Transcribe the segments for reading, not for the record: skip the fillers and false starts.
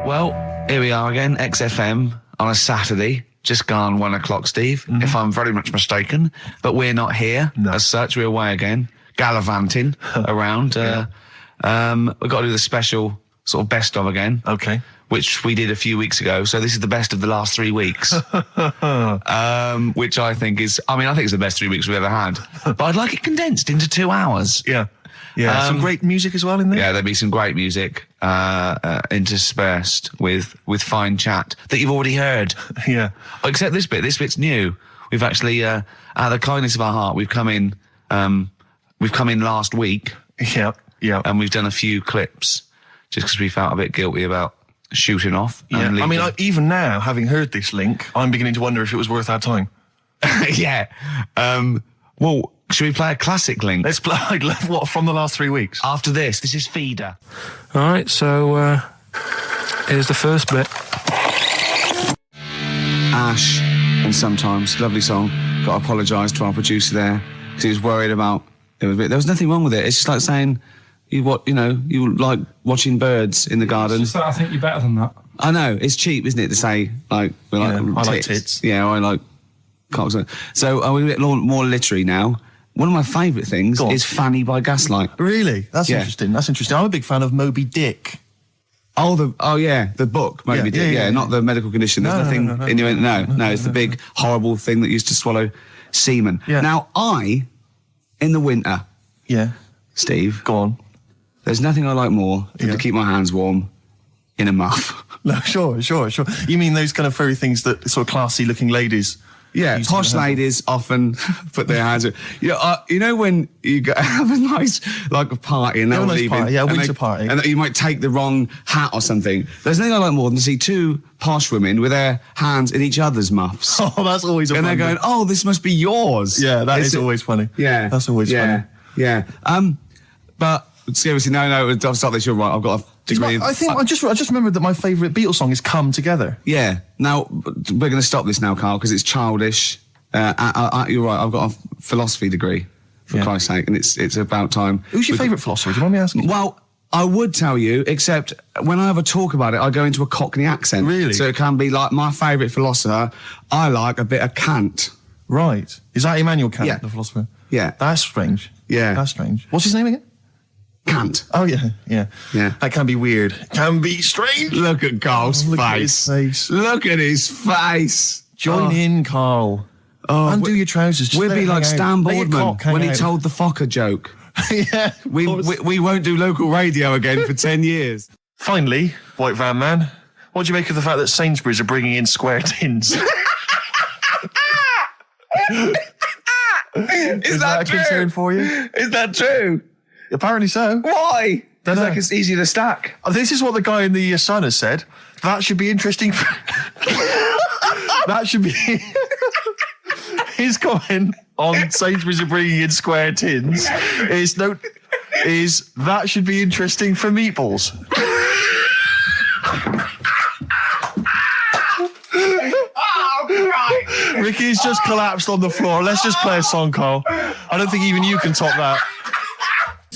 Well, here we are again, XFM on a Saturday, just gone 1 o'clock, Steve, if I'm very much mistaken. But we're not here as such, we're away again, gallivanting around. We've got to do the special sort of best of again. Okay. Which we did a few weeks ago. So this is the best of the last 3 weeks. Which I think is, I think it's the best 3 weeks we've ever had. But I'd like it condensed into 2 hours. Yeah. Yeah, some great music as well in there. Yeah, there'll be some great music interspersed with fine chat that you've already heard. Yeah. Except this bit. This bit's new. We've actually, out of the kindness of our heart, we've come in last week. Yeah, yeah. And we've done a few clips just because we felt a bit guilty about shooting off. Yeah. Even now, having heard this link, I'm beginning to wonder if it was worth our time. Yeah. Well, should we play a classic link? Let's play what from the last 3 weeks. After this is Feeder. All right, so here's the first bit. Ash, and Sometimes, lovely song. Got to apologise to our producer there because he was worried about it. There was nothing wrong with it. It's just like saying you like watching birds in the garden. It's just that I think you're better than that. I know, it's cheap, isn't it, to say like I like tits. Yeah, I like cocks. So we're a bit more literary now. One of my favourite things is Fanny by Gaslight. Really? That's interesting. That's interesting. I'm a big fan of Moby Dick. The book, Moby Dick. Yeah, not the medical condition. There's nothing innuendo. No, it's the big horrible thing that used to swallow semen. Yeah. Now, in the winter, Steve, go on. There's nothing I like more than to keep my hands warm in a muff. No, sure. You mean those kind of furry things that sort of classy-looking ladies? Yeah, posh ladies often put their hands. You know when you have a nice a party and they're all leaving, winter party, and you might take the wrong hat or something. There's nothing I like more than to see two posh women with their hands in each other's muffs. Oh, that's always and they're going, "Oh, this must be yours." Yeah, that is always funny. Yeah, that's always funny. Yeah. But seriously, no, I'll stop this. You're right. I've got a degree. I just remembered that my favourite Beatles song is "Come Together." Yeah. Now we're going to stop this now, Carl, because it's childish. You're right. I've got a philosophy degree, for Christ's sake, and it's about time. Who's your favourite philosopher? Do you mind me asking? Well, I would tell you, except when I have a talk about it, I go into a Cockney accent. Really? So it can be like my favourite philosopher. I like a bit of Kant. Right. Is that Immanuel Kant, the philosopher? Yeah. That's strange. Yeah. That's strange. What's his name again? Kant. Oh, yeah. That can be weird. Can be strange. Look at Carl's face. Look at his face. Look at his face. Join in, Carl. Undo your trousers. We'll be like Stan Boardman when he told the Fokker joke. Yeah. We won't do local radio again for 10 years. Finally, White Van Man, what do you make of the fact that Sainsbury's are bringing in square tins? Is that true? A concern for you? Is that true? Apparently so. Why? Because like it's easy to stack. This is what the guy in the Sun has said. That should be interesting. That should be his comment on Sainsbury's are bringing in square tins. Is that should be interesting for meatballs. Ricky's just collapsed on the floor. Let's just play a song, Carl. I don't think even you can top that.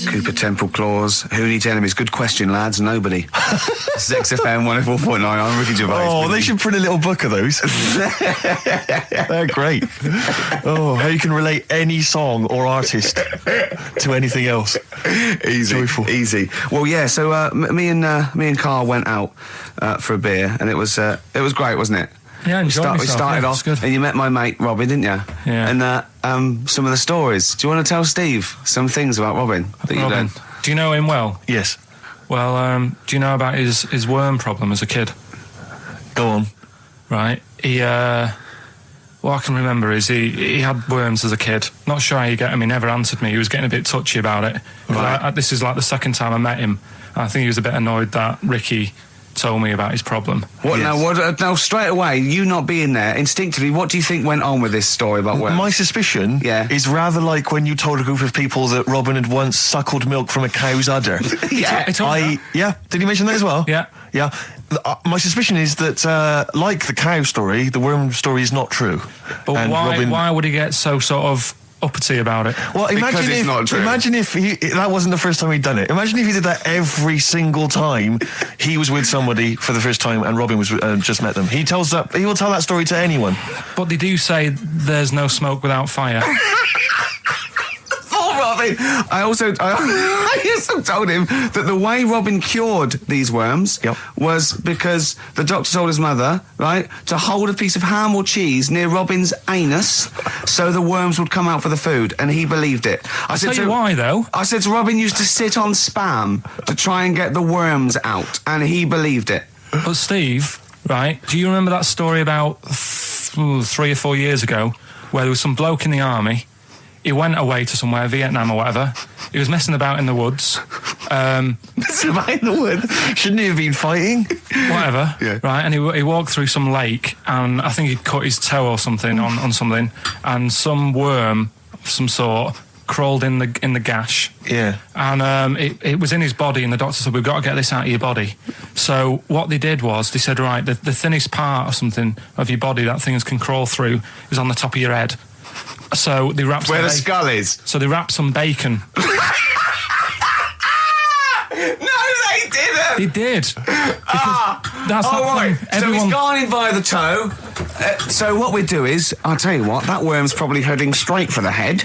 Cooper Temple Claws. Who needs enemies? Good question, lads. Nobody. This is XFM 104.9. I'm Ricky Gervais. Oh, they should print a little book of those. They're great. Oh, how you can relate any song or artist to anything else. Easy. Joyful. Easy. Well, yeah, so me and Carl went out for a beer, and it was great, wasn't it? Yeah, I enjoyed myself. We started off, good. and you met my mate Robin, didn't you? Yeah. And some of the stories. Do you want to tell Steve some things about Robin that you learned? Do you know him well? Yes. Well, do you know about his worm problem as a kid? Go on. Right. What I can remember is he had worms as a kid. Not sure how you get him. He never answered me. He was getting a bit touchy about it. Right. This is like the second time I met him. I think he was a bit annoyed that Ricky told me about his problem. Now straight away, you not being there, instinctively, what do you think went on with this story about worms? My suspicion is rather like when you told a group of people that Robin had once suckled milk from a cow's udder. Did he mention that as well? Yeah. My suspicion is that, like the cow story, the worm story is not true. But why would he get so sort of uppity about it. Well, Because it's not true. imagine if that wasn't the first time he'd done it. Imagine if he did that every single time he was with somebody for the first time and Robin was just met them. He will tell that story to anyone. But they do say there's no smoke without fire. Robin. I also told him that the way Robin cured these worms was because the doctor told his mother, right, to hold a piece of ham or cheese near Robin's anus so the worms would come out for the food, and he believed it. I'll tell you why, though. I said to Robin used to sit on spam to try and get the worms out, and he believed it. But Steve, right, do you remember that story about 3 or 4 years ago where there was some bloke in the army? He went away to somewhere, Vietnam or whatever. He was messing about in the woods. Messing about in the woods? Shouldn't he have been fighting? Whatever. Yeah. Right, and he walked through some lake, and I think he'd cut his toe or something on something, and some worm of some sort crawled in the gash. Yeah. And it was in his body, and the doctor said, we've got to get this out of your body. So what they did was, they said, right, the thinnest part or something of your body that things can crawl through is on the top of your head. So they wrapped Where the skull is. So they wrapped some bacon. No, they didn't. They did. That's right. thing. So he's gone in via the toe. So what we do is, I'll tell you what, that worm's probably heading straight for the head.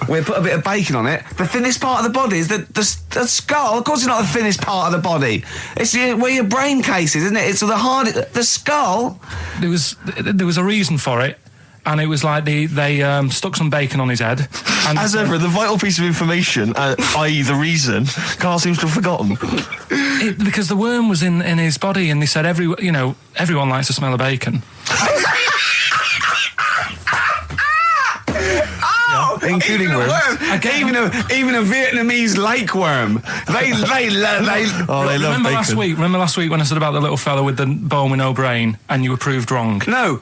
We'll put a bit of bacon on it. The thinnest part of the body is the skull. Of course it's not the thinnest part of the body. It's where your brain case is, isn't it? It's the skull. There was a reason for it. And it was like they stuck some bacon on his head. And as ever, the vital piece of information, i.e. the reason, Karl seems to have forgotten. Because the worm was in his body, and they said everyone likes to smell of bacon. Including worms. Even a Vietnamese lake worm. They love bacon. Remember last week when I said about the little fella with the bone with no brain, and you were proved wrong? No.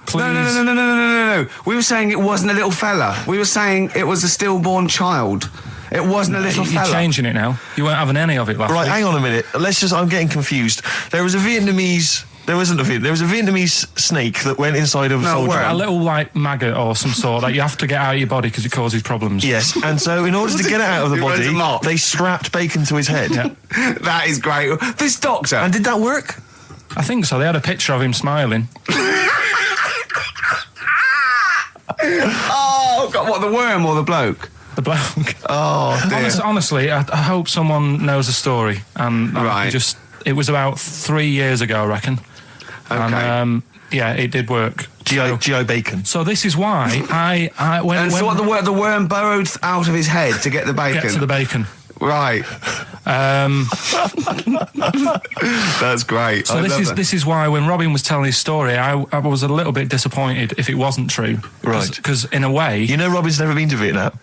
We were saying it wasn't a little fella. We were saying it was a stillborn child. It wasn't a little fella. You're changing it now. You weren't having any of it last week. Right, hang on a minute. I'm getting confused. There was a Vietnamese snake that went inside of a soldier. A little, like, maggot or some sort that you have to get out of your body because it causes problems. Yes, and so in order to get it out of the body, they strapped bacon to his head. Yeah. That is great. This doctor. And did that work? I think so. They had a picture of him smiling. Oh, God, what, the worm or the bloke? The bloke. Oh, dear. Honestly, I hope someone knows the story. And right. It was about 3 years ago, I reckon. Okay. And, it did work. G.I. Bacon. So this is why I went... So what, the worm burrowed out of his head to get the bacon? Get to the bacon. Right. That's great. So this is why when Robin was telling his story, I was a little bit disappointed if it wasn't true. Right. Because in a way... You know Robin's never been to Vietnam.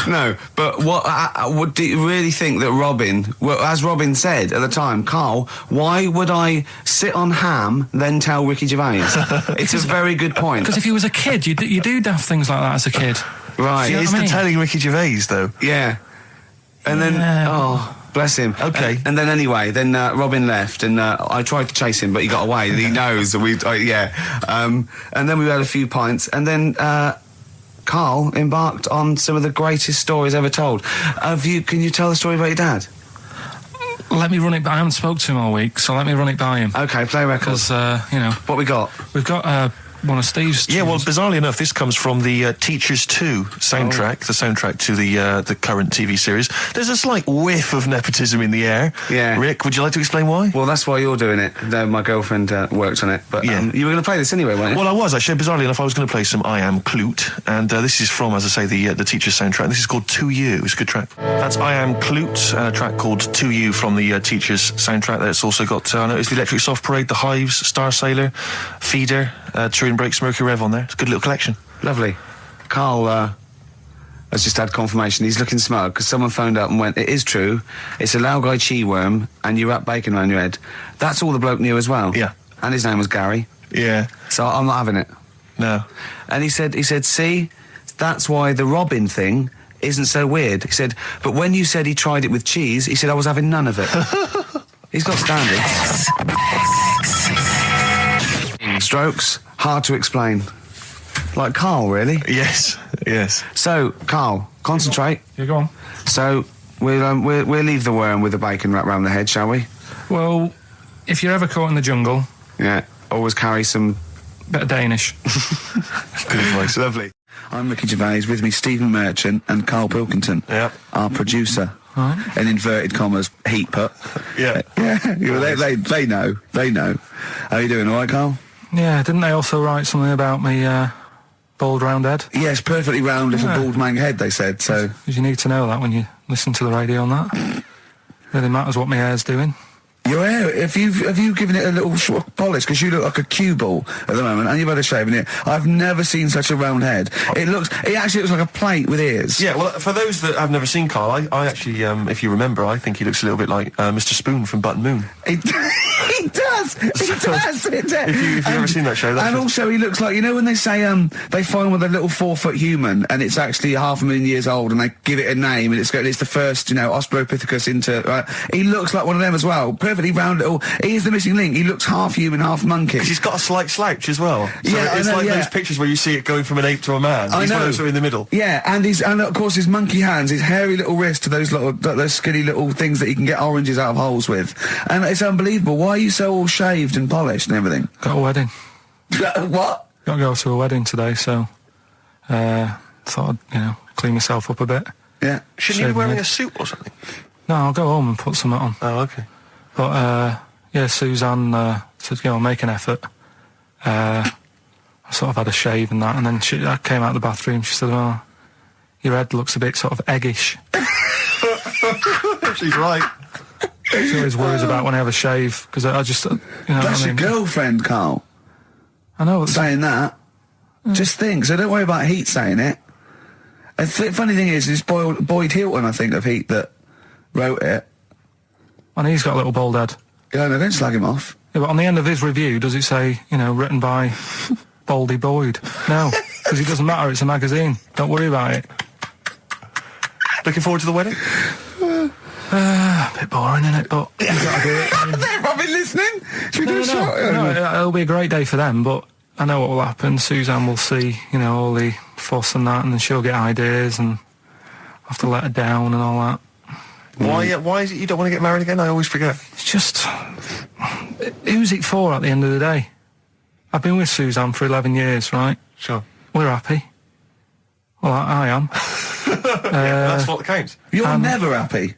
No, but what do you really think that Robin, as Robin said at the time, Karl, why would I sit on ham then tell Ricky Gervais? It's a very good point. Because if he was a kid, you do daft things like that as a kid. Right. It's the telling Ricky Gervais, though. Yeah. And then, oh, bless him. Okay. And then anyway, Robin left, and I tried to chase him, but he got away. He knows. And then we had a few pints, and then Karl embarked on some of the greatest stories ever told. Can you tell the story about your dad? Let me run it by. I haven't spoke to him all week, so let me run it by him. Okay, play records. Because, What we got? We've got... one of Steve's tunes. Yeah, well, bizarrely enough, this comes from the Teachers 2 soundtrack, the soundtrack to the current TV series. There's a slight whiff of nepotism in the air. Yeah. Rick, would you like to explain why? Well, that's why you're doing it. My girlfriend worked on it. But yeah. You were going to play this anyway, weren't you? Well, I was, actually. Bizarrely enough, I was going to play some I Am Clute, and this is from, as I say, the Teachers soundtrack. This is called To You. It's a good track. That's I Am Clute, a track called To You from the Teachers soundtrack. That's also got, I noticed, the Electric Soft Parade, The Hives, Star Sailor, Feeder, Turin Breaks, Mercury Rev on there. It's a good little collection. Lovely. Karl has just had confirmation. He's looking smug because someone phoned up and went, it is true, it's a Laogai chi worm and you wrap bacon around your head. That's all the bloke knew as well. Yeah. And his name was Gary. Yeah. So I'm not having it. No. And he said, see, that's why the Robin thing isn't so weird. He said, but when you said he tried it with cheese, he said I was having none of it. He's got standards. Strokes, hard to explain. Like Karl, really? Yes, yes. So, Karl, concentrate. Yeah, go on. So, we'll leave the worm with the bacon wrapped around the head, shall we? Well, if you're ever caught in the jungle... Yeah, always carry some... bit of Danish. Good advice. Lovely. I'm Ricky Gervais, with me Stephen Merchant and Karl Pilkington, our producer. Right. In inverted commas, heat put. Yeah. They know. How you doing, all right, Karl? Yeah, didn't they also write something about me, bald round head? Yes, perfectly round little bald man head, they said, so... Because you need to know that when you listen to the radio on that. Really matters what my hair's doing. Your hair, have you given it a little sort of polish? Because you look like a cue ball at the moment, and you've had a shave in it. I've never seen such a round head. It actually looks like a plate with ears. Yeah, well, for those that have never seen Karl, I actually, if you remember, I think he looks a little bit like Mr. Spoon from Button Moon. He does. If you've ever seen that show, and also he looks like, you know when they say they find with a little 4-foot human and it's actually 500,000 years old and they give it a name and it's the first, Australopithecus into. Right? He looks like one of them as well. Perfectly round little. He is the missing link. He looks half human, half monkey. Because he's got a slight slouch as well. So yeah, it's like those pictures where you see it going from an ape to a man. He's one of those in the middle. Yeah, and of course his monkey hands, his hairy little wrist to those skinny little things that you can get oranges out of holes with, and it's unbelievable. Why are you so all shaved and polished and everything? Got a wedding. What? Got to go to a wedding today, so thought I'd clean myself up a bit. Yeah. Shouldn't you be wearing a suit or something? No, I'll go home and put something on. Oh, okay. But Suzanne said, make an effort. I sort of had a shave and that, and then I came out of the bathroom. She said, "Oh, your head looks a bit sort of eggish." She's right. She always worries about when I have a shave because I just, That's your girlfriend, Karl. I know. Saying that. Just think. So don't worry about Heat saying it. And funny thing is, it's Boyd Hilton, I think, of Heat that wrote it. And he's got a little bald head. Yeah, no, don't slag him off. Yeah, but on the end of his review, does it say, written by Baldy Boyd? No, because it doesn't matter. It's a magazine. Don't worry about it. Looking forward to the wedding? A bit boring, isn't it? But you've got to do it. They're probably listening. Should we do a shot? No, it'll be a great day for them, but I know what will happen. Suzanne will see, all the fuss and that, and then she'll get ideas, and I'll have to let her down and all that. Why is it you don't want to get married again? I always forget. It's just... who's it for at the end of the day? I've been with Suzanne for 11 years, right? Sure. We're happy. Well, I am. That's what counts. You're never happy.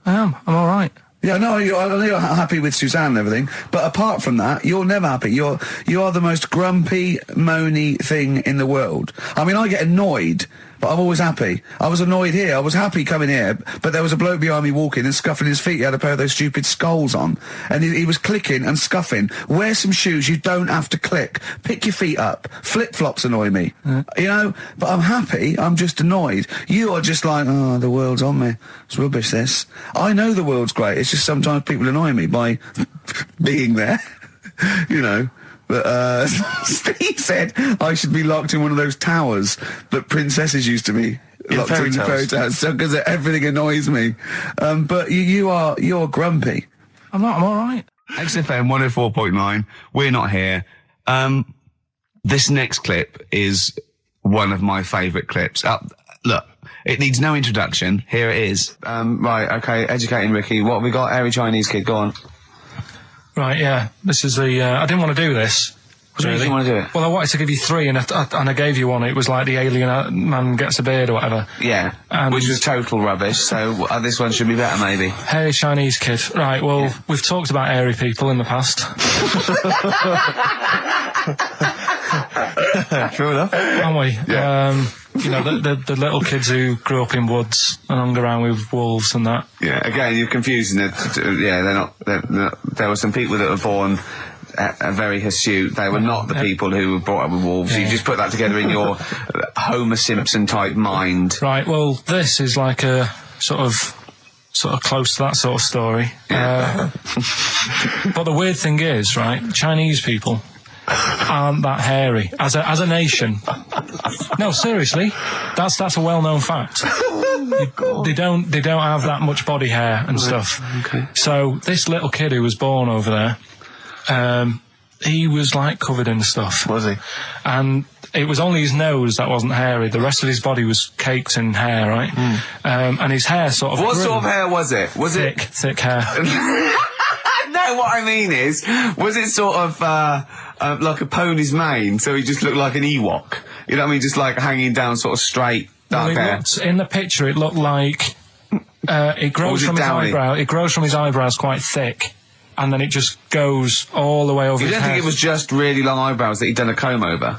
I am. I'm all right. Yeah, no, I know you're happy with Suzanne and everything, but apart from that, you're never happy. You are the most grumpy, moany thing in the world. I mean, I get annoyed, but I'm always happy. I was annoyed here. I was happy coming here, but there was a bloke behind me walking and scuffing his feet. He had a pair of those stupid skulls on, and he was clicking and scuffing. Wear some shoes. You don't have to click. Pick your feet up. Flip-flops annoy me. But I'm happy. I'm just annoyed. You are just like, oh, the world's on me. It's rubbish, this. I know the world's great. It's just sometimes people annoy me by being there, But Steve said I should be locked in one of those towers that princesses used to be locked in fairy towers, because everything annoys me. But you're grumpy. I'm not. I'm all right. XFM 104.9. We're not here. This next clip is one of my favourite clips. Look, it needs no introduction. Here it is. Right. Okay. Educating Ricky. What have we got? Hairy Chinese kid. Go on. Right, yeah. This is the... I didn't want to do this. What do you didn't want to do it? Well, I wanted to give you three, and I gave you one. It was like the alien man gets a beard or whatever. Yeah, which was total rubbish, so this one should be better, maybe. Hairy Chinese kid. Right, well, we've talked about hairy people in the past. True enough. Haven't we? Yeah. The little kids who grew up in woods and hung around with wolves and that. Yeah, again, you're confusing it. Yeah, they're not... There were some people that were born... very hirsute. They were not the people who were brought up with wolves. You just put that together in your Homer Simpson type mind. Right, well, this is like a sort of close to that sort of story. Yeah. But the weird thing is, right, Chinese people aren't that hairy as a nation. No, seriously, that's a well-known fact. They don't have that much body hair and stuff. Okay. So this little kid who was born over there, he was like covered in stuff. Was he? And it was only his nose that wasn't hairy. The rest of his body was caked in hair, right? And his hair sort of What grew. sort of hair was it? Was thick hair. No, what I mean is, was it sort of like a pony's mane, so he just looked like an Ewok? You know what I mean? Just like hanging down sort of straight, dark hair. In the picture, it looked like it grows from his eyebrow. It grows from his eyebrows quite thick, and then it just goes all the way over his head. You don't think it was just really long eyebrows that he'd done a comb over?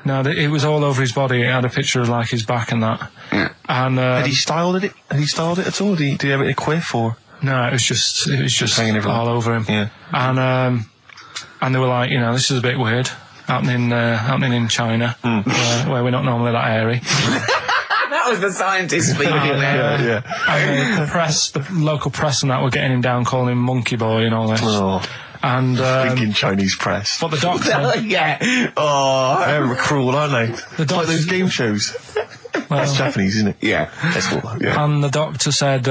No, it was all over his body. It had a picture of like his back and that. Yeah. And had he styled it? Had he styled it at all? Did he have it a quiff or? No, it was just hanging all over him. Yeah. And they were like, this is a bit weird, happening in China, where we're not normally that airy. That was the scientist speaking there. And the local press and that were getting him down, calling him monkey boy and all this. Oh. And thinking Chinese press. What the doctor? Yeah. Oh, they're cruel, aren't they? It's like those game shows. That's Japanese, isn't it? Yeah. And the doctor said.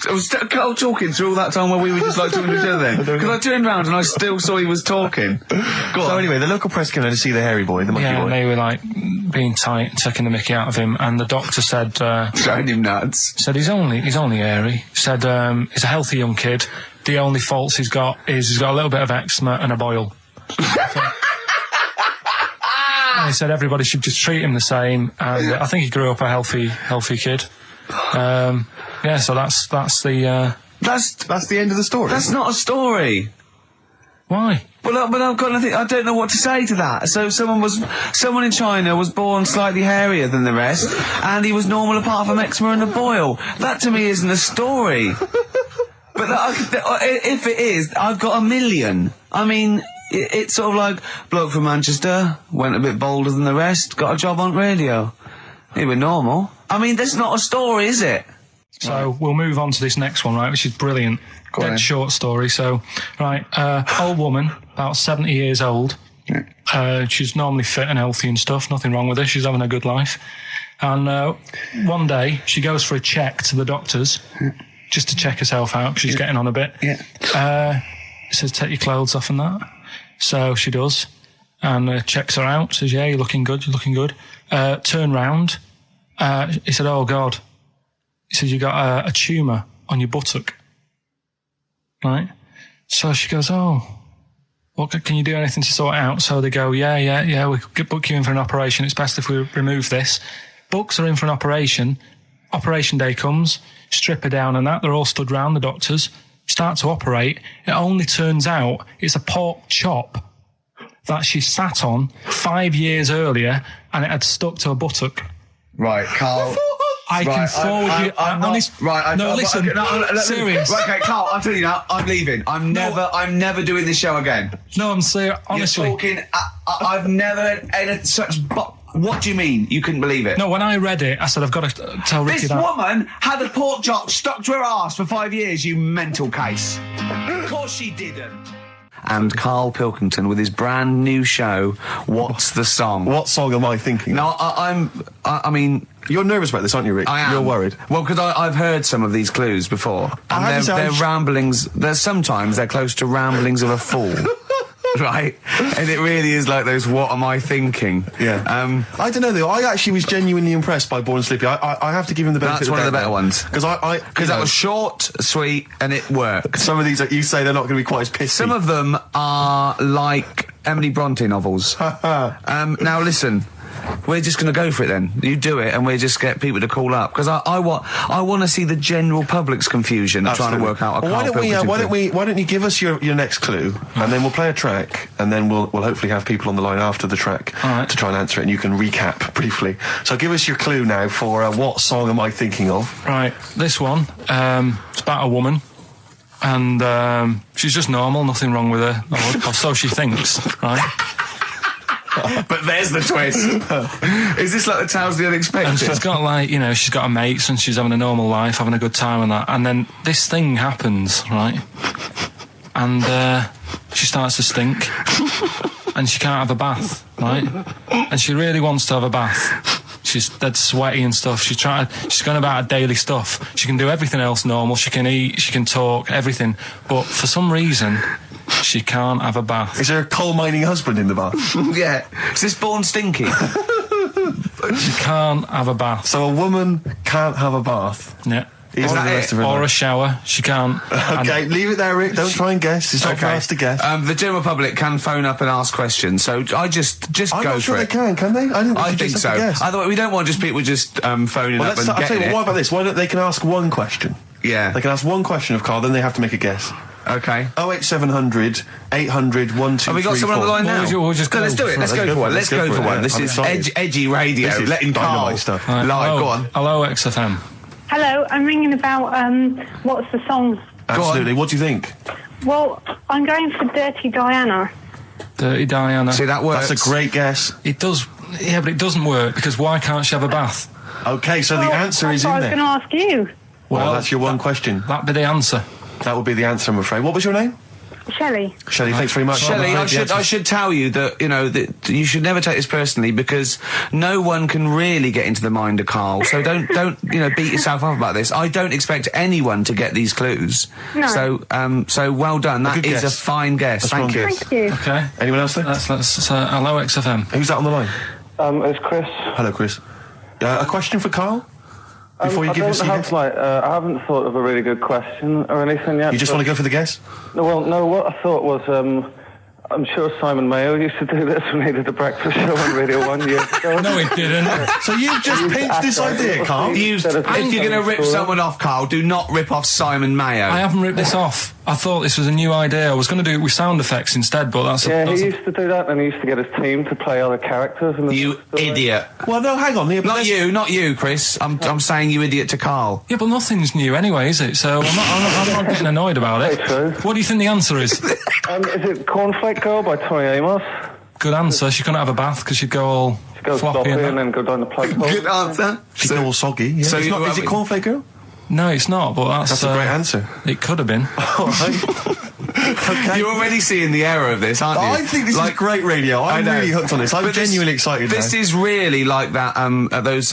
I was Carl talking through all that time while we were just like talking to each other then. Because I turned round and I still saw he was talking. So anyway, the local press came in to see the hairy boy, the monkey boy. Yeah, and they were like being tight and taking the mickey out of him, and the doctor said... Throwing him nuts. Said he's only airy. Said he's a healthy young kid. The only faults he's got is he's got a little bit of eczema and a boil. And he said everybody should just treat him the same, and I think he grew up a healthy kid. Yeah, so that's the that's the end of the story. That's not a story. Why? But I've got nothing. I don't know what to say to that. So someone in China was born slightly hairier than the rest, and he was normal apart from eczema and a boil. That to me isn't a story. But if it is, I've got a million. I mean, it's sort of like bloke from Manchester went a bit bolder than the rest, got a job on radio. He was normal. I mean, that's not a story, is it? So we'll move on to this next one, right, which is brilliant. Dead short story. So, right, old woman, about 70 years old. Yeah. She's normally fit and healthy and stuff. Nothing wrong with her. She's having a good life. And one day, she goes for a check to the doctors, just to check herself out, because she's getting on a bit. Yeah. He says, take your clothes off and that. So she does. And checks her out. Says, yeah, you're looking good. Turn round. He said, oh, God. He says, you got a tumour on your buttock. Right? So she goes, oh, well, can you do anything to sort it out? So they go, yeah, we could book you in for an operation. It's best if we remove this. Books are in for an operation. Operation day comes, strip her down and that. They're all stood round, the doctors. Start to operate. It only turns out it's a pork chop that she sat on 5 years earlier, and it had stuck to her buttock. Right, Carl. I can forward you. Serious. Right, okay, Carl, I'm telling you now, I'm leaving. I'm never doing this show again. No, I'm serious. Honestly, you're talking. I've never had such. What do you mean? You couldn't believe it? No, when I read it, I said I've got to tell Ricky that. This woman had a pork chop stuck to her arse for 5 years. You mental case. Of course she didn't. And Karl Pilkington with his brand new show, What's the Song? What song am I thinking? No, I mean... You're nervous about this, aren't you, Rick? I am. You're worried. Well, because I've heard some of these clues before. And they're ramblings... Sometimes they're close to ramblings of a fool. Right? And it really is like those, what am I thinking? Yeah. I don't know, though. I actually was genuinely impressed by Born Slippy. I have to give him the benefit of the doubt. That's one of the better ones. Because that was short, sweet, and it worked. Some of these, like you say, they're not going to be quite as pissy. Some of them are like Emily Bronte novels. Now, listen. We're just going to go for it then. You do it, and we'll just get people to call up because I want to see the general public's confusion of trying to work out. Why don't you give us your next clue, and then we'll play a track, and then we'll hopefully have people on the line after the track to try and answer it, and you can recap briefly. So give us your clue now for what song am I thinking of? Right, this one. It's about a woman. And she's just normal, nothing wrong with her, or so she thinks, right? But there's the twist. Is this like the Tales of the Unexpected? And she's got she's got her mates and she's having a normal life, having a good time and that. And then this thing happens, right? And she starts to stink. And she can't have a bath, right? And she really wants to have a bath. She's dead sweaty and stuff. She's going about her daily stuff. She can do everything else normal. She can eat, she can talk, everything. But for some reason, She can't have a bath. Is there a coal mining husband in the bath? Yeah. Is this born stinky? She can't have a bath. So a woman can't have a bath. Yeah. Is that the rest of her Or a life? shower. She can't. Okay, leave it there, Rick. Don't try and guess. It's not for us to guess. The general public can phone up and ask questions, so I just I'm go not sure for they it. can they? I think so. Otherwise, we don't want just people just phoning Well, up and I'll tell getting you it. what about this? Why don't they can ask one question? Yeah. They can ask one question of Karl, then they have to make a guess. Okay. 08700 800 1234. Have we got someone on the line now? We'll just go. Let's do it. Let's go for one. Let's go for one. This I'm is excited. edgy radio. This is Letting Karl dynamite stuff. Right, live. Go on. Hello, XFM. Hello, I'm ringing about what's the song? Absolutely. What do you think? Well, I'm going for Dirty Diana. Dirty Diana. See, that works. That's a great guess. It does. Yeah, but it doesn't work because why can't she have a bath? Okay, so the answer is in I was there. going to ask you. Well, that's your one question. That'd be the answer. That would be the answer, I'm afraid. What was your name? Shelley. Shelley, thanks very much. Shelley, I'm I afraid the should answer's- tell you that, that you should never take this personally because no one can really get into the mind of Karl. So don't beat yourself up about this. I don't expect anyone to get these clues. No. So well done. That good is a guess. fine guess. A strong Thank you. guess. Thank you. Okay. Anyone else there? Let's hello, XFM. Who's that on the line? It's Chris. Hello, Chris. A question for Karl? Before you I give us don't your have guess? I haven't thought of a really good question or anything yet. You just want to go for the guess? No, what I thought was, I'm sure Simon Mayo used to do this when he did the breakfast show on Radio 1 years ago. No, he didn't. So you've just pinched this idea, Karl? If you're going to rip someone off, Karl, do not rip off Simon Mayo. I haven't ripped this off. I thought this was a new idea. I was going to do it with sound effects instead, but that's Yeah, that's he used to do that, and he used to get his team to play other characters. In the You story. idiot. Well, no, hang on. Not you, Chris. I'm saying you idiot to Karl. Yeah, but nothing's new anyway, is it? So I'm not getting annoyed about it. Very true. What do you think the answer is? Is it Cornflake Girl by Tori Amos? Good answer. She couldn't have a bath because she'd go all She goes floppy sloppy and and that. then go down the plug hole. Good answer. She's all soggy. Yeah. So It's not, is it Cornflake Girl? No, it's not, but That's a great answer. It could have been. All right. Okay. You're already seeing the error of this, aren't you? I think this is great radio. I'm know. really hooked on this. I'm But genuinely excited This now. is really like that. Those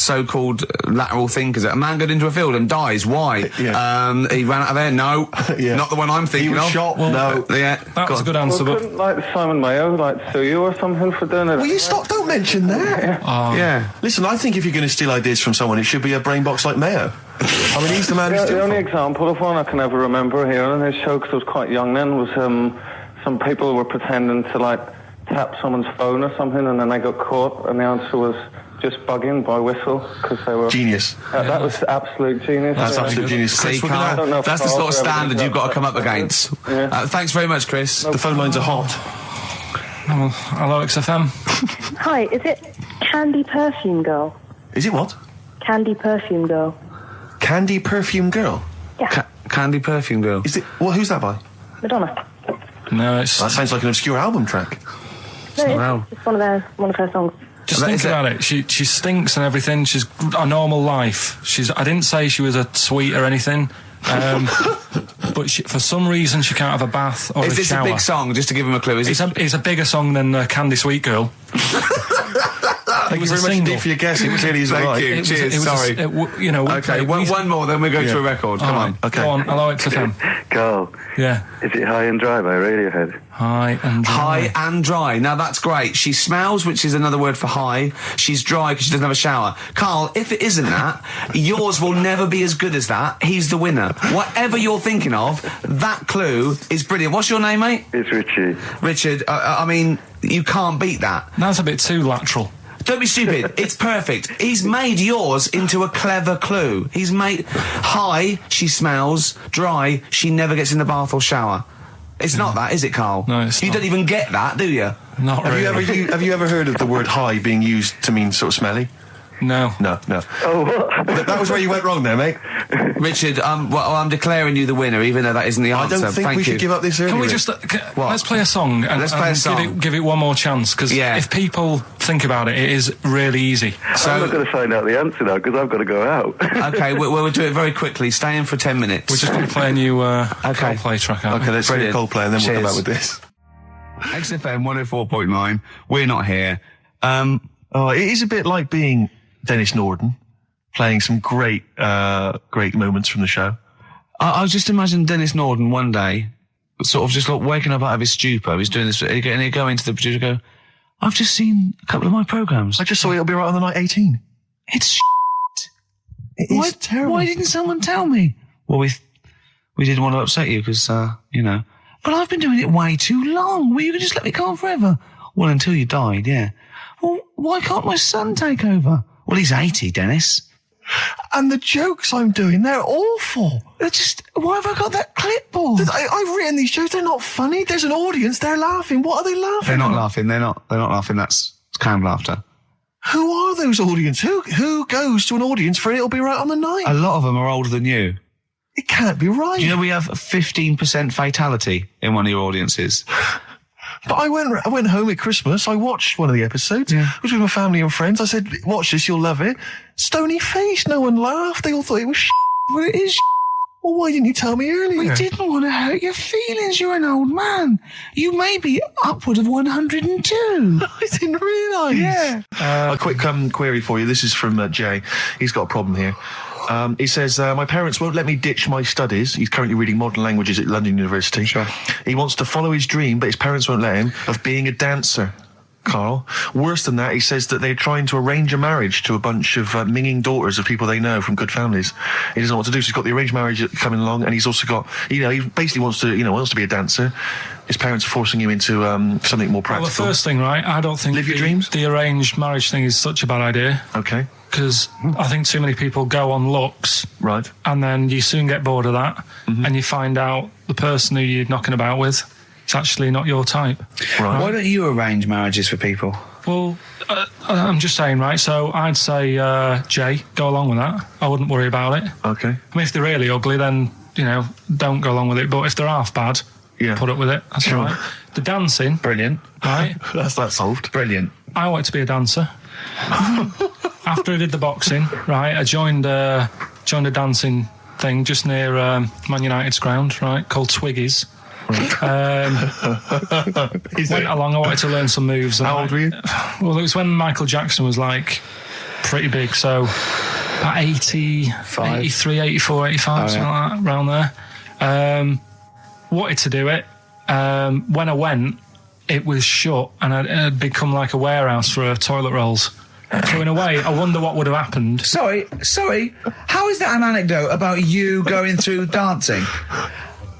so-called lateral thinkers. A man got into a field and dies. Why? Yeah. He ran out of air. No, Yeah. not the one I'm He thinking was of. shot. Well, no. Yeah, That was a good Well, answer, but couldn't Simon Mayo sue you or something for doing it? Will you stop? Don't mention that. Yeah. Listen, I think if you're going to steal ideas from someone, it should be a brain box like Mayo. I mean, he's the man who's The doing only it. example of one I can ever remember hearing in his show, because I was quite young then, was some people were pretending to tap someone's phone or something, and then they got caught, and the answer was just bugging by whistle, because they were... Genius. That was absolute genius. That's Yeah. absolute genius. See, Chris, we're Karl, don't know if that's the sort of Karl's ever standard done you've got to that. come up against. Yeah. Thanks very much, Chris. the phone lines are hot. hello, XFM. Hi, is it Candy Perfume Girl? Is it what? Candy Perfume Girl. Candy Perfume Girl? Yeah, Candy Perfume Girl. Is it? Well, who's that by? Madonna. No, it's That sounds like an obscure album track. No, it's Wow. just one of her songs. just That think is it. about it. She stinks and everything. She's a normal life. I didn't say she was a sweet or anything. But for some reason she can't have a bath or Is a this shower. a big song? Just to give him a clue. It's a bigger song than Candy Sweet Girl. Thank you was a very much single. indeed for your guess. It clearly is Thank right. you. Cheers. Sorry. Okay, one more, then we go to a record. Come on. Okay. Go on. Hello, XFM. Carl, Yeah. is it High and Dry by Radiohead? High and dry. High and dry. Now that's great. She smells, which is another word for high. She's dry because she doesn't have a shower. Karl, if it isn't that, yours will never be as good as that. He's the winner. Whatever you're thinking of, that clue is brilliant. What's your name, mate? It's Richie. Richard. I mean, you can't beat that. That's a bit too lateral. Don't be stupid. It's perfect. He's made yours into a clever clue. He's made high, she smells, dry, she never gets in the bath or shower. It's not that, is it, Karl? No, it's You not. don't even get that, do you? Not Have really. you ever heard of the word high being used to mean sort of smelly? No. No. Oh, what? That was where you went wrong there, mate. Richard, I'm declaring you the winner, even though that isn't the I answer. don't think Thank we you. should give up this early. Can we Rick. just What? let's play a song and, Let's play a and song. give it one more chance because Yeah. if people think about it, it is really easy. I'm not So, going to find out the answer now because I've got to go out. okay, we'll do it very quickly. Stay in for 10 minutes. We're just going to play a new Okay. Coldplay track. Aren't Okay, we? let's hear Brilliant. Coldplay and then we'll come Cheers. back with this. XFM 104.9. We're not here. It is a bit like being Dennis Norden, playing some great moments from the show. I just imagine Dennis Norden one day sort of just like waking up out of his stupor. He was doing this, and he'd go into the producer and go, I've just seen a couple of my programmes. I just saw It'll Be Right on the Night 18. It's shit. It is terrible. Why didn't someone tell me? Well, we didn't want to upset you because, you know. But I've been doing it way too long. Well, you could just let me go on forever. Well, until you died, yeah. Well, why can't my son take over? Well, he's 80, Dennis. And the jokes I'm doing, they're awful. They're just, why have I got that clipboard? I've written these jokes, they're not funny. There's an audience, they're laughing. What are they laughing They're not at? laughing. They're not laughing. That's canned laughter. Who are those audience? Who goes to an audience for It'll Be Right on the Night? A lot of them are older than you. It can't be right. Do you know we have a 15% fatality in one of your audiences? But I went home at Christmas. I watched one of the episodes. Yeah. I was with my family and friends. I said, watch this, you'll love it. Stony face. No one laughed. They all thought it was Well, it is Well, why didn't you tell me earlier? We didn't want to hurt your feelings. You're an old man. You may be upward of 102. I didn't realise. Yeah. A quick query for you. This is from Jay. He's got a problem here. He says, my parents won't let me ditch my studies. He's currently reading modern languages at London University. Sure. He wants to follow his dream, but his parents won't let him, of being a dancer. Carl. Worse than that, he says that they're trying to arrange a marriage to a bunch of minging daughters of people they know from good families. He doesn't know what to do, so he's got the arranged marriage coming along, and he's also got, he basically wants to be a dancer. His parents are forcing him into something more practical. Well, the first thing, right, I don't think live your dreams. The arranged marriage thing is such a bad idea. Okay. Because I think too many people go on looks. Right. And then you soon get bored of that, and you find out the person who you're knocking about with, it's actually not your type. Right. Why don't you arrange marriages for people? Well, I'm just saying, right, so I'd say, Jay, go along with that. I wouldn't worry about it. Okay. I mean, if they're really ugly, then, don't go along with it. But if they're half bad, put up with it. That's Sure. all right. The dancing. Brilliant. Right? That's that solved. Brilliant. I wanted to be a dancer. After I did the boxing, right, I joined a dancing thing just near Man United's ground, right, called Twiggy's. Went along, I wanted to learn some moves. How old were you? Well, it was when Michael Jackson was, pretty big, so about 85. 83, 84, 85, something like that, around there. Wanted to do it. When I went, it was shut, and it had become like a warehouse for toilet rolls. So in a way, I wonder what would have happened. Sorry. How is that an anecdote about you going through dancing?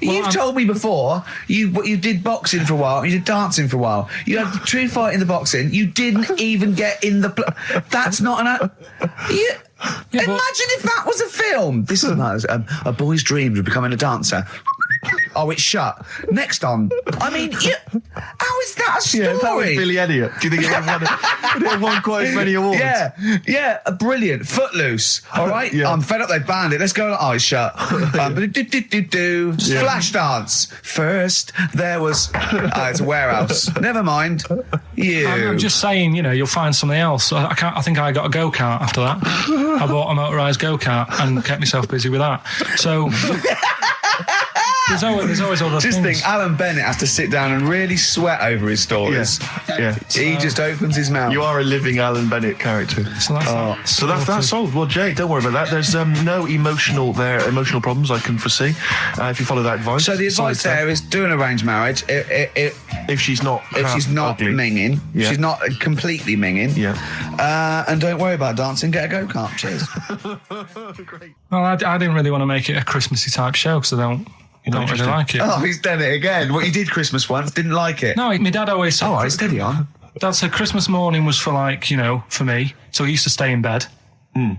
You've told me before you did boxing for a while, you did dancing for a while. You had a true fight in the boxing. You didn't even get in the... That's not an... Imagine if that was a film. This is nice. A boy's dream of becoming a dancer. Oh, it's shut. Next on. I mean, how is that a story? Yeah, that was Billy Elliot. Do you think it would have won quite as many awards? Yeah, brilliant. Footloose. All right? Yeah. I'm fed up they banned it. Let's go. Oh, it's shut. Flash dance. First, there was... it's a warehouse. Never mind. I'm just saying, you'll find something else. I think I got a go-kart after that. I bought a motorised go-kart and kept myself busy with that. So... There's always other just things. think, Alan Bennett has to sit down and really sweat over his stories. Yeah. He just opens his mouth. You are a living Alan Bennett character. So that's solved. Well, Jay, don't worry about that. There's no emotional problems I can foresee if you follow that advice. So the advice there is do an arranged marriage if she's not ugly. minging, she's not completely minging. Yeah. And don't worry about dancing. Get a go-kart. Cheers. Great. Well, I didn't really want to make it a Christmassy type show because I don't really like it. Oh, he's done it again. What, you did Christmas once, didn't like it? No, my dad always said... Oh, right, steady on. Dad said Christmas morning was for for me. So he used to stay in bed.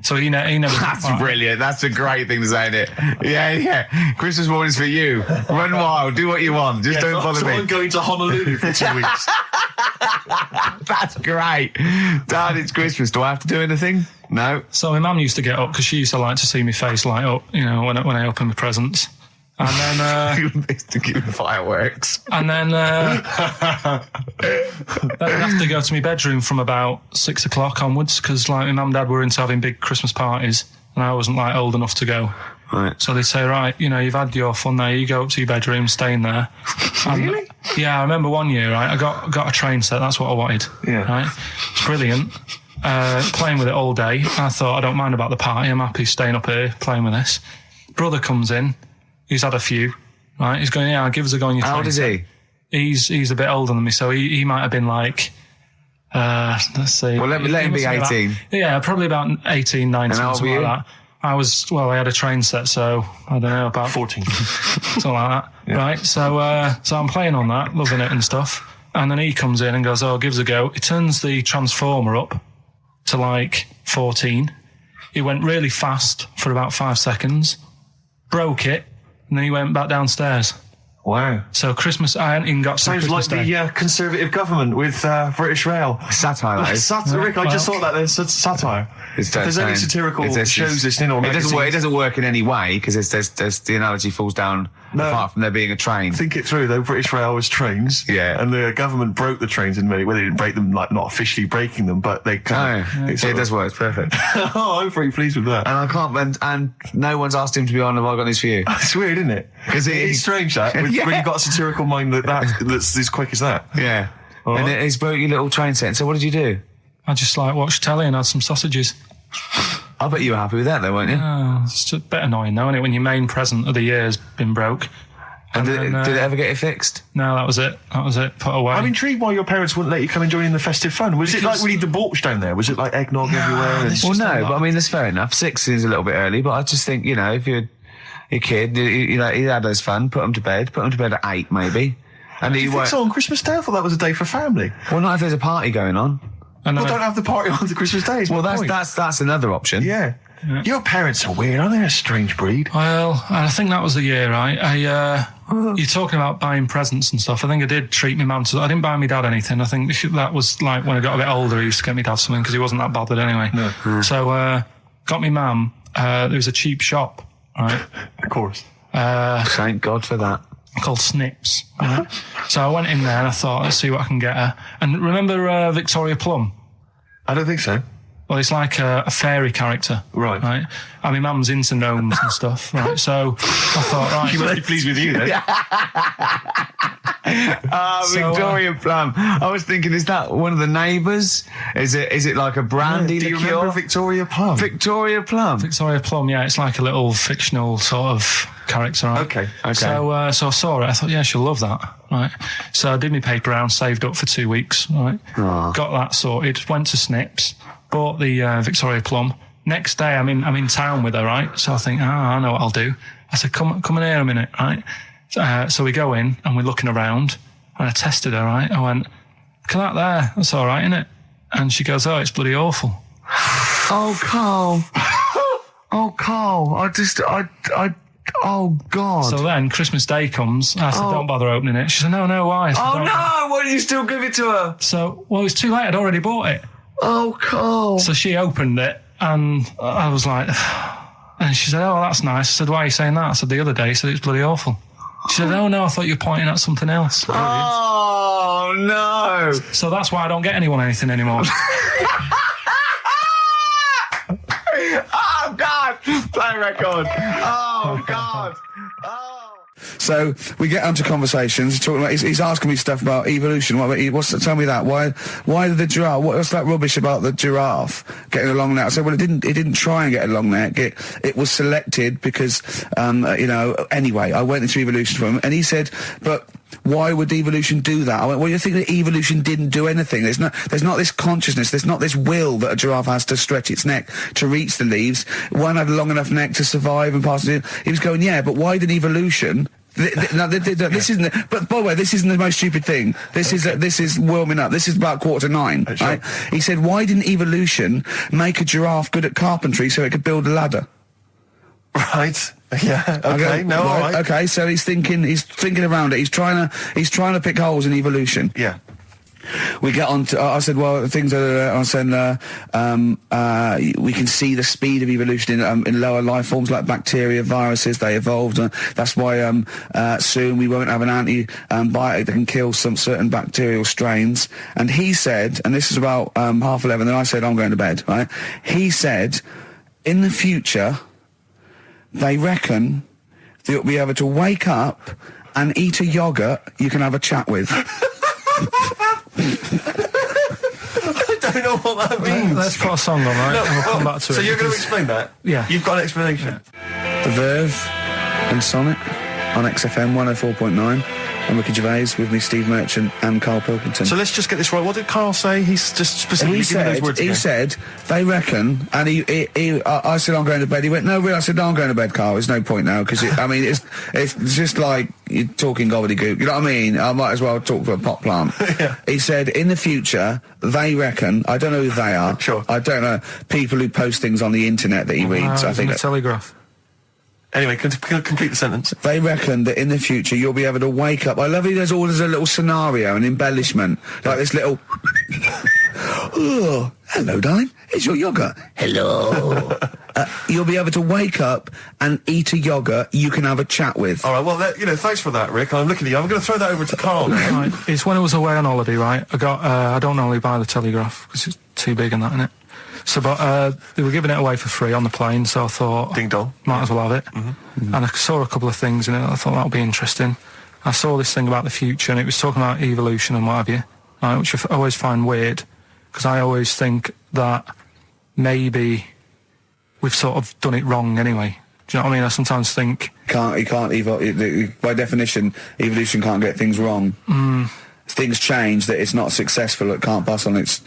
So he never... That's brilliant. That's a great thing to say, isn't it? Yeah. Christmas morning's for you. Run wild. Do what you want. Just don't bother me. I'm going to Honolulu for 2 weeks. That's great. Dad, it's Christmas. Do I have to do anything? No. So my mum used to get up because she used to like to see my face light up, when I open my presents. And then... to give fireworks. And then I'd have to go to my bedroom from about 6 o'clock onwards because my mum and dad were into having big Christmas parties and I wasn't old enough to go. Right. So they'd say, right, you've had your fun there, you go up to your bedroom, stay in there. Really? Yeah, I remember one year, right, I got a train set, that's what I wanted. Yeah. Right? It's brilliant. Playing with it all day. I thought, I don't mind about the party, I'm happy staying up here playing with this. Brother comes in, he's had a few, right? He's going, yeah, I'll give us a go on your How old is he? He's a bit older than me, so he might have been like, let's see. Well, let him be 18. Probably about 18, 19, And how old something were you? like that. I had a train set, so I don't know, about 14. something like that. Yeah. Right, so I'm playing on that, loving it and stuff. And then he comes in and goes, oh, give us a go. He turns the transformer up to like 14. He went really fast for about 5 seconds, broke it, and then he went back downstairs. Wow. So Christmas, I hadn't even got to Sounds Christmas like Day. the Conservative government with British Rail. Satire, that is. Rick, I just thought that there's satire. If there's any satirical shows listening or it magazines, doesn't work in any way because there's the analogy falls down apart from there being a train. think it through though. British Rail was trains, Yeah. and the government broke the trains in many. Well, they didn't break them, like not officially breaking them, but they kind of. It does work. It's perfect. Oh, I'm very pleased with that. And I can't. And no one's asked him to be on. Have I got news for you? It's weird, isn't it? Because it's strange that when you've got a satirical mind that's as quick as that. Yeah. All And right. he's broke your little train set. So what did you do? I just like watched telly and had some sausages. I bet you were happy with that, though, weren't you? Oh, it's just a bit annoying, though, isn't it, when your main present of the year's been broke. And then, did it ever get it fixed? No, that was it. Put away. I'm intrigued why your parents wouldn't let you come and join in the festive fun. Was it like really debauched down there? Was it like eggnog everywhere? Well, no, but I mean, that's fair enough. 6 is a little bit early, but I just think, if you're a kid, he had his fun, put him to bed at 8, maybe. And Do you think so on Christmas Day? I thought that was a day for family. Well, not if there's a party going on. And Well, then don't have the party on the Christmas Day. Well, that's another option. Yeah. Your parents are weird, aren't they? A strange breed. Well, I think that was the year, right? You're talking about buying presents and stuff. I think I did treat my mum to. I didn't buy my dad anything. I think that was like when I got a bit older, I used to get my dad something because he wasn't that bothered anyway. No. So got my mum. There was a cheap shop, right? Of course. Thank God for that. Called Snips. Right? So I went in there and I thought, let's see what I can get her. And remember Victoria Plum? I don't think so. Well, it's like a fairy character. Right. Right. I mean, mum's into gnomes and stuff. Right. So I thought, right. She must be pleased with you then. Victoria Plum. I was thinking, is that one of the neighbours? Is it like a brandy Do you liqueur? remember Victoria Plum? Victoria Plum. Victoria Plum, yeah, it's like a little fictional sort of character. Right? Okay. So I saw it. I thought, yeah, she'll love that. Right. So I did my paper round, saved up for 2 weeks. Right. Got that sorted. Went to Snips. Bought the Victoria Plum. Next day, I'm in town with her, right? So I think, I know what I'll do. I said, come in here a minute, right? So we go in and we're looking around, and I tested her, right? I went, look at that there. That's all right, isn't it? And she goes, oh, it's bloody awful. Oh, Carl. Oh, Carl. Oh, God. So then Christmas Day comes. I said, don't bother opening it. She said, no, why? I said, Oh, "Don't." no. Why did you still give it to her? So, well, it's too late. I'd already bought it. Oh, Carl. So she opened it, and I was like, and she said, oh, that's nice. I said, why are you saying that? I said, the other day, she said, it's bloody awful. She said, oh, no, I thought you were pointing at something else. Oh, no. So that's why I don't get anyone anything anymore. Oh, God. Play record. Oh, God. Oh. So we get onto conversations. Talking about, he's asking me stuff about evolution. Tell me that. Why did the giraffe? What's that rubbish about the giraffe getting a long neck? I said, well, it didn't try and get a long neck. It was selected because, Anyway, I went into evolution for him, and he said, but why would evolution do that? I went, well, you think that evolution didn't do anything? There's not this consciousness, there's not this will that a giraffe has to stretch its neck to reach the leaves. One had a long enough neck to survive and pass it. He was going, yeah, but why did evolution? This isn't. But by the way, this isn't the most stupid thing. This is warming up. This is about 8:45. Sure. Right? He said, why didn't evolution make a giraffe good at carpentry so it could build a ladder? Right. Yeah. Okay. All right. Okay. So he's thinking around it. He's trying to pick holes in evolution. Yeah. We get on to, I said, well, things are, I said, we can see the speed of evolution in lower life forms like bacteria, viruses, they evolved. That's why soon we won't have an antibiotic that can kill some certain bacterial strains. And he said, and this is about 11:30, then I said, I'm going to bed, right? He said, in the future, they reckon that you'll be able to wake up and eat a yogurt you can have a chat with. I don't know what that means. Let's put a song on, right? And we'll come back to it. So you're going to explain that? Yeah. You've got an explanation? The Verve and Sonnet. on XFM 104.9. I'm Ricky Gervais, with me Steve Merchant and Karl Pilkington. So let's just get this right. What did Karl say? He's just specifically giving those words again. He said, they reckon, and I said, I'm going to bed. He went, no, really? I said, no, I'm going to bed, Karl. There's no point now, because, it's just like you're talking gobbledygook. You know what I mean? I might as well talk to a pot plant. Yeah. He said, in the future, they reckon, I don't know who they are. Sure. I don't know, people who post things on the internet that he reads. I think the Telegraph. Anyway, complete the sentence. They reckon that in the future you'll be able to wake up. I love it. There's always a little scenario, an embellishment, like this little. Oh, hello, darling. It's your yogurt. Hello. You'll be able to wake up and eat a yogurt you can have a chat with. All right. Well, thanks for that, Rick. I'm looking at you. I'm going to throw that over to Karl now. Right. It's when I was away on holiday, right? I don't normally buy the Telegraph because it's too big and that, innit? So, but they were giving it away for free on the plane, so I thought, ding dong, might as well have it. And I saw a couple of things in it. I thought that'll be interesting. I saw this thing about the future, and it was talking about evolution and what have you, right, which I always find weird, because I always think that maybe we've sort of done it wrong anyway. Do you know what I mean? I sometimes think by definition, evolution can't get things wrong. Things change, that it's not successful, it can't pass on its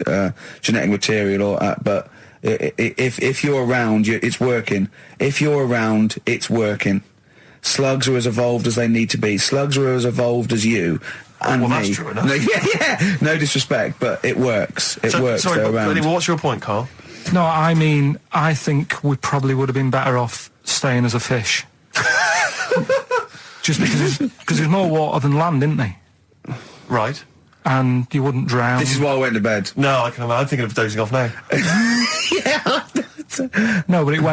genetic material, but if you're around, it's working. If you're around, it's working. Slugs are as evolved as they need to be. Slugs are as evolved as you and me. That's true enough. Yeah. No disrespect, but it works. It works. Sorry, they're around. Anyway, what's your point, Karl? No, I mean, I think we probably would have been better off staying as a fish. Just because there's more water than land, isn't there? Right. And you wouldn't drown. This is why I went to bed. No, I can imagine. I'm thinking of dozing off now. Yeah. No, but do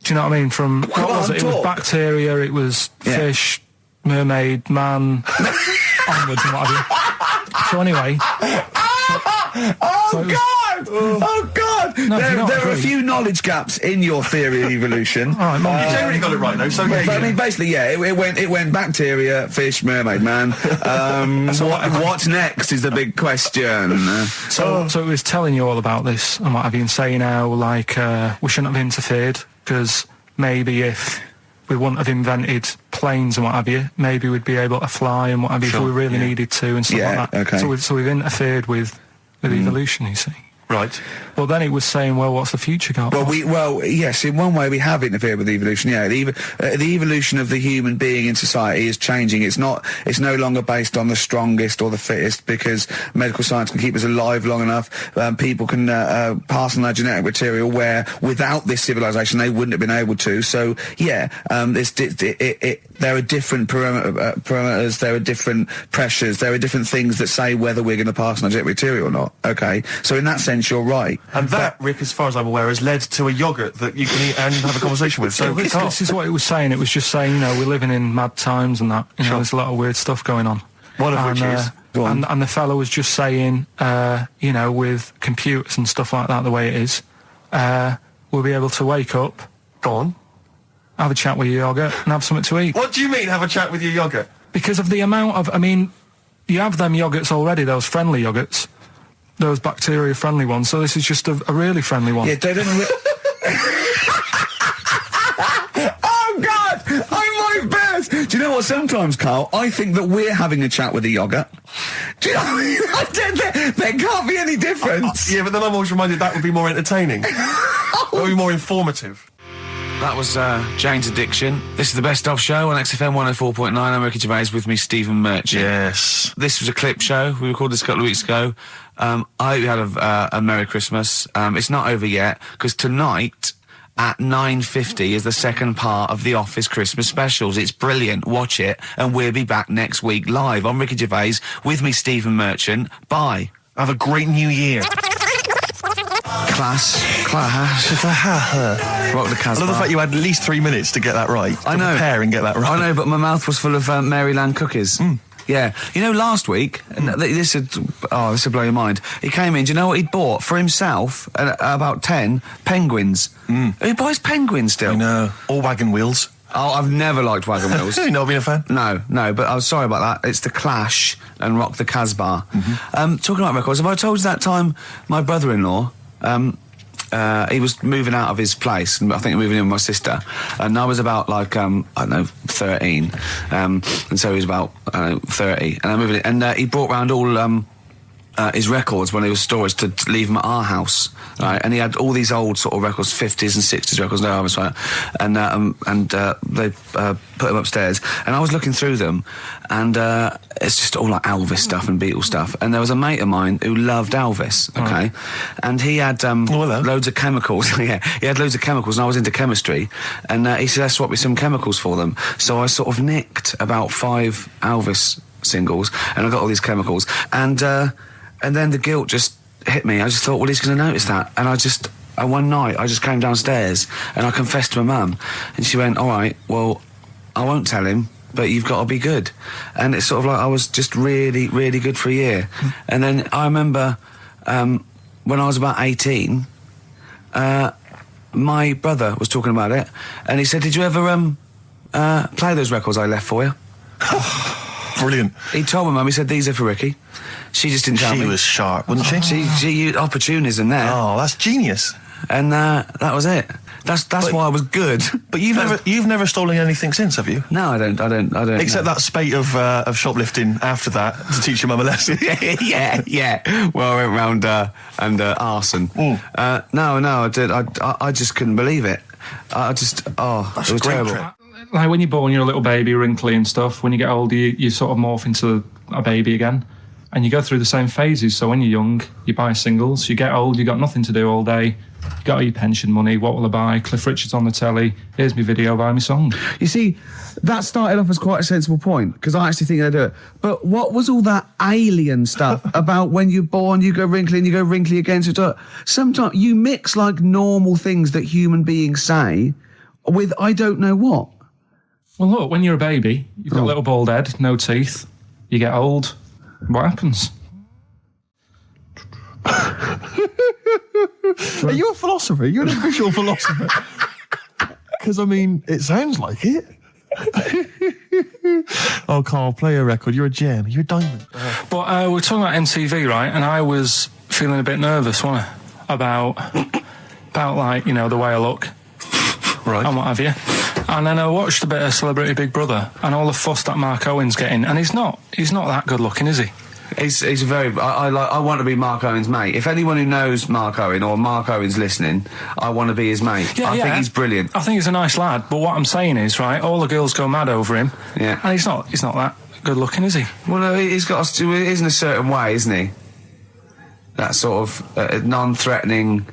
you know what I mean? From, what was it? It was bacteria, it was fish, mermaid, man, onwards and what have you. So anyway. Oh God! No, there are a few knowledge gaps in your theory of evolution. You generally got it right though. So but, I mean, basically, it went bacteria, fish, mermaid, man. What's next is the big question. So it was telling you all about this and what have you, and saying how we shouldn't have interfered, because maybe if we wouldn't have invented planes and what have you, maybe we'd be able to fly and what have you if we really needed to and stuff like that. Okay. So we've interfered with evolution, you see. Right. Well, then it was saying, well, what's the future got? Well, yes, in one way we have interfered with evolution. Yeah, the evolution of the human being in society is changing. It's no longer based on the strongest or the fittest, because medical science can keep us alive long enough. People can pass on their genetic material where without this civilization they wouldn't have been able to. So yeah, there are different parameters, there are different pressures, there are different things that say whether we're going to pass on our genetic material or not. Okay, so in that sense you're right. And that, Rick, as far as I'm aware, has led to a yogurt that you can eat and have a conversation with. So this is what it was saying. It was just saying, we're living in mad times and that. There's a lot of weird stuff going on. One of which is... And the fellow was just saying, with computers and stuff like that, the way it is, we'll be able to wake up... Go on. Have a chat with your yogurt and have something to eat. What do you mean, have a chat with your yogurt? Because of the amount of... I mean, you have them yogurts already, those friendly yogurts. Those bacteria-friendly ones, so this is just a really friendly one. Yeah, they don't... Oh, God! I'm like bears! Do you know what, sometimes, Karl, I think that we're having a chat with a yogurt. Do you know what I mean? There can't be any difference. Yeah, but then I'm always reminded that would be more entertaining. That would be more informative. That was Jane's Addiction. This is the Best Of Show on XFM 104.9. I'm Ricky Gervais, with me Stephen Merchant. Yes. This was a clip show. We recorded this a couple of weeks ago. I hope you had a Merry Christmas. It's not over yet, because tonight at 9:50 is the second part of The Office Christmas specials. It's brilliant. Watch it, and we'll be back next week live. I'm Ricky Gervais, with me Stephen Merchant. Bye. Have a great new year. Class. Rock the Casbah. I love the fact you had at least 3 minutes to get that right. I know. Prepare and get that right. I know, but my mouth was full of Maryland cookies. Yeah. Last week, this would blow your mind. He came in, do you know what he'd bought? For himself, about 10 penguins. He buys penguins still. I know. Or wagon wheels. Oh, I've never liked wagon wheels. You've not been a fan? No, but I'm sorry about that. It's The Clash and Rock the Casbah. Talking about records, have I told you that time my brother-in-law, he was moving out of his place, I think moving in with my sister, and I was about like, I don't know, 13, and so he was about, 30, and I moved in, and he brought round all, his records when he was storage to leave them at our house, right? And he had all these old sort of records, 50s and 60s records, no, I was right, and they put them upstairs, and I was looking through them, and it's just all like Elvis stuff and Beatles stuff, and there was a mate of mine who loved Elvis, okay, and he had loads of chemicals, yeah, he had loads of chemicals, and I was into chemistry, and he said, let's swap me some chemicals for them, so I sort of nicked about 5 Elvis singles, and I got all these chemicals, and then the guilt just hit me. I just thought, well, he's going to notice that. And one night, I just came downstairs and I confessed to my mum. And she went, all right, well, I won't tell him, but you've got to be good. And it's sort of like I was just really, really good for a year. And then I remember when I was about 18, my brother was talking about it. And he said, did you ever play those records I left for you? Brilliant. He told my mum, he said, these are for Ricky. She just didn't tell me. She was sharp, wasn't she? She used opportunism there. Oh, that's genius. And that was it. That's why I was good. But you've never stolen anything since, have you? No, I don't. Except that spate of shoplifting after that to teach your mum a lesson. yeah. Well, I went round and arson. No, I did. I just couldn't believe it. That's it was terrible. Like when you're born, you're a little baby, wrinkly and stuff. When you get older, you sort of morph into a baby again. And you go through the same phases. So when you're young, you buy singles. You get old, you got nothing to do all day. You got all your pension money. What will I buy? Cliff Richard's on the telly. Here's my video, buy me song. You see, that started off as quite a sensible point, because I actually think they do it. But what was all that alien stuff about when you're born, you go wrinkly and you go wrinkly again? So sometimes you mix like normal things that human beings say with I don't know what. Well, look, when you're a baby, you've got a little bald head, no teeth. You get old. What happens? Are you a philosopher? You're an official philosopher. Because, I mean, it sounds like it. Oh, Karl, play a record. You're a gem. You're a diamond. But we're talking about MTV, right? And I was feeling a bit nervous, wasn't I? About like, you know, the way I look. Right. And what have you. And then I watched a bit of Celebrity Big Brother and all the fuss that Mark Owen's getting, and he's not that good looking, is he? He's very. I want to be Mark Owen's mate. If anyone who knows Mark Owen or Mark Owen's listening, I want to be his mate. I think he's brilliant. I think he's a nice lad. But what I'm saying is, right, all the girls go mad over him. Yeah. And he's not that good looking, is he? Well, no, he's got. He is in a certain way, isn't he? That sort of non-threatening.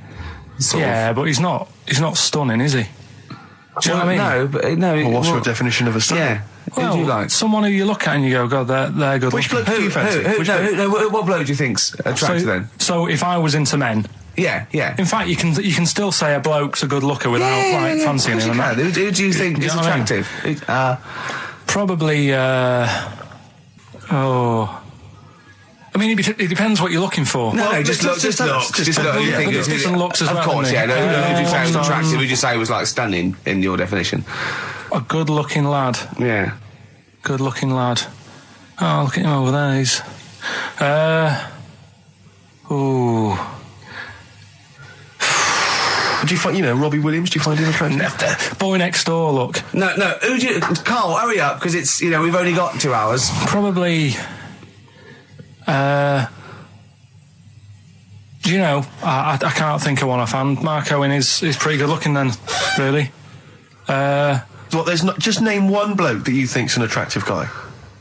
But he's not stunning, is he? Do you know what I mean? No, but no. Well, what's your definition of a stunning? Yeah. Well, who do you like? Someone who you look at and you go, God, they're good. Which bloke do you fancy? What bloke do you think's attractive then? So if I was into men, yeah. In fact, you can still say a bloke's a good looker without fancying him. Who do you think is attractive? Probably. I mean, it depends what you're looking for. No, just look. Just look. You think different looks as well. Of course, yeah. Who would you say was attractive? Who would you say was like stunning in your definition? A good-looking lad. Yeah. Good-looking lad. Oh, look at him over there. He's. Do you find, Robbie Williams? Do you find him attractive? Boy Next Door. Look. No. Who do you? Karl, hurry up, because it's we've only got 2 hours. Probably. I can't think of one offhand. Mark Owen is pretty good looking then, really. There's not. Just name one bloke that you think's an attractive guy.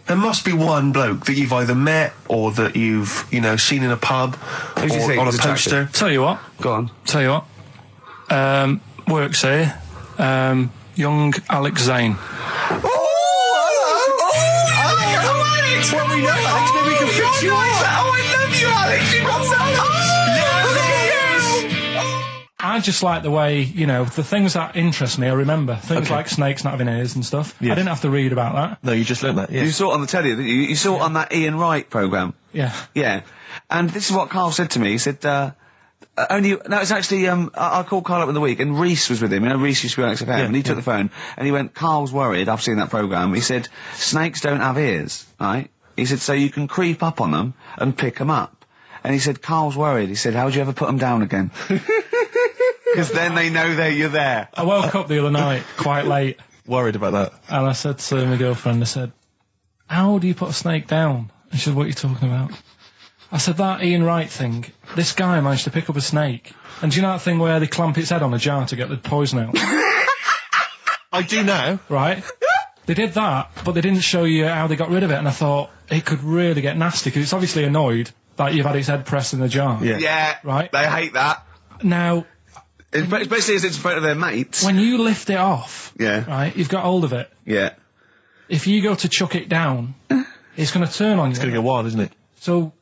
There must be one bloke that you've either met or that you've seen in a pub Who do you think on a is poster. Attractive? Tell you what. Go on. Tell you what. Works here. Young Alex Zane. Alex! Well, we know Alex. Maybe we can fix you like that. Oh, I love you, Alex. You've got so much. I just like the way, the things that interest me, I remember. Things like snakes not having ears and stuff. Yes. I didn't have to read about that. No, you just learned that, yes. You saw it on the telly, didn't you? You saw it on that Ian Wright programme. Yeah. Yeah. And this is what Karl said to me. He said, it's actually, I called Karl up in the week, and Reese was with him. Reese used to be on XFM, and he took the phone, and he went, Karl's worried, I've seen that programme. He said, snakes don't have ears, right? He said, so you can creep up on them and pick them up. And he said, Karl's worried. He said, how would you ever put them down again? Because then they know you're there. I woke up the other night quite late. Worried about that. And I said to my girlfriend, I said, how do you put a snake down? And she said, what are you talking about? I said, that Ian Wright thing, this guy managed to pick up a snake. And do you know that thing where they clamp its head on a jar to get the poison out? I do now. Right? They did that, but they didn't show you how they got rid of it. And I thought, it could really get nasty, because it's obviously annoyed that you've had its head pressed in the jar. Yeah. Right? They hate that. Now... Especially as it's in front of their mates. When you lift it off, right, you've got hold of it. Yeah. If you go to chuck it down, it's going to turn on you. It's going to go wild, isn't it? So,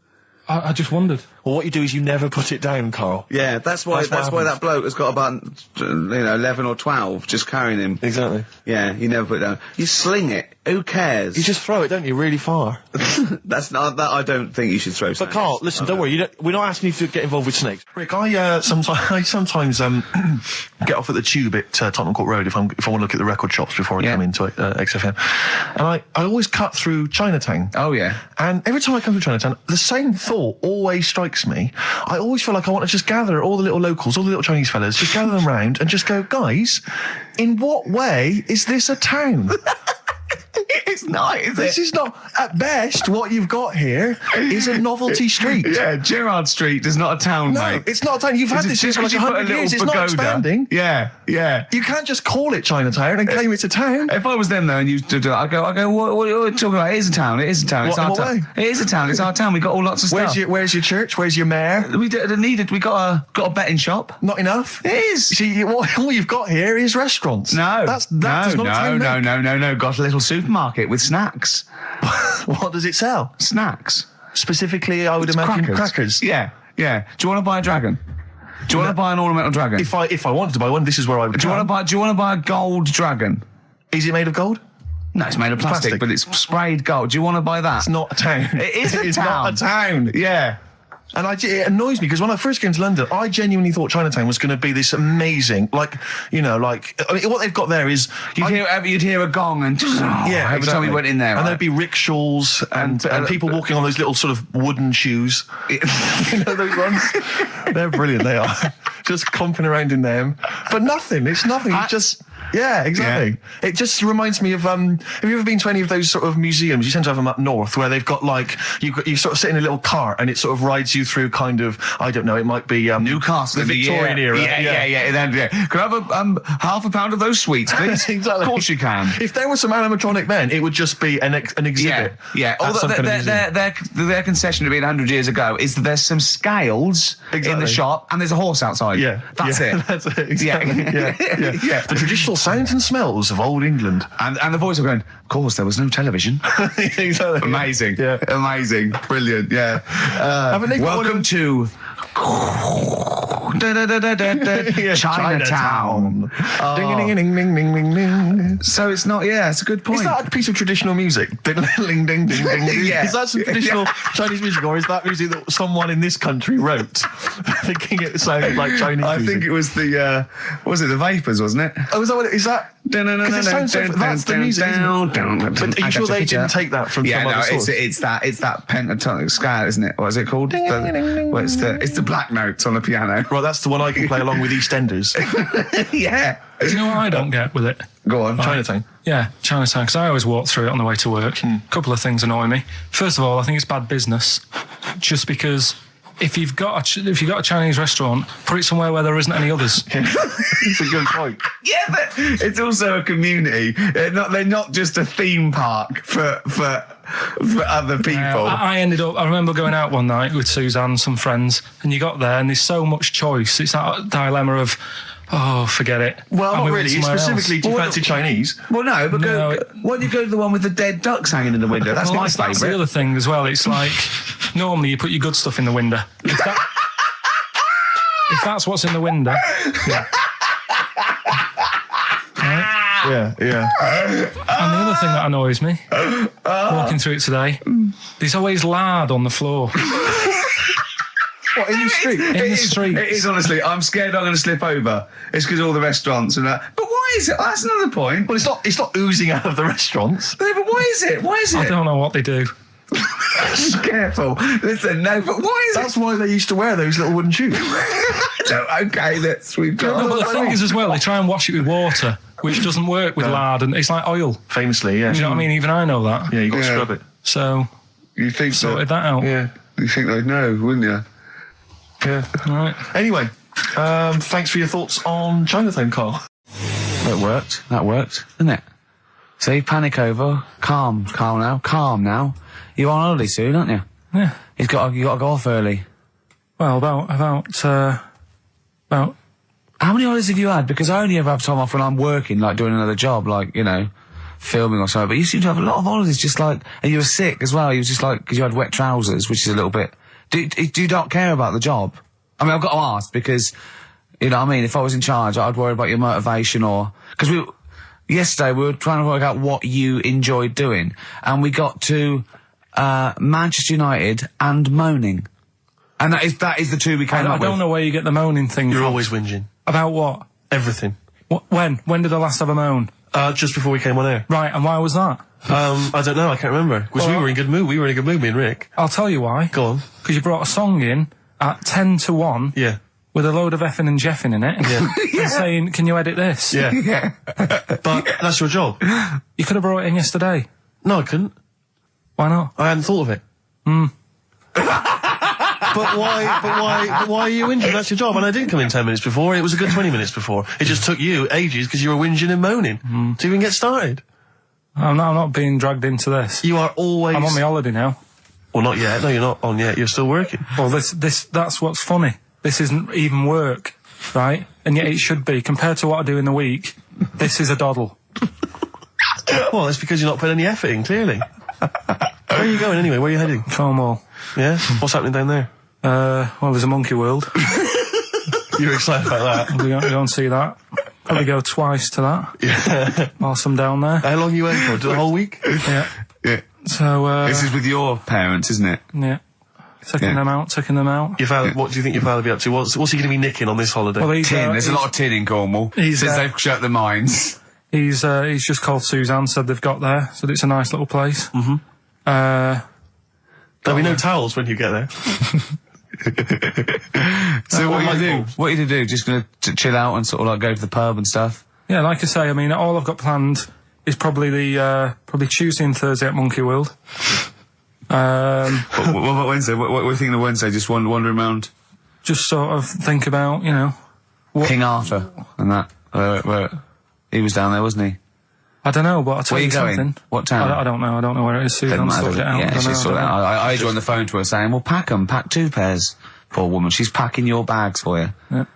I just wondered. Well, what you do is you never put it down, Carl. Yeah, that's why that bloke has got about 11 or 12 just carrying him. Exactly. Yeah, you never put it down. You sling it. Who cares? You just throw it, don't you, really far? That's not that. I don't think you should throw. But Carl, listen, don't worry. We're not asking you to get involved with snakes. Rick, I sometimes get off at the Tube at Tottenham Court Road if I want to look at the record shops before I come into XFM, and I always cut through Chinatown. Oh yeah. And every time I come through Chinatown, the same thought always strikes me. I always feel like I want to just gather all the little locals, all the little Chinese fellas, just gather them round and just go, guys, in what way is this a town? It's not, is it? This is not, at best, what you've got here is a novelty street. Yeah, Gerrard Street is not a town, mate. It's not a town. You've had this for like 100 years. It's not expanding. Yeah, yeah. You can't just call it Chinatown and claim it's a town. If I was them though and you do that, I go, what are you talking about? It is a town. It is a town. It's our town. It is a town. It's our town. We got all lots of stuff. Where's your church? Where's your mayor? We got a betting shop. Not enough. It is. See, all you've got here is restaurants. No, that's not a town. No. Got a little supermarket with snacks. What does it sell? Snacks. Specifically, I would imagine crackers. Yeah. Do you want to buy a dragon? Do you want to buy an ornamental dragon? If I wanted to buy one, this is where I would. Do you want to buy a gold dragon? Is it made of gold? No, it's made of plastic, but it's sprayed gold. Do you want to buy that? It's not a town. It is a town. It's not a town. Yeah. And it annoys me because when I first came to London, I genuinely thought Chinatown was going to be this amazing, what they've got there is you'd hear a gong and every time we went in there, and there'd be rickshaws and people walking on those little sort of wooden shoes. You know those ones? They're brilliant. They are just clomping around in them, but nothing. It's nothing. It's just. Yeah, exactly. Yeah. It just reminds me of, have you ever been to any of those sort of museums? You tend to have them up north where they've got you sort of sit in a little cart and it sort of rides you through kind of, I don't know, it might be Newcastle, the Victorian era. Yeah. Can I have half a pound of those sweets, please? Exactly. Of course you can. If there was some animatronic then, it would just be an exhibit. Yeah. Their concession to be 100 years ago is that there's some scales in the shop and there's a horse outside. Yeah. That's it. That's it. Exactly. Yeah. The traditional sounds and smells of old England. And the voice of going, of course, there was no television. Exactly. Amazing. Yeah. Amazing. Brilliant. Yeah. Welcome to Chinatown. Ding, ding, ding, ding, ding, ding. So it's not, it's a good point. Is that a piece of traditional music? Ding, ding, ding, ding, ding. Yeah. Is that some traditional Chinese music, or is that music that someone in this country wrote, thinking it sounded like Chinese music? I think it was the Vapors, wasn't it? Oh, is that what it is? That? Because it sounds so, that's the music, isn't it? But are you sure they didn't take that from some other source? It's that pentatonic scale, isn't it? What is it called? It's the black notes on the piano. Right, that's the one I can play along with EastEnders. Yeah. Do you know what I don't get with it? Go on. Chinatown. Yeah, Chinatown, because I always walk through it on the way to work. A couple of things annoy me. First of all, I think it's bad business, just because if you've got a Chinese restaurant, put it somewhere where there isn't any others. It's a good point. Yeah, but it's also a community. They're not just a theme park for other people. I remember going out one night with Suzanne and some friends, and you got there and there's so much choice. It's that dilemma of, forget it. Well, not really. Specifically, do you fancy Chinese? Well, no, but why do you go to the one with the dead ducks hanging in the window? That's my favourite. That's the other thing as well. It's like, normally you put your good stuff in the window. If that's what's in the window. Yeah. Right? Yeah. And the other thing that annoys me, walking through it today, there's always lard on the floor. What, in the street? In the street. It is, honestly. I'm scared I'm going to slip over. It's because all the restaurants and that. But why is it? That's another point. Well, it's not oozing out of the restaurants. No, but why is it? I don't know what they do. Careful. Listen, no, but why is That's why they used to wear those little wooden shoes. No, okay, we've got... No, but the thing is as well, they try and wash it with water, which doesn't work with lard, and it's like oil. Famously, yeah. You know what I mean? Even I know that. Yeah, you got to scrub it. So, You think sorted that out. Yeah. You think they'd know, wouldn't you? Yeah. Right. Anyway, thanks for your thoughts on Chinatown, Carl. That worked, didn't it? See, panic over, calm now. You're on holiday soon, aren't you? Yeah. You got to go off early. Well, about How many holidays have you had? Because I only ever have time off when I'm working, like doing another job, like, you know, filming or something. But you seem to have a lot of holidays, just like, and you were sick as well. You were just like, because you had wet trousers, which is a little bit... Do you not care about the job? I mean, I've got to ask because, you know what I mean, if I was in charge, I'd worry about your motivation or... Because yesterday we were trying to work out what you enjoyed doing, and we got to Manchester United and moaning. And that is the two we came up with. I don't know where you get the moaning thing You're from. always whinging. About what? Everything. When? When did I last have a moan? Just before we came on air. Right, and why was that? I don't know, I can't remember. Because we were in good mood. We were in a good mood, me and Rick. I'll tell you why. Go on. Because you brought a song in at 10 to 1. Yeah. With a load of effing and jeffing in it. Yeah. And saying, can you edit this? Yeah. But that's your job. You could have brought it in yesterday. No, I couldn't. Why not? I hadn't thought of it. But why are you whinging? That's your job. And I didn't come in 10 minutes before. It was a good 20 minutes before. It just took you ages because you were whinging and moaning to even get started. I'm not being dragged into this. You are always... I'm on my holiday now. Well, not yet. No, you're not on yet. You're still working. Well, that's what's funny. This isn't even work, right? And yet it should be. Compared to what I do in the week, this is a doddle. Well, it's because you're not putting any effort in, clearly. Where are you going anyway? Where are you heading? Cornwall. Yeah? What's happening down there? Well, there's a monkey world. You're excited about that? We'll go and see that. Probably go twice to that. Yeah. Whilst I'm down there. How long are you waiting for? The whole week? Yeah. Yeah. So, this is with your parents, isn't it? Yeah. Taking them out. Your father, what do you think your father will be up to? What's he going to be nicking on this holiday? Well, Tin. There's a lot of tin in Cornwall. Since they've shut the mines. He's just called Suzanne, said they've got there, said it's a nice little place. Mm-hmm. There'll be no towels when you get there. So what are you going to do? What are you going to do? Just going to chill out and sort of like go to the pub and stuff? Yeah, like I say, I mean, all I've got planned is probably probably Tuesday and Thursday at Monkey World. What about Wednesday? What are you thinking of Wednesday? Just wandering around? Just sort of think about, you know... King Arthur and that. Where he was down there, wasn't he? I don't know, but I'll tell you something. Going? What town? I don't know. I don't know where it is. Suzanne sorted it out. Yeah, she's sorted it out. I had you on the phone to her saying, well, pack 2 pairs. Poor woman. She's packing your bags for you. Yeah.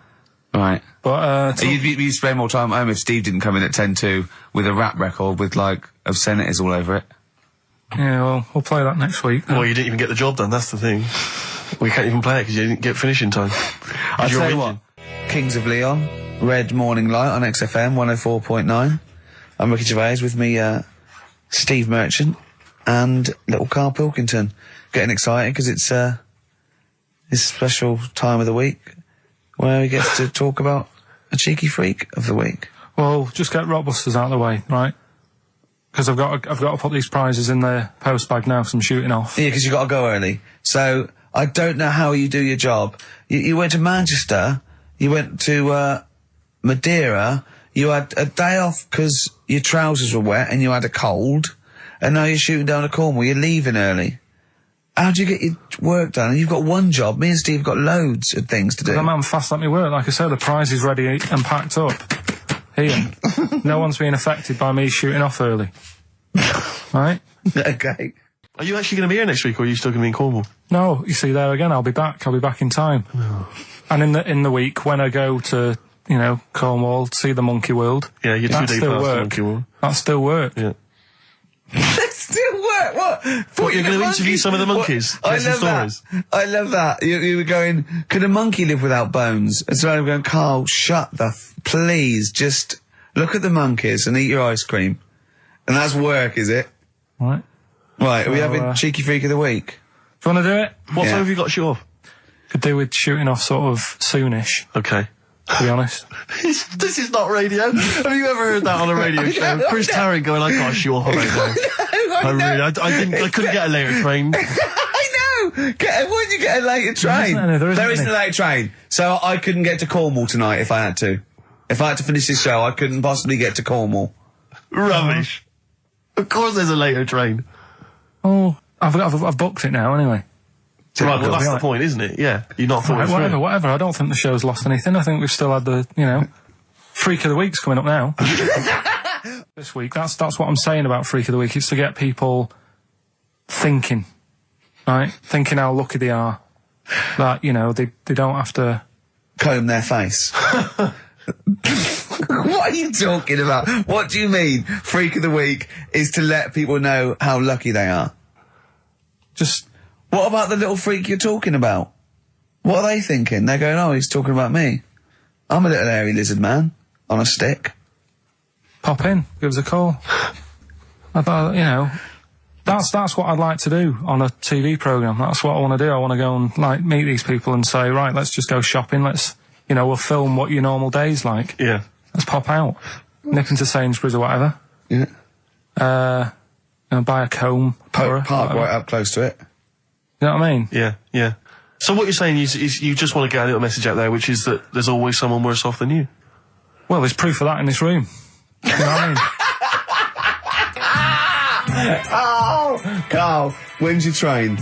Right. But, you'd spend more time at home if Steve didn't come in at 10-2 with a rap record with, like, obscenities all over it. Yeah, well, we'll play that next week. Well, you didn't even get the job done, that's the thing. We can't even play it because you didn't get finishing time. I'll tell you what. Kings of Leon, Red Morning Light on XFM 104.9. I'm Ricky Gervais, with me, Steve Merchant and little Karl Pilkington. Getting excited because it's this special time of the week where he gets to talk about a cheeky freak of the week. Well, just get Rockbusters out of the way, right? Because I've got to put these prizes in the post bag now, so I'm shooting off. Yeah, because you got to go early. So I don't know how you do your job. You went to Manchester, you went to Madeira, you had a day off because your trousers were wet and you had a cold, and now you're shooting down to Cornwall. You're leaving early. How do you get your work done? And you've got one job. Me and Steve have got loads of things to do. The man fast let me work. Like I said, the prize is ready and packed up. Here. No one's being affected by me shooting off early. Right? Okay. Are you actually going to be here next week, or are you still going to be in Cornwall? No, you see, there again, I'll be back in time. Oh. And in the week, when I go to, you know, Cornwall, see the Monkey World... Yeah, you're 2 days past the Monkey World. That's still work. Yeah. That's still work? What? What, you're going to interview some of the monkeys? I love that. I love that. You were going, could a monkey live without bones? And so I'm going, Karl, shut the please, just look at the monkeys and eat your ice cream. And that's work, is it? Right. Right, are we having Cheeky Freak of the Week? Do you want to do it? What time have you got to shoot off? Could do with shooting off sort of soonish. Okay. To be honest. This is not radio. Have you ever heard that on a radio show? Chris Tarrant going, I can't shoot off right now. I couldn't get a later train. Why did you get a later train? There isn't a later train. So I couldn't get to Cornwall tonight if I had to. If I had to finish this show, I couldn't possibly get to Cornwall. Rubbish. Of course there's a later train. Oh, I've booked it now anyway. Right, well, that's the point, isn't it? Yeah. You're not thought whatever. I don't think the show's lost anything. I think we've still had the, Freak of the Week's coming up now. This week. That's what I'm saying about Freak of the Week. It's to get people thinking, right? Thinking how lucky they are. That, they don't have to comb their face. What are you talking about? What do you mean? Freak of the Week is to let people know how lucky they are. What about the little freak you're talking about? What are they thinking? They're going, oh, he's talking about me. I'm a little hairy lizard man on a stick. Pop in, give us a call. I thought, that's what I'd like to do on a TV programme. That's what I want to do. I want to go and, meet these people and say, right, let's just go shopping. Let's, we'll film what your normal day's like. Yeah. Let's pop out. Nip into Sainsbury's or whatever. Yeah. Buy a comb. Park right up close to it. You know what I mean? Yeah, yeah. So what you're saying is you just want to get a little message out there, which is that there's always someone worse off than you. Well, there's proof of that in this room. You know what I mean? Oh, Carl, when's your train?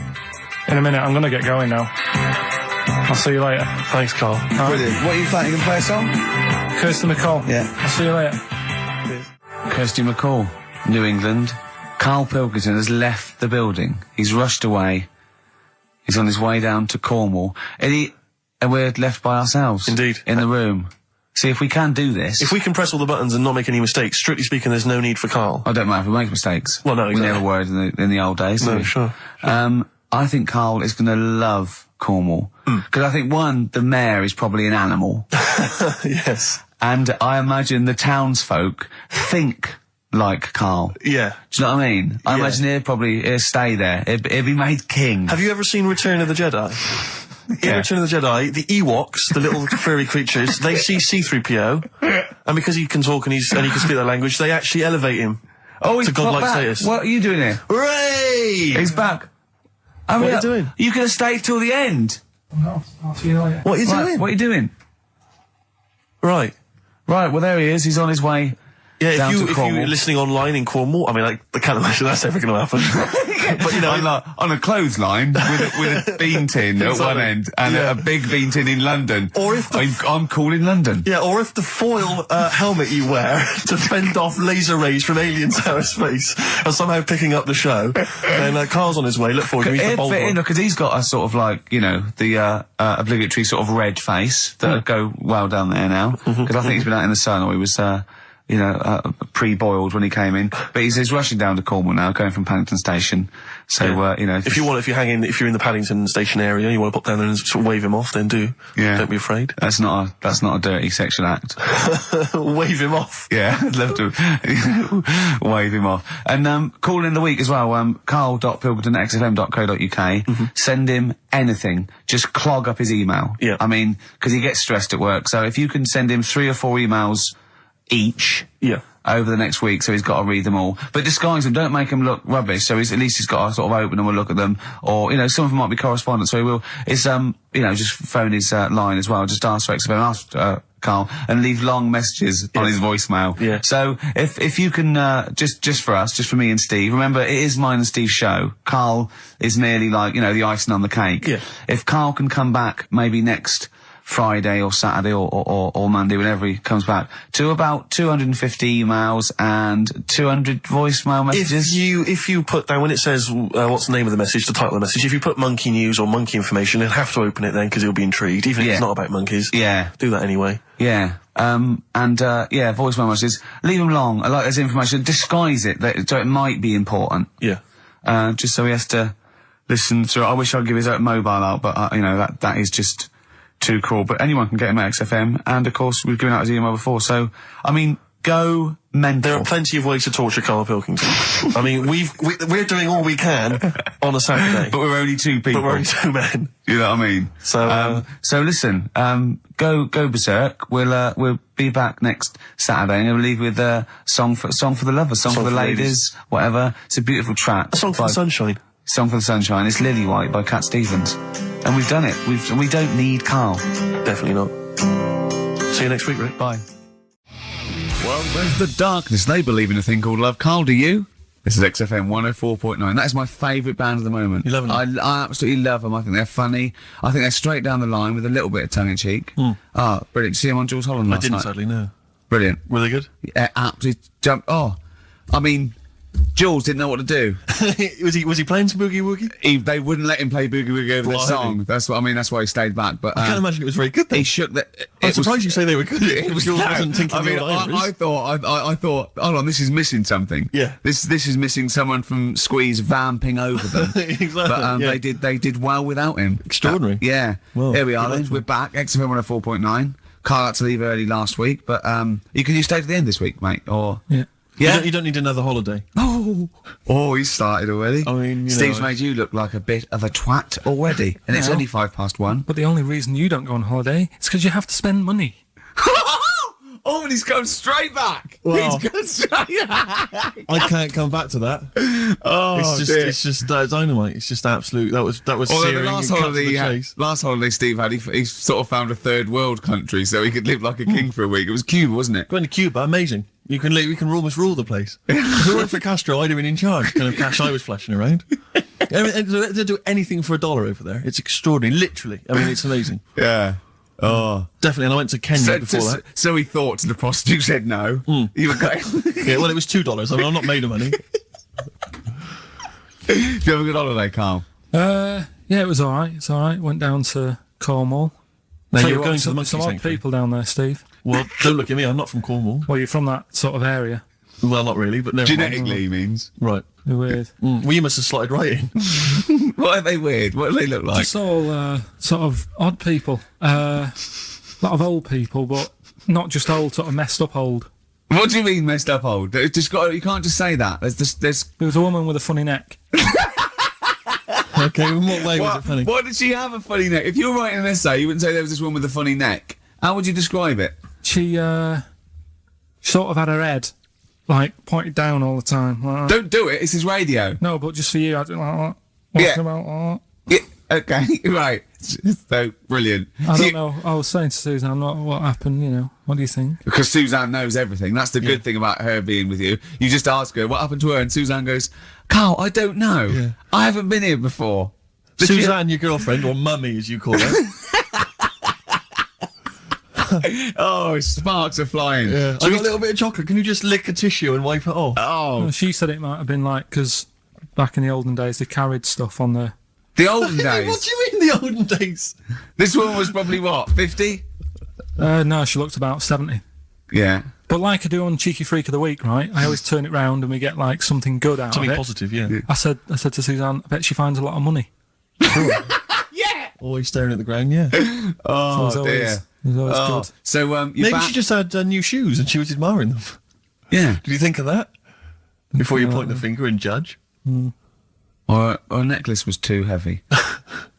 In a minute. I'm going to get going now. I'll see you later. Thanks, Carl. Brilliant. What are you playing? You going to play a song? Kirsty McCall. Yeah. I'll see you later. Kirsty McCall, New England. Karl Pilkington has left the building. He's rushed away. He's on his way down to Cornwall. And we're left by ourselves. Indeed. In the room. See, if we can do this... If we can press all the buttons and not make any mistakes, strictly speaking, there's no need for Karl. I don't mind if we make mistakes. Well, no, exactly. We never were in the old days. No, sure. I think Karl is going to love Cornwall. Because I think, one, the mayor is probably an animal. Yes. And I imagine the townsfolk think like Karl. Yeah. Do you know what I mean? I imagine he'll stay there. He'll be made king. Have you ever seen Return of the Jedi? In Return of the Jedi, the Ewoks, the little furry creatures, they see C-3PO, and because he can talk and he can speak their language, they actually elevate him to godlike status. What are you doing here? Hooray! He's back. What are you doing? You could have stayed till the end. No, I'll see you later. What are you doing? What are you doing? Right, well there he is. He's on his way. Yeah, if you're listening online in Cornwall, I can't imagine that's ever going to happen. But on a clothesline with a bean tin at one end and a big bean tin in London. Or if I'm cool in London. Yeah, or if the foil helmet you wear to fend off laser rays from aliens out of space are somehow picking up the show, then Carl's on his way. Look forward to meet the bold one. Because he's got a sort of the obligatory sort of red face that would go well down there now. Because I think he's been out in the sun, or he was pre-boiled when he came in. But he's rushing down to Cornwall now, going from Paddington Station. So, if you're in the Paddington Station area, you want to pop down there and sort of wave him off, then do. Yeah. Don't be afraid. That's not a dirty sexual act. Wave him off. Yeah, I'd love to wave him off. And, call in the week as well, carl.pilkington@xfm.co.uk. Send him anything. Just clog up his email. Yeah. I mean, because he gets stressed at work. So if you can send him 3 or 4 emails each over the next week, so he's got to read them all, but disguise them, don't make them look rubbish, so at least he's got to sort of open them and look at them, or some of them might be correspondence, so he will just phone his line as well, just ask for XFM, ask Karl, and leave long messages on his voicemail. Yeah. So if you can just for me and Steve, remember it is mine and Steve's show. Karl is merely like the icing on the cake. Yeah. If Karl can come back maybe next Friday or Saturday or Monday, whenever he comes back, to about 250 emails and 200 voicemail messages. If you put down, when it says what's the name of the message, the title of the message, if you put monkey news or monkey information, he'll have to open it then because he'll be intrigued, even if it's not about monkeys. Yeah. Do that anyway. Yeah. Voicemail messages, leave them long, like there's information, disguise it, so it might be important. Yeah. Just so he has to listen to it. I wish I'd give his mobile out, but that is just too cool. But anyone can get him at XFM, and of course we've given out his email before, so I mean, go mental. There are plenty of ways to torture Karl Pilkington. I mean, we're doing all we can on a Saturday, but we're only 2 people. But we're only 2 men. You know what I mean? So listen, go berserk. We'll be back next Saturday, and we'll leave with song for the lovers, song for the ladies, whatever. It's a beautiful track. A song for the sunshine. Song for the Sunshine. It's Lily White by Cat Stevens. And we've done it. We don't need Karl. Definitely not. See you next week, Rick. Bye. Well, there's the darkness. They believe in a thing called love. Karl, do you? This is XFM 104.9. That is my favourite band at the moment. You love them? I absolutely love them. I think they're funny. I think they're straight down the line with a little bit of tongue-in-cheek. Oh, brilliant. Did you see them on Jules Holland last night? I didn't, sadly, no. Brilliant. Were they good? Yeah, absolutely jumped. Oh, I mean, Jules didn't know what to do. was he playing some Boogie Woogie? They wouldn't let him play Boogie Woogie over their song. That's what I mean. That's why he stayed back. But I can't imagine it was very good. Then. He shook the. I'm surprised you say they were good. Jules wasn't thinking. I mean, I thought. Hold on, this is missing something. Yeah. This is missing someone from Squeeze vamping over them. Exactly. But they did well without him. Extraordinary. Yeah. Well, here we are. Then we're back. XFM 104.9. Karl had to leave early last week, but you stay to the end this week, mate? Or yeah. Yeah. You don't need another holiday. Oh, he started already. I mean, Steve's made you look like a bit of a twat already, and it's only 1:05. But the only reason you don't go on holiday is because you have to spend money. Oh, and he's gone straight back. Well, He's gone straight back. I can't come back to that. Oh, it's just dynamite. It's just absolute. That was Although searing. the last holiday Steve had, he sort of found a third world country so he could live like a king for a week. It was Cuba, wasn't it? Going to Cuba, amazing. You can almost rule the place. If it weren't for Castro, I'd have been in charge. Kind of cash I was flashing around. They do anything for $1 over there. It's extraordinary, literally. I mean, it's amazing. Yeah. Oh, definitely. And I went to Kenya before that. So he thought to the prostitute said no. You were going. Yeah, well, it was $2. I mean, I'm not made of money. Did you have a good holiday, Karl? Yeah, it was all right. It's all right. Went down to Cornwall. Now Tell you're you going what, to the monkey some odd sanctuary. people down there, Steve. Well, don't look at me. I'm not from Cornwall. Well, you're from that sort of area. Well, not really, but never mind. Genetically, he means. Right. They're weird. Well, you must have slotted right in. What are they weird? What do they look like? Just all sort of odd people. A lot of old people, but not just old, sort of messed up old. What do you mean messed up old? You can't just say that. There's. There was a woman with a funny neck. Okay, in what way was it funny? What did she have a funny neck? If you were writing an essay, you wouldn't say there was this woman with a funny neck. How would you describe it? She sort of had her head like pointed down all the time. Like that. Don't do it. It's his radio. No, but just for you, I do like that. Yeah. Walking about like Yeah. Okay. Right. So brilliant. that. I don't know. I was saying to Suzanne, what happened? You know, what do you think? Because Suzanne knows everything. That's the good thing about her being with you. You just ask her what happened to her, and Suzanne goes, "Karl, I don't know. Yeah. I haven't been here before." Suzanne, your girlfriend, or mummy as you call her. Oh, sparks are flying. Yeah. I got a little bit of chocolate. Can you just lick a tissue and wipe it off? Oh, She said it might have been like because back in the olden days they carried stuff on the. the olden days. What do you mean the olden days? This woman was probably what, 50? No, she looked about 70. Yeah. But like I do on Cheeky Freak of the Week, right? I always turn it round and we get like something good out Something of it. positive, yeah. I said to Suzanne, I bet she finds a lot of money. Yeah. Always staring at the ground, yeah. Oh, So dear. it was always good. So, you're Maybe back. she just had new shoes and she was admiring them. Yeah. Did you think of that? Before you point the finger and judge? Or a necklace was too heavy.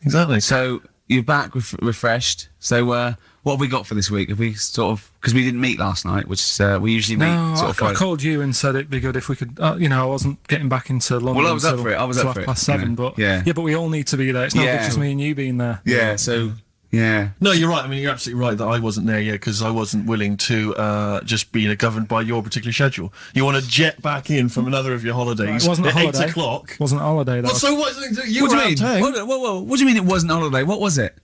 Exactly. So, you're back refreshed. So, what have we got for this week? Have we sort of, because we didn't meet last night, which we usually meet No, sort of I Friday. called you and said it'd be good if we could. I wasn't getting back into London. Well, I was up until for it. I was up for it, 7:30, you know. but Yeah. but we all need to be there. It's not Yeah. just me and you being there. Yeah, so, yeah. No, you're right. I mean, you're absolutely right that I wasn't there yet because I wasn't willing to just be governed by your particular schedule. You want to jet back in from another of your holidays It wasn't a at holiday. 8 o'clock. Wasn't a holiday. That Well, was, so what? You What were do you out mean? of town. What do you mean it wasn't a holiday? What was it?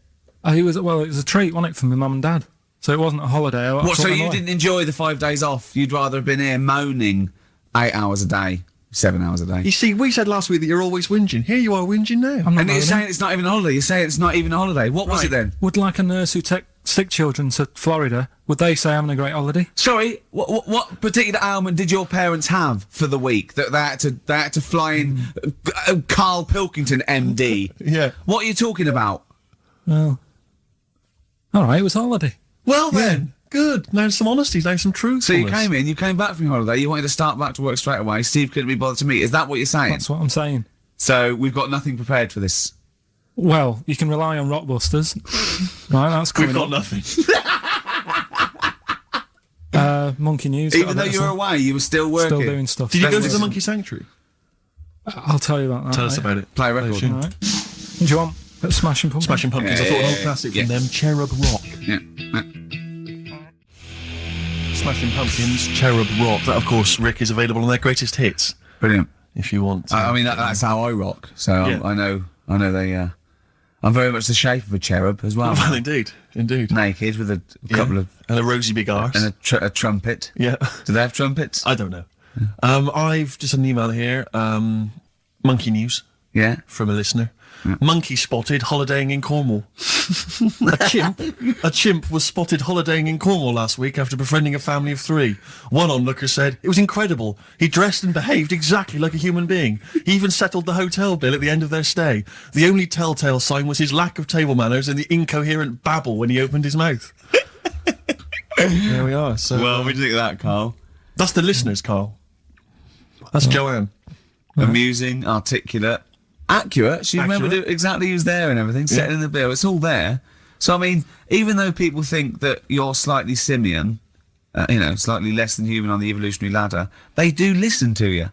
it was a treat, wasn't it, for my mum and dad? So it wasn't a holiday. I What, took so them you away. didn't enjoy the 5 days off? You'd rather have been here moaning 8 hours a day, 7 hours a day. You see, we said last week that you're always whinging. Here you are whinging now. I'm not And you're moaning. saying it's not even a holiday. You're saying it's not even a holiday. What was it then? Would like a nurse who take sick children to Florida, would they say having a great holiday? Sorry, what particular ailment did your parents have for the week that they had to fly in? Karl Pilkington, MD. Yeah. What are you talking about? Well, all right, it was a holiday. Well then, good. Now some honesty, now some truth. So you came back from your holiday. You wanted to start back to work straight away. Steve couldn't be bothered to meet. Is that what you're saying? That's what I'm saying. So we've got nothing prepared for this. Well, you can rely on Rockbusters. Right, that's We've coming got up. nothing. Monkey News. Even though you were away, you were still working. Still doing stuff. Did you go to That's- the monkey sanctuary? I'll tell you about that. Tell us about it. Play a record. All right. Do you want Smashing Pumpkins? Smashing Pumpkins. I thought an old classic from them, Cherub Rock. Yeah. Smashing Pumpkins, Cherub Rock. That, of course, Rick, is available on their greatest hits. Brilliant. If you want. I mean, that's how I rock. So Yeah. I know they. I'm very much the shape of a cherub as well. Well, indeed. Naked with a couple of and a rosy big arse. and a trumpet. Yeah. Do they have trumpets? I don't know. I've just had an email here. Monkey news Yeah. from a listener. Monkey spotted holidaying in Cornwall. A chimp was spotted holidaying in Cornwall last week after befriending a family of 3. One onlooker said, "It was incredible. He dressed and behaved exactly like a human being. He even settled the hotel bill at the end of their stay. The only telltale sign was his lack of table manners and the incoherent babble when he opened his mouth." There we are. So, Well, what do you think of that, Carl? that's the listeners, Carl. That's Joanne. Amusing, articulate, accurate. She Accurate. remembered exactly who's there and everything, setting in the bill. It's all there. So, I mean, even though people think that you're slightly simian, slightly less than human on the evolutionary ladder, they do listen to you.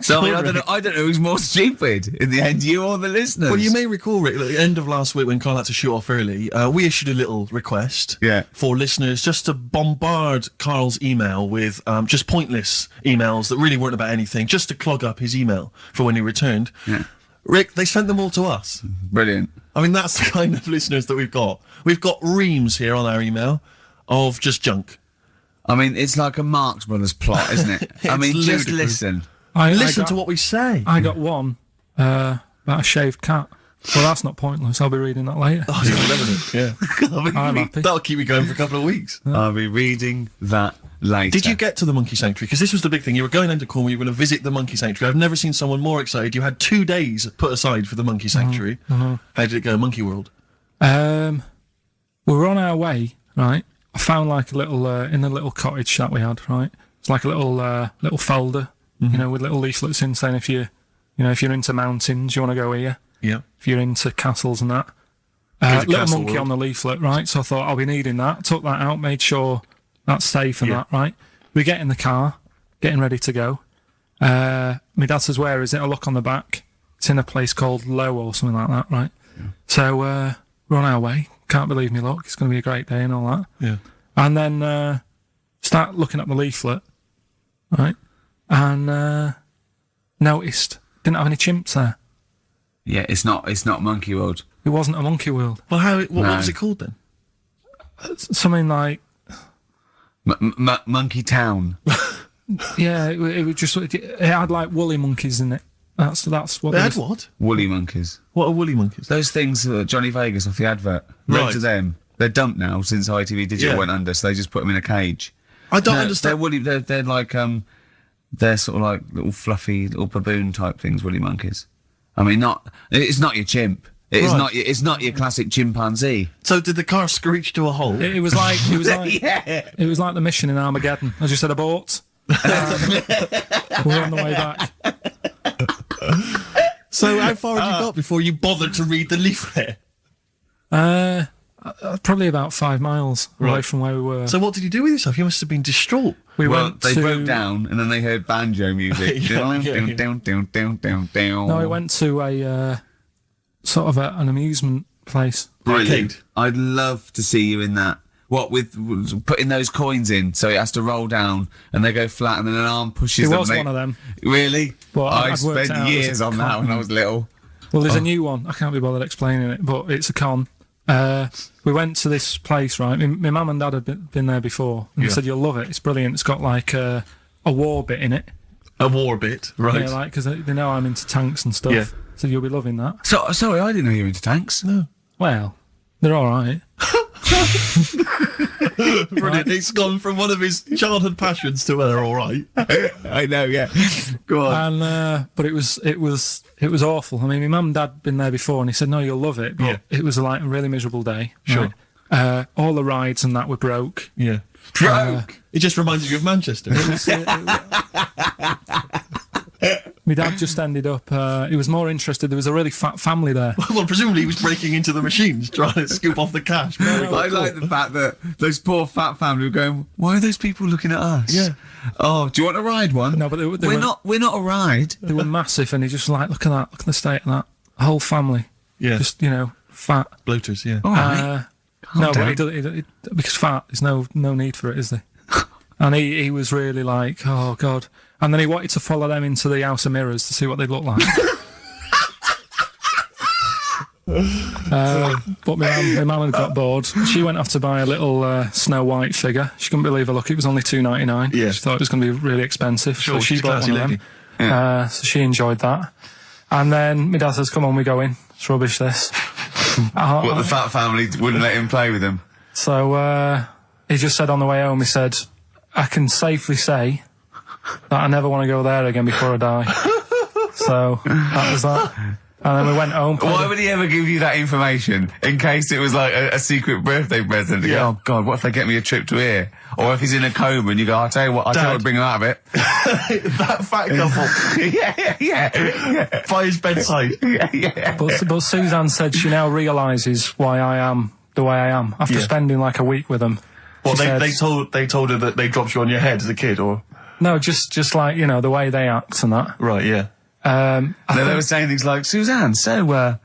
So, I mean, I don't know who's more stupid in the end, you or the listeners. Well, you may recall, Rick, at the end of last week when Carl had to shoot off early, we issued a little request for listeners just to bombard Carl's email with just pointless emails that really weren't about anything, just to clog up his email for when he returned. Yeah. Rick, they sent them all to us. Brilliant. I mean, that's the kind of listeners that we've got. We've got reams here on our email of just junk. I mean, it's like a Marx Brothers plot, isn't it? I mean, just ludicrous. listen. Listen to what we say. I got one about a shaved cat. Well, that's not pointless. I'll be reading that later. Oh, it's 11, yeah. I'm happy. That'll keep me going for a couple of weeks. I'll be reading that later. Did you get to the monkey sanctuary? Because this was the big thing. You were going into Cornwall, you were going to visit the monkey sanctuary. I've never seen someone more excited. You had 2 days put aside for the monkey sanctuary. How did it go, Monkey World? We were on our way, right? I found like a little, in the little cottage that we had, right? It's like a little folder, with little leaflets in saying if you're into mountains, you want to go here. Yeah. If you're into castles and that. Here's a Little castle monkey world. on the leaflet, right? So I thought I'll be needing that. Took that out, made sure that's safe and that, right? We get in the car, getting ready to go. My dad says, "Where is it?" I look on the back. It's in a place called Low or something like that, right? Yeah. So we're on our way. Can't believe me luck. It's going to be a great day and all that. Yeah. And then start looking at the leaflet, right? And noticed didn't have any chimps there. Yeah, it's not Monkey World. It wasn't a monkey world. Well, what was it called then? Something like Monkey Town. yeah, it was just it had like woolly monkeys in it. That's what They had what? Woolly monkeys. What are woolly monkeys? Those things Johnny Vegas off the advert. Right. Right to them. They're dumped now since ITV Digital went under, so they just put them in a cage. I don't They're understand. woolly. They're like they're sort of like little fluffy little baboon type things. Woolly monkeys. I mean, it's not your chimp. It's not your classic chimpanzee. So did the car screech to a halt? It was like Yeah. it was like the mission in Armageddon. I just said abort. We're on the way back. So how far had you got before you bothered to read the leaflet? Probably about 5 miles away from where we were. So what did you do with yourself? You must have been distraught. we Well, went they to, broke down and then they heard banjo music. Yeah. No, we went to a sort of an amusement place. Arcade. I'd love to see you in that. What with putting those coins in, so it has to roll down and they go flat, and then an arm pushes It them. was one of them. Really? Well, I I'd worked it spent out as years a on that when I was little. Well, there's a new one. I can't be bothered explaining it, but it's a con. We went to this place, right? My mum and dad had been there before, and they said, "You'll love it. It's brilliant. It's got like a war bit in it." A war bit, right? Yeah, like because they know I'm into tanks and stuff. Yeah. So you'll be loving that. So sorry, I didn't know you were into tanks. No. Well, they're all right. Brilliant. It's gone from one of his childhood passions to they're all right. I know, yeah. Go on. And but it was awful. I mean, my mum and dad had been there before, and he said, "No, you'll love it." But it was like a really miserable day. Sure. Right? All the rides and that were broke. Yeah. Broke. It just reminded you of Manchester. My dad just ended up, he was more interested, there was a really fat family there. Well, presumably he was breaking into the machines, trying to scoop off the cash. I like the fact that those poor fat family were going, why are those people looking at us? Yeah. Oh, do you want to ride one? No, but we're not a ride. They were massive, and he just like, look at the state of that. The whole family. Yeah. Just, fat. Bloaters, yeah. All right. No, but because fat, there's no need for it, is there? And he was really like, oh, God. And then he wanted to follow them into the House of Mirrors to see what they'd look like. But my mum had got bored. She went off to buy a little Snow White figure. She couldn't believe her luck. It was only $2.99. Yeah. She thought it was going to be really expensive. Sure, so she bought one of them. Yeah. So she enjoyed that. And then my dad says, come on, we go in. It's rubbish, this. What, the fat family wouldn't let him play with them? So he just said on the way home, he said, I can safely say that I never want to go there again before I die. So that was that. And then we went home. Why would he ever give you that information? In case it was like a secret birthday present? Yeah. Oh, God, what if they get me a trip to here? Or if he's in a coma and you go, I'll tell you what, I'll bring him out of it. That fat couple. yeah. By his bedside. Yeah. But Suzanne said she now realises why I am the way I am after spending like a week with them. Well, they told her that they dropped you on your head as a kid, or no, just like the way they act and that. right? Yeah. They were saying things like, Suzanne, so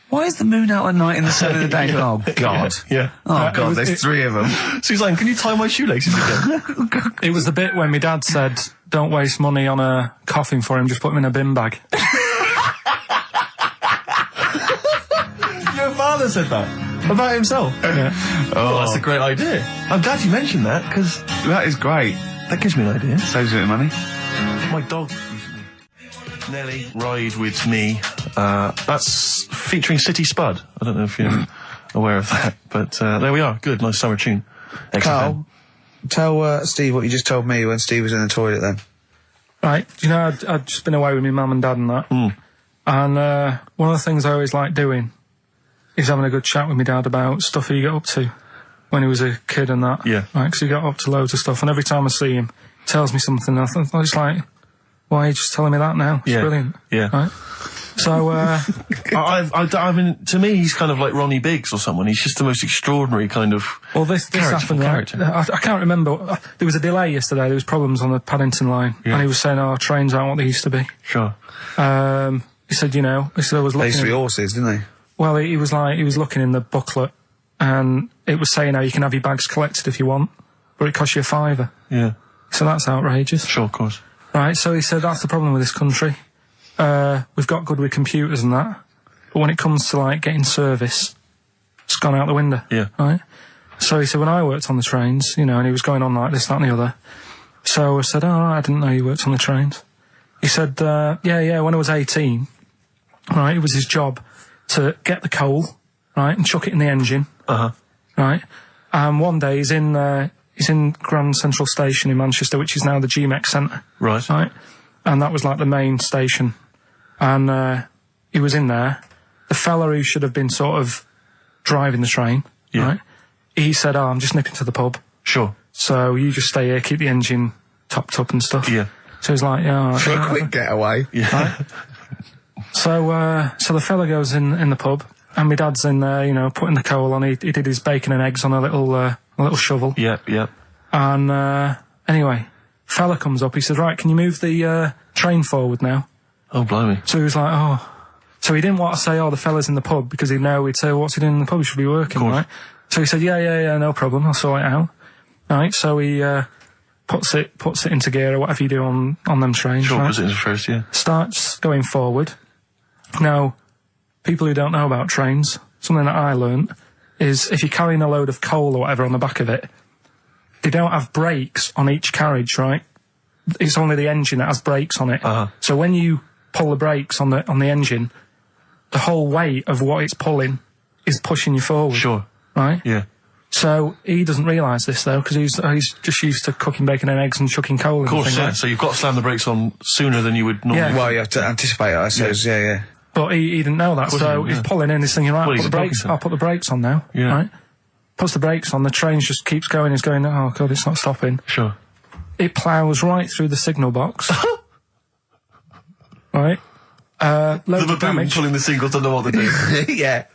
why is the moon out at night and the sun in the day? Oh, God. Yeah. Oh, God, there's three of them. Suzanne, can you tie my shoelaces again? It was the bit when my dad said, don't waste money on a coffin for him, just put him in a bin bag. Your father said that about himself. Yeah. Oh, that's a great idea. I'm glad you mentioned that, because That is great. that gives me an idea. Saves a bit of money. My dog. Nelly, Ride With Me. That's featuring City Spud. I don't know if you're aware of that, but there we are. Good, nice summer tune. Carl, tell Steve what you just told me when Steve was in the toilet then. Right, I'd just been away with my mum and dad and that. And one of the things I always like doing is having a good chat with my dad about stuff he got up to when he was a kid and that. Yeah. Right, because he got up to loads of stuff, and every time I see him, he tells me something, and I just like, why are you just telling me that now? It's brilliant. Yeah. Right? So, I mean, to me, he's kind of like Ronnie Biggs or someone. He's just the most extraordinary kind of. Well, this happened. Right? I can't remember. There was a delay yesterday. There was problems on the Paddington line, and he was saying, "Oh, trains aren't what they used to be." Sure. He said, I was looking. They used to be horses, didn't they? Well, he was looking in the booklet, and it was saying, "Oh, you can have your bags collected if you want, but it costs you £5." Yeah. So that's outrageous. Sure, of course. Right. So he said that's the problem with this country. We've got good with computers and that, but when it comes to like getting service, it's gone out the window. Yeah. Right. So he said when I worked on the trains, and he was going on like this, that, and the other. So I said, "Oh, I didn't know you worked on the trains." He said, "Yeah. When I was 18, right, it was his job to get the coal, right, and chuck it in the engine, right. And one day he's in Grand Central Station in Manchester, which is now the GMX Centre, right, and that was like the main station." And he was in there. The fella who should have been sort of driving the train, right? He said, "Oh, I'm just nipping to the pub." Sure. So you just stay here, keep the engine topped up and stuff. Yeah. So he's like, "Yeah." For a quick getaway. Yeah. Right? So the fella goes in the pub, and my dad's in there, putting the coal on. He did his bacon and eggs on a little shovel. Yep. And anyway, fella comes up. He said, "Right, can you move the train forward now?" Oh, blimey. So he was like, "Oh." So he didn't want to say, "Oh, the fella's in the pub," because he'd say, "What's he doing in the pub? He should be working, right?" So he said, Yeah, no problem. I'll sort it out. Right. So he puts it into gear or whatever you do on them trains. Sure, right? puts it in first, yeah. Starts going forward. Now, people who don't know about trains, something that I learnt is if you're carrying a load of coal or whatever on the back of it, they don't have brakes on each carriage, right? It's only the engine that has brakes on it. So when you pull the brakes on the engine, the whole weight of what it's pulling is pushing you forward. Sure. Right? Yeah. So he doesn't realise this though, because he's just used to cooking bacon and eggs and chucking coal. Of course, and thing, yeah. right? So you've got to slam the brakes on sooner than you would normally. Yeah. Well, you have to anticipate it, I suppose. Yeah. But he didn't know that, so he's pulling in, he's thinking, right, Well, I'll put the brakes on now. Yeah. Right? Puts the brakes on, the train just keeps going, he's going, oh God, it's not stopping. Sure. It ploughs right through the signal box. right? Loads The of baboon damage. pulling the seagulls don't know what they're doing. Yeah.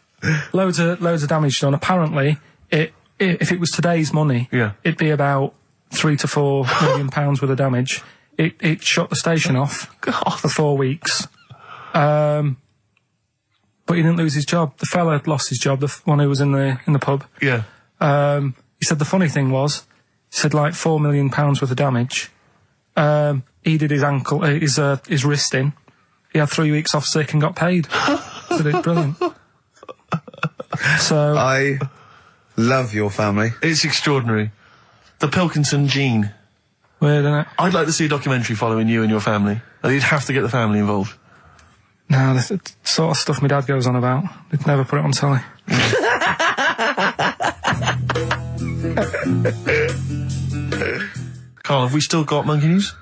Loads of damage done. Apparently, if it was today's money, Yeah. it'd be about £3 to £4 million worth of damage. It shut the station off for 4 weeks. But he didn't lose his job. The fella had lost his job, the one who was in the pub. Yeah. He said the funny thing was, he said like £4 million worth of damage. He did his ankle, his wrist in. He had 3 weeks off sick and got paid. So it's brilliant. So I love your family. It's extraordinary. The Pilkington gene. weird, isn't it? I'd like to see a documentary following you and your family. You'd have to get the family involved. No, the sort of stuff my dad goes on about. They'd never put it on telly. Carl, have we still got monkey news?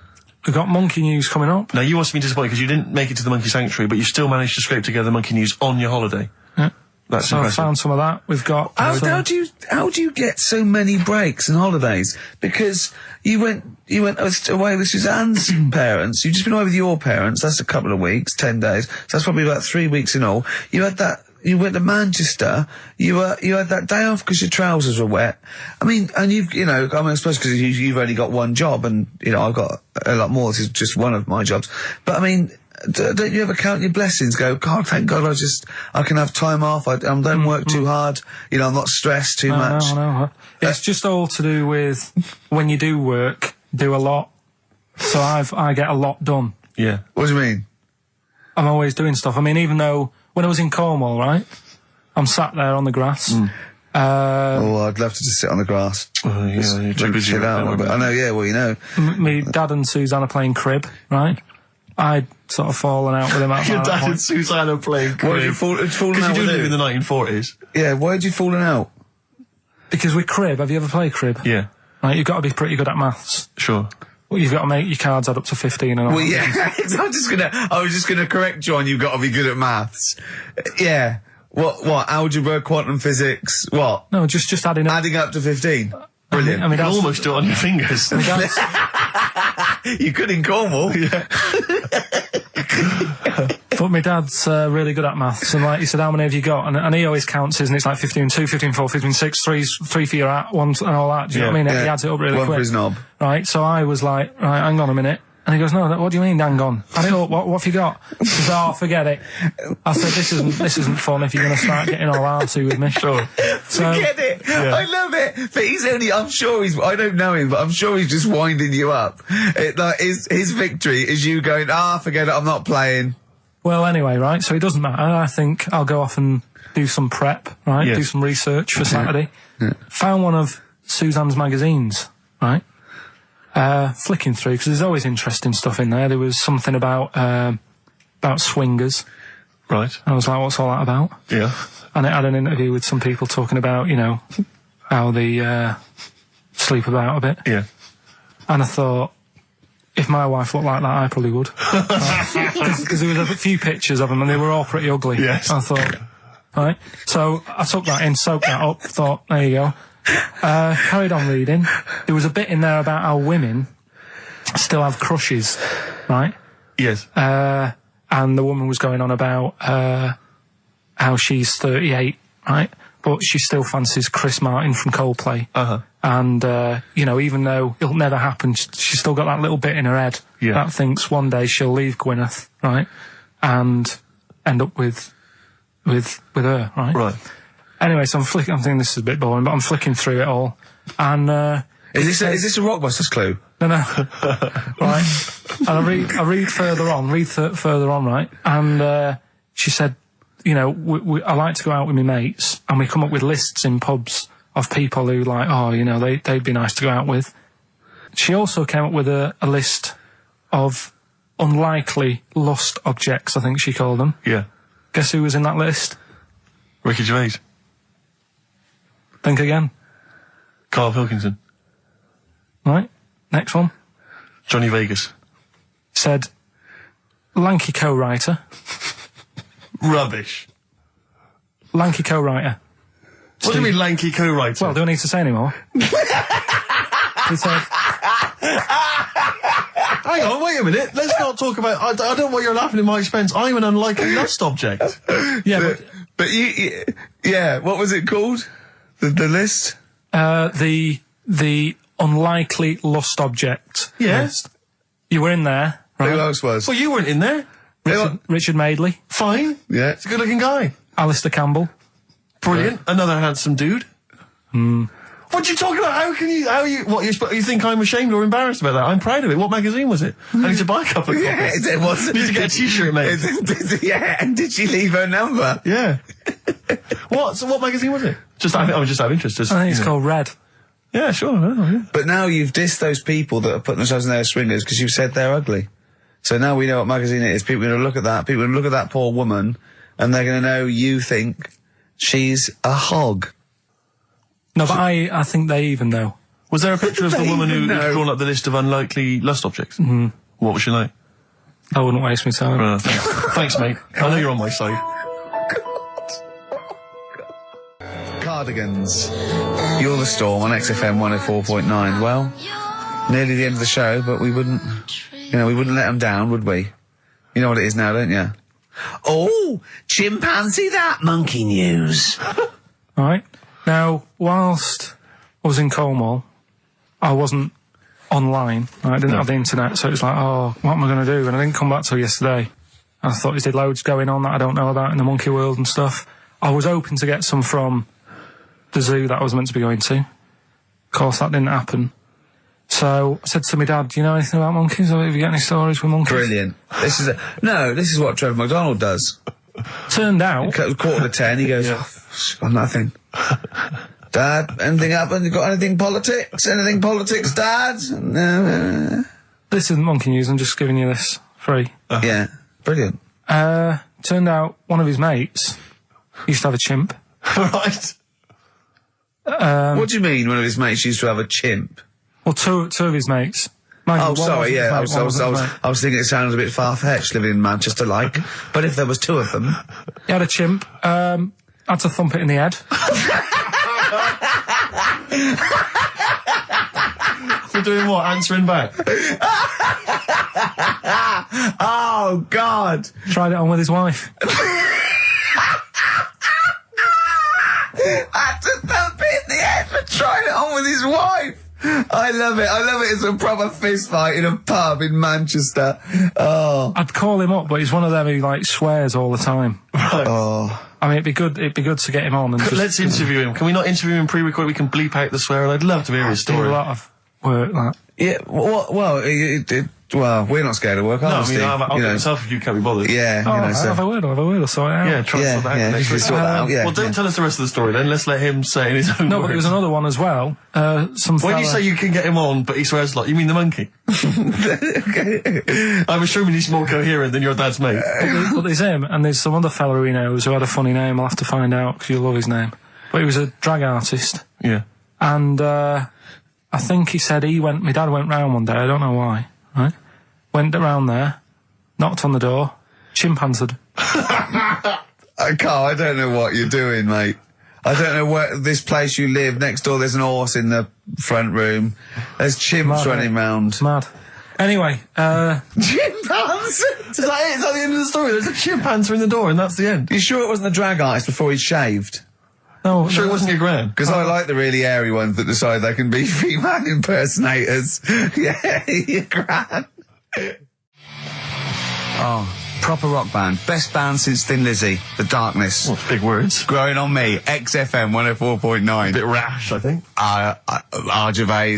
We've got monkey news coming up. Now, you must be disappointed because you didn't make it to the monkey sanctuary, but you still managed to scrape together monkey news on your holiday. Yeah. That's So I impressive. found some of that. We've got... How do you get so many breaks and holidays? Because you went away with Suzanne's parents. You've just been away with your parents. That's a couple of weeks, 10 days. So that's probably about 3 weeks in all. You had that. You went to Manchester. You had that day off because your trousers were wet. I mean, and I suppose because you've only got one job, and I've got a lot more. This is just one of my jobs. But I mean, don't you ever count your blessings? Go, God, thank God, I can have time off. I don't work too hard. I'm not stressed too much. No. It's just all to do with when you do work, do a lot. So I get a lot done. Yeah. What do you mean? I'm always doing stuff. I mean, even though when I was in Cornwall, right, I'm sat there on the grass. I'd love to just sit on the grass. Oh, yeah, you're too busy. I know, yeah, well, Me dad and Suzanne are playing crib, right? I'd sort of fallen out with him at Your that dad point. and Suzanne are playing Why did you crib. fallen Because out you with do live who? in the 1940s. Yeah, why had you fallen out? Because with crib, have you ever played crib? Yeah, Right, you've got to be pretty good at maths. sure. Well, you've got to make your cards add up to 15 and all. Well, yeah, I was just gonna correct you on you've got to be good at maths. Yeah. What? Algebra, quantum physics, what? No, just adding up. Adding up to 15. Brilliant. I mean, You can that's- almost do it on your fingers. You could in Cornwall. Yeah. But my dad's really good at maths, and like he said, how many have you got? And he always counts his, and it's like 15, 2, 15, 4, 15, 6, 3 for your at, 1 and all that. Do you know what I mean? He adds it up really One quick. for his knob. Right, so I was like, right, hang on a minute. And he goes, no, what do you mean, hang on? Add it up, what have you got? He says, oh, forget it. I said, this isn't fun if you're going to start getting all arty with me. Sure. So, Forget it. Yeah. I love it. But I don't know him, but I'm sure he's just winding you up. His victory is you going, forget it, I'm not playing. well, anyway, right, so it doesn't matter. I think I'll go off and do some prep, right? Yes. Do some research for Saturday. Found one of Suzanne's magazines, right? Flicking through, because there's always interesting stuff in there. There was something about swingers. Right. I was like, what's all that about? Yeah. And it had an interview with some people talking about, how they sleep about a bit. Yeah. And I thought, if my wife looked like that, I probably would. Because there was a few pictures of them, and they were all pretty ugly. Yes. I thought, right. So I took that in, soaked that up, thought, there you go. Carried on reading. There was a bit in there about how women still have crushes, right? Yes. And the woman was going on about how she's 38, right? But she still fancies Chris Martin from Coldplay. Uh-huh. And, even though it'll never happen, she's still got that little bit in her head that thinks one day she'll leave Gwyneth, right? And end up with her, right? Right. Anyway, so I'm thinking this is a bit boring, but I'm flicking through it all. And, Is this a Rockbusters clue? no. Right. And I read further on, right? And, she said, I like to go out with my mates, and we come up with lists in pubs of people who they'd be nice to go out with. She also came up with a list of unlikely lust objects, I think she called them. Yeah. Guess who was in that list? Ricky Gervais. Think again. Karl Pilkington. Right. Next one. Johnny Vegas. Said, lanky co-writer. Rubbish. Lanky co-writer. What do you mean lanky co-writer? Well, do I need to say any more? She said, Hang on, wait a minute. Let's not talk about... I don't know what you're laughing at my expense. I'm an unlikely lust object. Yeah, but you... Yeah, what was it called? The list? The unlikely lust object. Yes. You were in there, right? Who else was? Well, you weren't in there. Richard Madeley. Fine. Yeah. He's a good-looking guy. Alistair Campbell. Brilliant. Another handsome dude. Hmm. What are you talking about? You think I'm ashamed or embarrassed about that? I'm proud of it. What magazine was it? I need to buy a couple of copies. It was. Need to get a t-shirt made. Yeah, and did she leave her number? Yeah. What magazine was it? I was just out of interest. I think it's called Red. Yeah, sure. Yeah. But now you've dissed those people that are putting themselves in their swingers because you've said they're ugly. So now we know what magazine it is. People are going to look at that. People are going to look at that poor woman, and they're going to know you think she's a hog. No, but I think they even know. Was there a picture of the woman who'd drawn up the list of unlikely lust objects? Mm-hmm. What was she like? I wouldn't waste my time. Thanks, mate. I know you're on my side. Cardigans. You're the Storm on XFM 104.9. Well, nearly the end of the show, but we wouldn't let them down, would we? You know what it is now, don't you? Oh, chimpanzee that monkey news. All right. Now, whilst I was in Cornwall, I wasn't online. I didn't have the internet, so it was like, oh, what am I going to do? And I didn't come back till yesterday. I thought there's loads going on that I don't know about in the monkey world and stuff. I was hoping to get some from the zoo that I was meant to be going to. Of course, that didn't happen. So I said to my dad, do you know anything about monkeys? Or have you got any stories with monkeys? Brilliant. This is what Trevor McDonald does. Turned out... 9:45, he goes, got nothing. Dad, anything happened? You got anything politics? Anything politics, Dad? No. This isn't monkey news, I'm just giving you this free. Yeah, brilliant. Turned out one of his mates used to have a chimp. Right. What do you mean one of his mates used to have a chimp? Well, two of his mates. Oh, sorry, yeah. I was thinking it sounded a bit far-fetched living in Manchester, like. But if there was two of them... He had a chimp, had to thump it in the head. For doing what? Answering back? Oh, God! Tried it on with his wife. Had to thump it in the head for trying it on with his wife! I love it. It's a proper fist fight in a pub in Manchester. Oh. I'd call him up, but he's one of them who, like, swears all the time. Right. Oh. I mean, it'd be good to get him on and Let's interview him. Can we not interview him pre-record? We can bleep out the swear, and I'd love to hear his story. Do a lot of work, that. Yeah, well, we're not scared of work, are we, Steve? I'll get myself if you can't be bothered. Yeah, have a word, I'll sort it out. Yeah, try to sort that out. Yeah, sort that out, yeah. Well, don't tell us the rest of the story then, let's let him say in his own No, words. but there was another one as well. When you say you can get him on, but he swears a lot, you mean the monkey? I'm assuming he's more coherent than your dad's mate. But there's him, and there's some other fella who he knows who had a funny name. I'll have to find out, because you'll love his name. But he was a drag artist. Yeah. And, I think he said my dad went round one day, I don't know why, right? Went around there, knocked on the door, chimp answered. Carl, I don't know what you're doing, mate. I don't know where this place you live, next door there's an horse in the front room. There's chimps running round. Mad. Anyway, chimp answered? Is that it? Is that the end of the story? There's a chimp answering the door and that's the end? You sure it wasn't the drag artist before he'd shaved? No, sure it wasn't your gran? Because I like the really airy ones that decide they can be female impersonators. Yeah, your gran. Oh, proper rock band. Best band since Thin Lizzy. The Darkness. Well, big words. Growing on me. XFM 104.9. A bit rash, I think. R. Gervais,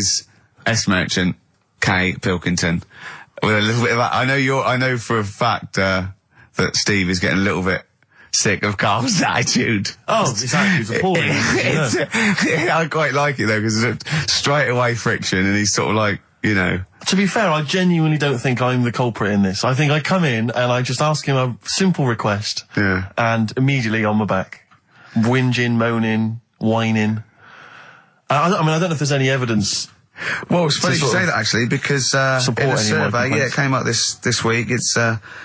S. Merchant, K. Pilkington. With a little bit of... I know for a fact that Steve is getting a little bit sick of Carl's attitude. Oh, his attitude's appalling. I quite like it though, because it's straight away friction, and he's sort of like, you know. To be fair, I genuinely don't think I'm the culprit in this. I think I come in and I just ask him a simple request. Yeah. And immediately on my back. Whinging, moaning, whining. I don't know if there's any evidence Well, it's funny you say that, actually, because in a survey, it came up this week, it's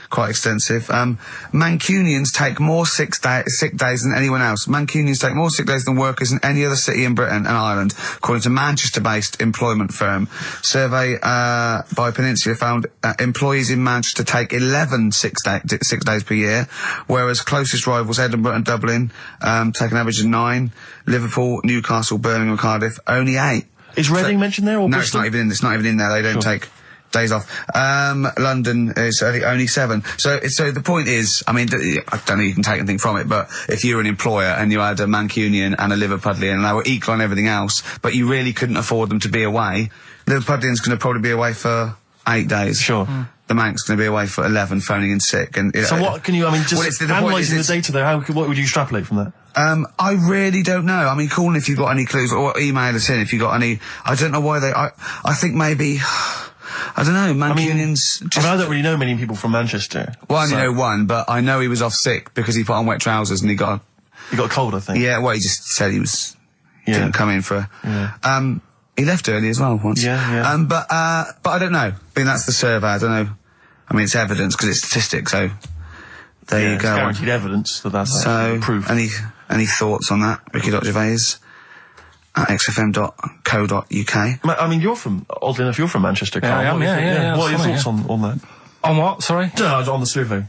quite extensive. Mancunians take more sick days than anyone else. Mancunians take more sick days than workers in any other city in Britain and Ireland, according to Manchester-based employment firm. Survey by Peninsula found employees in Manchester take 11 sick days per year, whereas closest rivals Edinburgh and Dublin take an average of 9. Liverpool, Newcastle, Birmingham, Cardiff, only 8. Is Reading mentioned there? Or no, Bristol? it's not even in there. They don't take days off. London is only 7. So the point is, I mean, I don't know you can take anything from it, but if you were an employer and you had a Mancunian and a Liverpudlian and they were equal on everything else, but you really couldn't afford them to be away, Liverpudlian's going to probably be away for 8 days. Sure. The Manc's going to be away for 11, phoning in sick. And so what can you, I mean, just analysing the data there, what would you extrapolate from that? I really don't know. I mean, call in if you've got any clues, or email us in if you've got any. I don't know why I think maybe, I don't know, Mancunians... I don't really know many people from Manchester. Well, I only know one, but I know he was off sick because he put on wet trousers and he got a cold, I think. Yeah, well, he just said he was... Didn't come in for... he left early as well once. But I don't know. I mean, that's the survey, I don't know. I mean, it's evidence because it's statistics, so... There you go. It's guaranteed evidence that's proof. Any thoughts on that, Ricky.Gervais at xfm.co.uk? I mean, oddly enough, you're from Manchester, Karl. Yeah. What are your thoughts on that? On what, sorry? No, on the survey.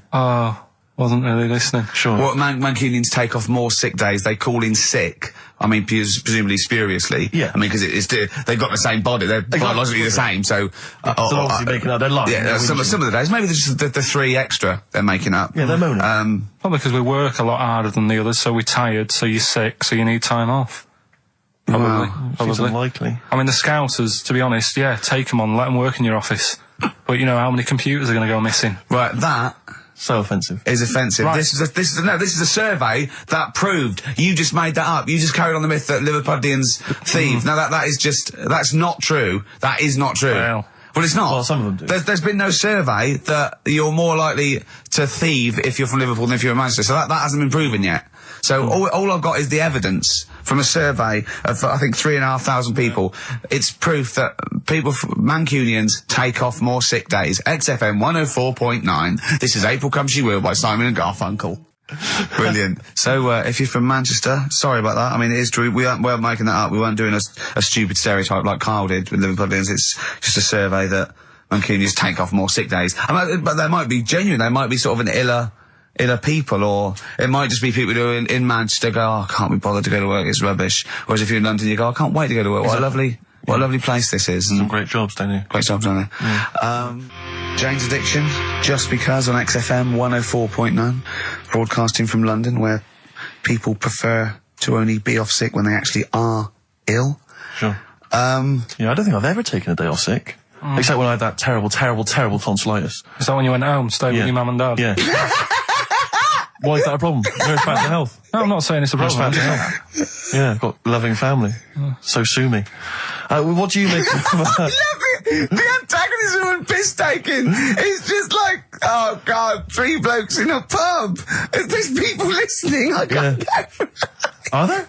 Wasn't really listening. Sure. Well, Mancunians take off more sick days. They call in sick. I mean, presumably spuriously. Yeah. I mean, because they've got the same body. They're biologically the same, so... they're obviously making up. They're lying. Yeah, some of the days. Maybe there's just the 3 extra they're making up. Yeah, they're moaning. Probably because we work a lot harder than the others, so we're tired, so you're sick, so you need time off. Probably. Seems unlikely. I mean, the Scousers, to be honest, take them on, let them work in your office. But you know how many computers are going to go missing? Right, that... So offensive. Is offensive. Right. This is a survey that proved you just made that up. You just carried on the myth that Liverpudlians thieve. Now that's not true. That is not true. Well, it's not. Well, some of them do. There's been no survey that you're more likely to thieve if you're from Liverpool than if you're in Manchester. So that hasn't been proven yet. So all I've got is the evidence from a survey of, I think, 3,500 people. It's proof that Mancunians take off more sick days. XFM 104.9. This is April Come She Will by Simon and Garfunkel. Brilliant. So, if you're from Manchester, sorry about that. I mean, it is true. We weren't making that up. We weren't doing a stupid stereotype like Karl did with Liverpudlians. It's just a survey that Mancunians take off more sick days. But they might be genuine. They might be sort of an iller people, or it might just be people who are in Manchester go, I can't be bothered to go to work, it's rubbish. Whereas if you're in London, you go, I can't wait to go to work. What a lovely place this is. Some great jobs, don't you? Great jobs, don't they? Yeah. Jane's Addiction, Just Because on XFM 104.9, broadcasting from London, where people prefer to only be off sick when they actually are ill. Sure. I don't think I've ever taken a day off sick. Except when I had that terrible tonsillitis. Is that when you went home, stayed with your mum and dad? Yeah. Why is that a problem? No, it's bad for health. No, I'm not saying it's a problem. It's bad for health. Yeah, I've got a loving family. So sue me. What do you make of that? The antagonism and piss taking is just like, oh God, 3 blokes in a pub. There's people listening. I can't go. Are there?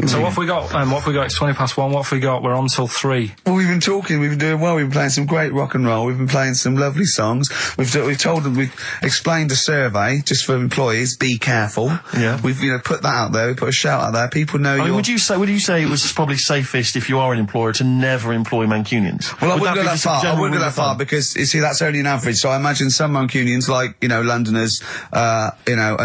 So what have we got? It's 1:20. What have we got? We're on till 3. Well, we've been talking, we've been doing well, we've been playing some great rock and roll, we've been playing some lovely songs, we've told them, we've explained a survey, just for employees, be careful. Yeah. We've, put that out there, we put a shout out there, people know would you say it was probably safest if you are an employer to never employ Mancunians? Well, I wouldn't go that far, because, you see, that's only an average, so I imagine some Mancunians, like, Londoners, are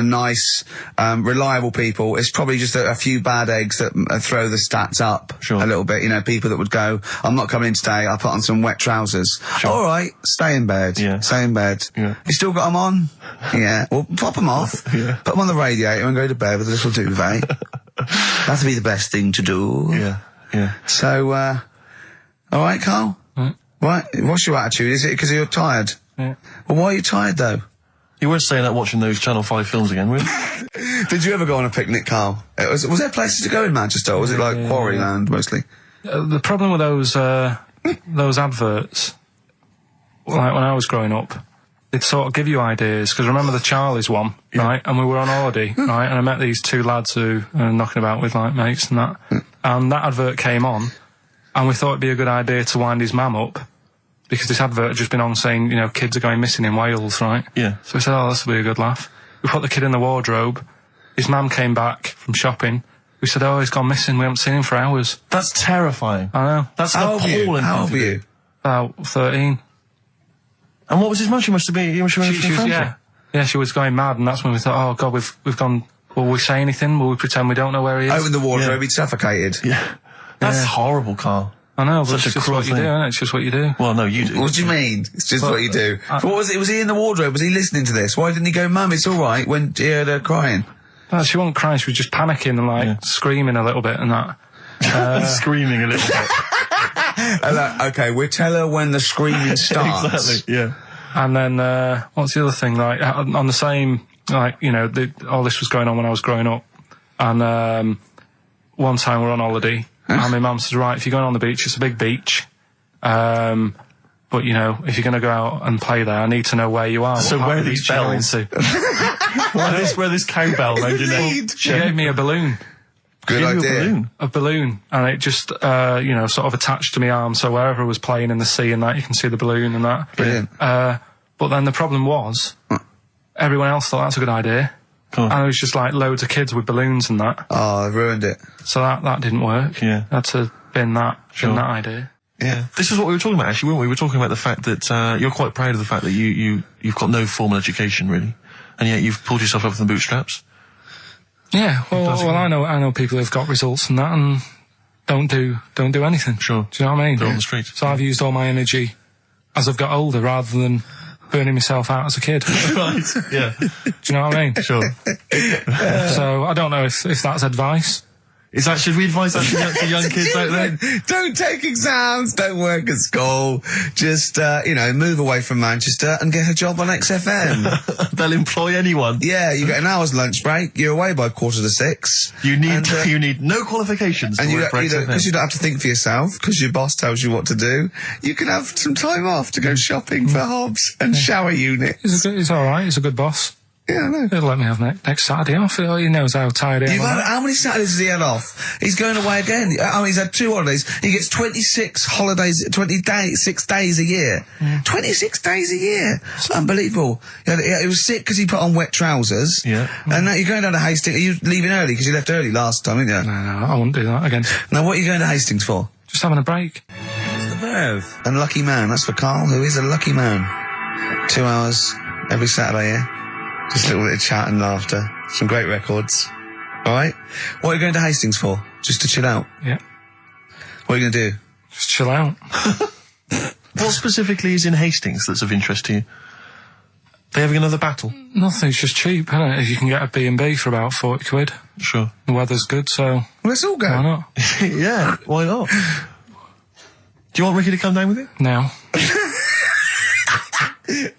nice, reliable people, it's probably just a few bad eggs that throw the stats up a little bit. People that would go, I'm not coming in today, I'll put on some wet trousers. Sure. All right, stay in bed. Yeah. Stay in bed. Yeah. You still got them on? Yeah. Well, pop them off. Yeah. Put them on the radiator and go to bed with a little duvet. That'd be the best thing to do. Yeah. Yeah. So, all right, Karl? Right. What's your attitude? Is it because you're tired? Yeah. Well, why are you tired, though? You weren't saying that watching those Channel 5 films again, were you? Did you ever go on a picnic, Karl? Was there places to go in Manchester, or was it like Quarryland, mostly? The problem with those adverts, like when I was growing up, they'd sort of give you ideas, because remember the Charlie's one, right? And we were on holiday, right? And I met these 2 lads who are knocking about with, like, mates and that. and that advert came on, and we thought it'd be a good idea to wind his mum up, because this advert had just been on saying, you know, kids are going missing in Wales, right? Yeah. So we said, oh, this will be a good laugh. We put the kid in the wardrobe. His mum came back from shopping. We said, oh, he's gone missing. We haven't seen him for hours. That's terrifying. I know. That's appalling. How old were you? About 13. And what was his mum? She must have been... Yeah, she was going mad, and that's when we thought, oh, God, we've gone... Will we say anything? Will we pretend we don't know where he is? Open the wardrobe, he'd suffocated. Yeah. That's horrible, Carl. I know, but Such it's a just cruel what you thing. do, isn't it? It's just what you do. Well, no, you do. What do you mean? It's just what you do. What was it? Was he in the wardrobe? Was he listening to this? Why didn't he go, Mum, it's all right, when he heard her crying? No, she wasn't crying, she was just panicking and, like, screaming a little bit and that. Screaming a little bit. Okay, we'll tell her when the screaming starts. Exactly, yeah. And then, what's the other thing? Like, on the same, like, you know, all this was going on when I was growing up. And, one time we're on holiday, and my mum said, right, if you're going on the beach, it's a big beach. But, you know, if you're going to go out and play there, I need to know where you are. So where are these bells? Where this cowbell around your neck? She gave me a balloon. Good idea. A balloon, and it just, you know, sort of attached to my arm, so wherever I was playing in the sea and that, you can see the balloon and that. Brilliant. But then the problem was, everyone else thought that's a good idea. And it was just like loads of kids with balloons and that. Oh, I ruined it. So that didn't work. Yeah. Had to bin that idea. Yeah. This is what we were talking about, actually, weren't we? We were talking about the fact that you're quite proud of the fact that you've got no formal education, really, and yet you've pulled yourself up with the bootstraps. Yeah, well, I know people who've got results and that, and don't do anything. Sure. Do you know what I mean? They're on the street. So I've used all my energy as I've got older, rather than burning myself out as a kid. Right. Yeah. Do you know what I mean? Sure. So I don't know if that's advice. Should we advise that to young kids out there? Don't take exams, don't work at school, just, you know, move away from Manchester and get a job on XFM. They'll employ anyone. Yeah, you get an hour's lunch break, you're away by 5:45. You need no qualifications to work for XFM. Because you don't have to think for yourself, because your boss tells you what to do, you can have some time off to go shopping for hobs and shower units. He's alright, he's a good boss. Yeah, I know. He'll let me have next Saturday off. He knows how tired I am. How many Saturdays has he had off? He's going away again. I mean, he's had 2 holidays. He gets 26 holidays, 6 days a year. 26 days a year. It's unbelievable. He was sick because he put on wet trousers. Yeah. And now you're going down to Hastings. Are you leaving early? Because you left early last time, didn't you? No, I wouldn't do that again. Now, what are you going to Hastings for? Just having a break. What's the verve? A lucky man. That's for Carl, who is a lucky man. 2 hours every Saturday, yeah? Just a little bit of chat and laughter. Some great records. Alright? What are you going to Hastings for? Just to chill out? Yeah. What are you going to do? Just chill out. What specifically is in Hastings that's of interest to you? They having another battle? Nothing, it's just cheap, isn't it? You can get a B&B for about 40 quid. Sure. The weather's good, so... Well, let's all go. Why not? Yeah, why not? Do you want Ricky to come down with you? No.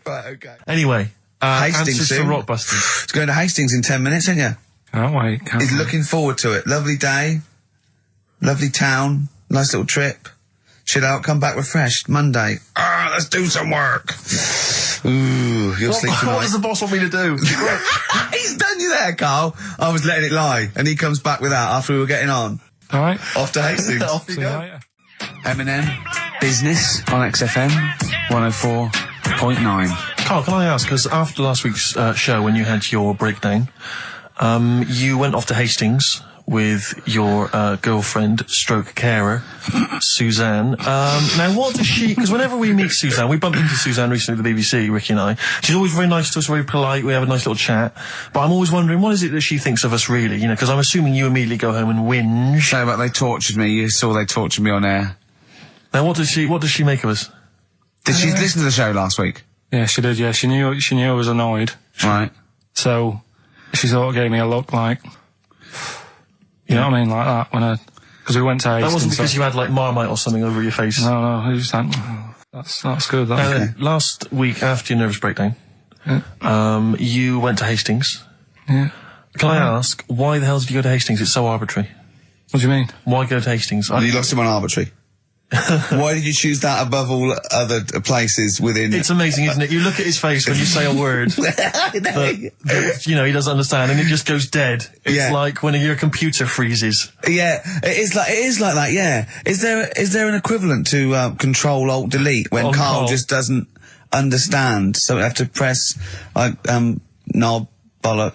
Right, okay. Anyway, Hastings answers soon. to Rockbusters. It's going to Hastings in 10 minutes, isn't you? Can't wait. He's looking forward to it. Lovely day. Lovely town. Nice little trip. Chill out, come back refreshed. Monday. Let's do some work. Ooh, you'll sleep tonight. What does the boss want me to do? He's done you there, Carl. I was letting it lie, and he comes back with that after we were getting on. All right. Off to Hastings. Off you See you go. later. Eminem, Business on XFM 104.9. Carl, can I ask, because after last week's show, when you had your breakdown, you went off to Hastings with your girlfriend, stroke carer, Suzanne. Now, what does she... Because whenever we meet Suzanne, we bumped into Suzanne recently at the BBC, Ricky and I. She's always very nice to us, very polite, we have a nice little chat. But I'm always wondering, what is it that she thinks of us, really? You know, because I'm assuming you immediately go home and whinge. No, but they tortured me. You saw they tortured me on air. Now, what does she make of us? Did she listen to the show last week? Yeah, she did, yeah. She knew I was annoyed. Right. So, she sort of gave me a look like... You know what I mean? Like that, when because we went to Hastings. That wasn't because you had, like, Marmite or something over your face. No, it was just like, that's good. That's Last week, after your nervous breakdown, you went to Hastings. Yeah. Can I ask, why the hell did you go to Hastings? It's so arbitrary. What do you mean? Why go to Hastings? You lost him on arbitrary. Why did you choose that above all other places within? It's amazing, isn't it? You look at his face when you say a word that you know, he doesn't understand, and it just goes dead. It's like when your computer freezes. Yeah, it is like that. Yeah. Is there an equivalent to Control Alt Delete when Karl just doesn't understand? So we have to press like knob, bollock,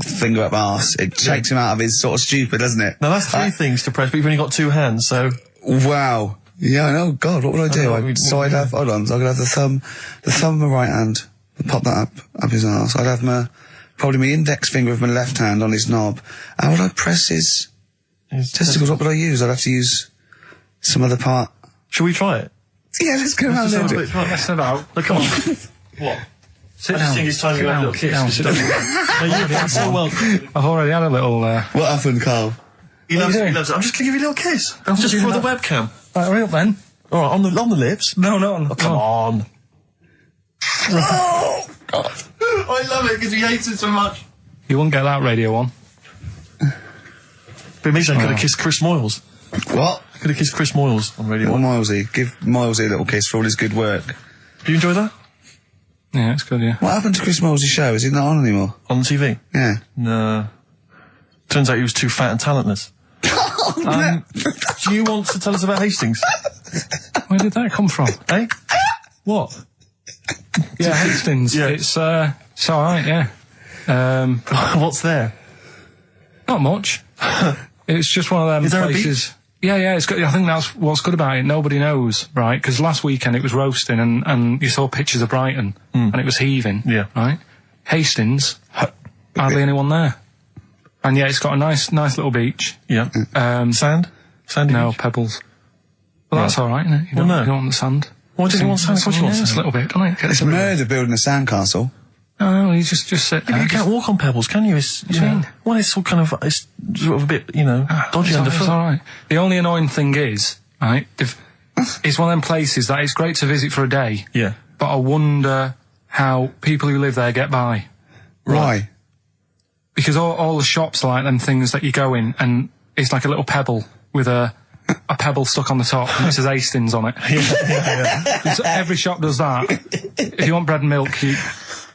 finger up arse. It takes him out of his sort of stupid, doesn't it? Now that's 3 things to press, but you've only got 2 hands, so. Wow. Yeah, I know. God, what would I do? I'd have, hold on, so I could have the thumb of my right hand, pop that up his arse. I'd have probably my index finger of my left hand on his knob. How would I press his testicles? What would I use? I'd have to use some other part. Shall we try it? Yeah, let's go around there. Let's head out. Look, come on. What? Sit I just think it's time to have a little kiss. Sit down. No, you've done so well. I've already had a little... What happened, Karl? He loves it. I'm just going to give you a little kiss. Just for the webcam. Right, hurry up then. All right, on the lips. No. Oh, come on. Oh, God. I love it because he hates it so much. You wouldn't get that Radio 1. But maybe I could have kissed Chris Moyles. What? I could have kissed Chris Moyles on Radio 1. Milesy. Give Milesy a little kiss for all his good work. Do you enjoy that? Yeah, it's good, yeah. What happened to Chris Moyles' show? Is he not on anymore? On the TV? Yeah. No. Turns out he was too fat and talentless. Do you want to tell us about Hastings? Where did that come from? Eh? What? Yeah, Hastings. Yeah. It's alright, yeah. What's there? Not much. It's just one of them Is there places. Yeah, it's good. I think that's what's good about it. Nobody knows, right? Because last weekend it was roasting, and you saw pictures of Brighton, and it was heaving. Yeah. Right. Hastings, hardly anyone there. And yeah, it's got a nice little beach. Yeah. Sand? Sandy No, beach? pebbles. Well, that's all right, isn't it? You don't want the sand. Why do you want sand? Of course you want Just sand. a little bit, don't it? It's a murder building a sandcastle. No, you just sit there. You can't walk on pebbles, can you? It's, What do you mean? Well, it's all kind of, it's sort of a bit, you know, dodgy It's underfoot. all right. The only annoying thing is, right, it's one of them places that it's great to visit for a day. Yeah. But I wonder how people who live there get by. Why? Because all the shops are like them things that you go in and it's like a little pebble with a pebble stuck on the top and it says Hastings on it. Yeah. So every shop does that. If you want bread and milk,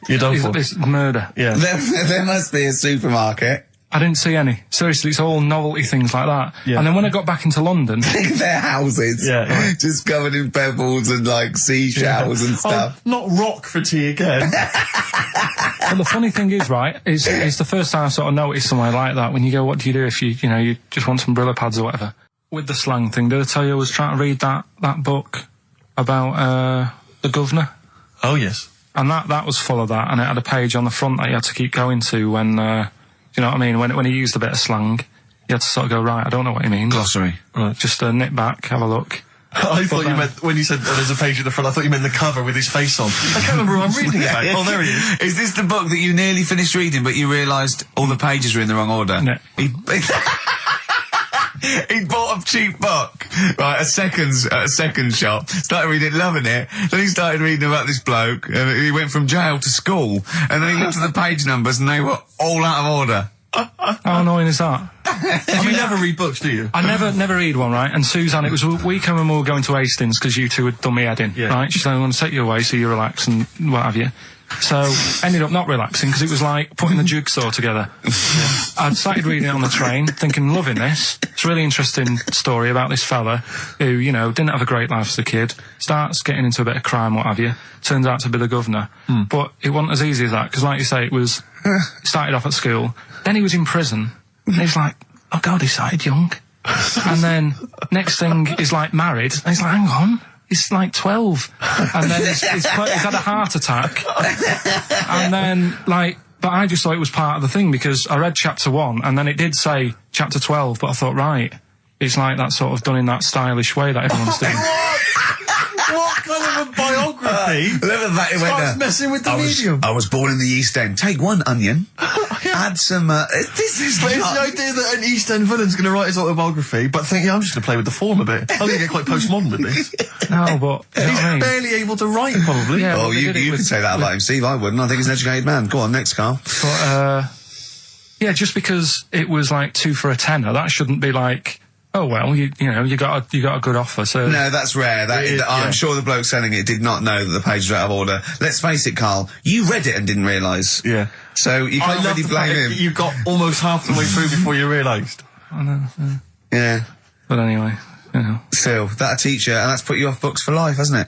You're done for. it's murder. Yeah. There must be a supermarket. I didn't see any. Seriously, it's all novelty things like that. Yeah. And then when I got back into London... Their houses. Yeah. Just covered in pebbles and like seashells and stuff. Oh, not rock for tea again. But the funny thing is, right, it's the first time I sort of noticed somewhere like that when you go, what do you do if you just want some Brillo pads or whatever? With the slang thing, did I tell you I was trying to read that book about the governor? Oh, yes. And that was full of that, and it had a page on the front that you had to keep going to when, do you know what I mean? When he used a bit of slang, you had to sort of go, right, I don't know what he means. Glossary. Right. Just nip back, have a look. I thought you meant, when you said there's a page at the front, I thought you meant the cover with his face on. I can't remember who I'm reading about. Oh, there he is. Is this the book that you nearly finished reading, but you realised all the pages were in the wrong order? No. He bought a cheap book, right, at a second shop, started reading it, loving it, then he started reading about this bloke, and he went from jail to school, and then he looked at the page numbers, and they were all out of order. How annoying is that? You never read books, do you? I never read one, right? And Suzanne, it was a weekend when we were going to Hastings because you two had done me head in, right? She said, I want to take you away so you relax and what have you. So, ended up not relaxing because it was like putting the jigsaw together. I'd started reading it on the train, thinking, loving this. It's a really interesting story about this fella who, didn't have a great life as a kid, starts getting into a bit of crime, what have you, turns out to be the governor. But it wasn't as easy as that, because like you say, it started off at school, then he was in prison, and he's like, oh God, he started young. And then, next thing, he's like married, and he's like, hang on. He's like 12. And then he's had a heart attack. And then, but I just thought it was part of the thing because I read chapter 1 and then it did say chapter 12, but I thought, right, it's like that sort of done in that stylish way that everyone's doing. What kind of a biography starts messing with the medium? I was born in the East End. Take one onion, add some... this is But it's the idea that an East End villain's going to write his autobiography, but think, I'm just going to play with the form a bit. I'm going to get quite postmodern with this. No, but... He's barely able to write, probably. Yeah, well, you could say that about him, Steve. I wouldn't. I think he's an educated man. Go on, next, Karl. But, yeah, just because it was like 2 for a tenner, that shouldn't be like Oh well, you know you got a good offer. So No, that's rare. I'm sure the bloke selling it did not know that the page was out of order. Let's face it, Carl. You read it and didn't realise. Yeah. So you can't really blame him. You got almost half the way through before you realised. I know. Yeah. But anyway, you know. Still, that a teacher, and that's put you off books for life, hasn't it?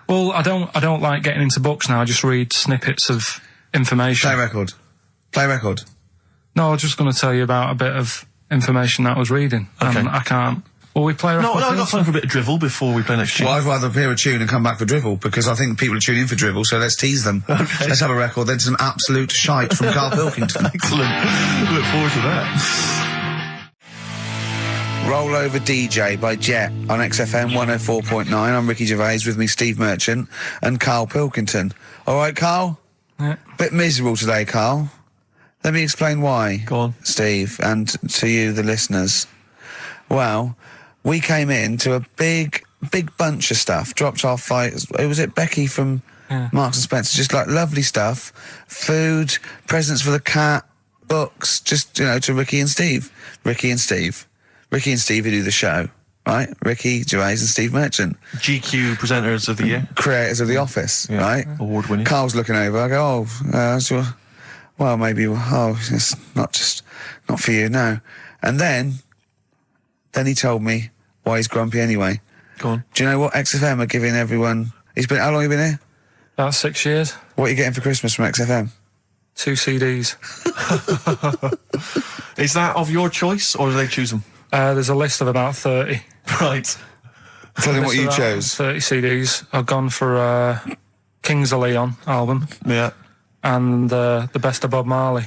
Well, I don't like getting into books now. I just read snippets of information. Play record. No, I was just going to tell you about a bit of information that I was reading. Okay. And I can't. Will we play a record? No, I've got time for a bit of drivel before we play next tune. Well, I'd rather hear a tune and come back for drivel, because I think people are tuning in for drivel, so let's tease them. Okay. Let's have a record, then some absolute shite from Karl Pilkington. Excellent. Look forward to that. Roll Over DJ by Jet on XFM 104.9. I'm Ricky Gervais, with me Steve Merchant and Karl Pilkington. All right, Karl? Yeah. Bit miserable today, Karl. Let me explain why. Go on. Steve, and to you, the listeners. Well, we came in to a big bunch of stuff. Dropped off by, was it Becky from Marks and Spencer? Just like lovely stuff. Food, presents for the cat, books, just, you know, to Ricky and Steve who do the show, right? Ricky Gervais and Steve Merchant. GQ presenters of the year. Creators of The Office, right? Award-winning. Carl's looking over, I go, well, maybe, it's not for you, no. And then he told me why he's grumpy anyway. Go on. Do you know what XFM are giving everyone? How long have you been here? About 6 years. What are you getting for Christmas from XFM? 2 CDs. Is that of your choice, or do they choose them? There's a list of about 30. Right. Tell him what you chose. 30 CDs. I've gone for Kings of Leon album. Yeah. And the Best of Bob Marley.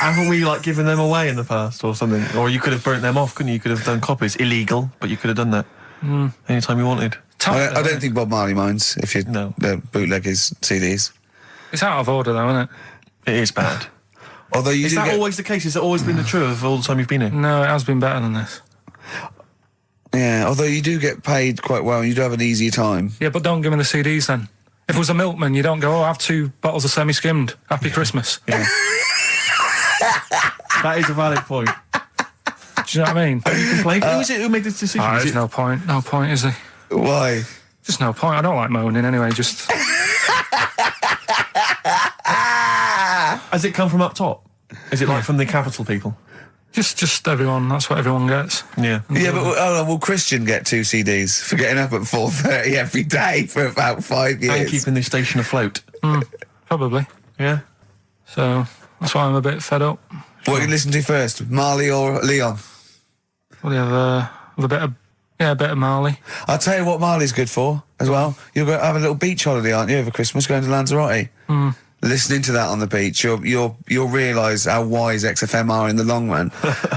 Haven't we, given them away in the past or something? Or you could have burnt them off, couldn't you? You could have done copies. Illegal, but you could have done that anytime you wanted. I don't think Bob Marley minds if you bootleg his CDs. It's out of order, though, isn't it? It is bad. Although is that always the case? Has it always been the truth of all the time you've been here? No, it has been better than this. Yeah, although you do get paid quite well and you do have an easier time. Yeah, but don't give me the CDs then. If it was a milkman, you don't go, have 2 bottles of semi-skimmed. Happy Christmas. Yeah. That is a valid point. Do you know what I mean? Have you complained? Who is it who made this decision? There's no point. No point, is there? Why? Just no point. I don't like moaning anyway, just... Has it come from up top? Is it from the capital people? Just everyone. That's what everyone gets. Yeah. Yeah, but will Christian get 2 CDs for getting up at 4:30 every day for about 5 years? And keeping this station afloat. Probably. Yeah. So that's why I'm a bit fed up. What are you listen to first, Marley or Leon? Well, you have a bit of Marley. I'll tell you what Marley's good for as well. You'll go have a little beach holiday, aren't you, over Christmas, going to Lanzarote? Listening to that on the beach, you'll realise how wise XFM are in the long run.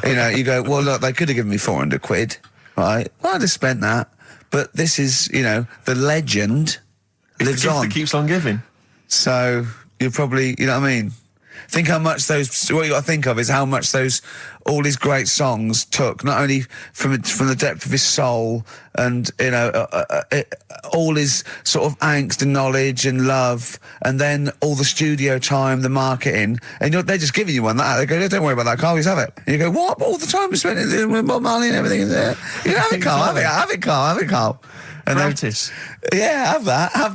You know, you go, well, look, they could have given me 400 quid, right? Well, I'd have spent that. But this is, you know, the legend lives on. That keeps on giving. So you'll probably, you know what I mean? Think how much what you got to think of is how much all his great songs took, not only from the depth of his soul and, you know, all his sort of angst and knowledge and love, and then all the studio time, the marketing, and they're just giving you one that. They go, don't worry about that, Carl, just have it. And you go, what? All the time we spent with Bob Marley and everything is there. You know, have it, Carl, have it, Carl. And Practice. Yeah, have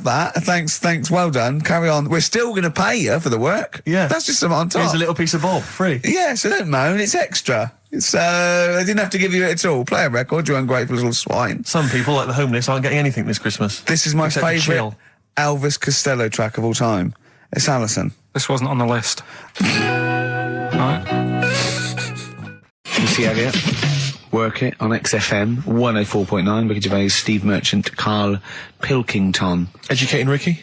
that. Thanks, well done. Carry on. We're still going to pay you for the work. Yeah. That's just some on top. Here's a little piece of Bob, free. Yeah, so don't moan, it's extra. So, they didn't have to give you it at all. Play a record, you ungrateful little swine. Some people, like the homeless, aren't getting anything this Christmas. This is my favourite Elvis Costello track of all time. It's Alison. This wasn't on the list. Right. Missy Elliott. Work It on XFM 104.9. Ricky Gervais, Steve Merchant, Karl Pilkington. Educating Ricky?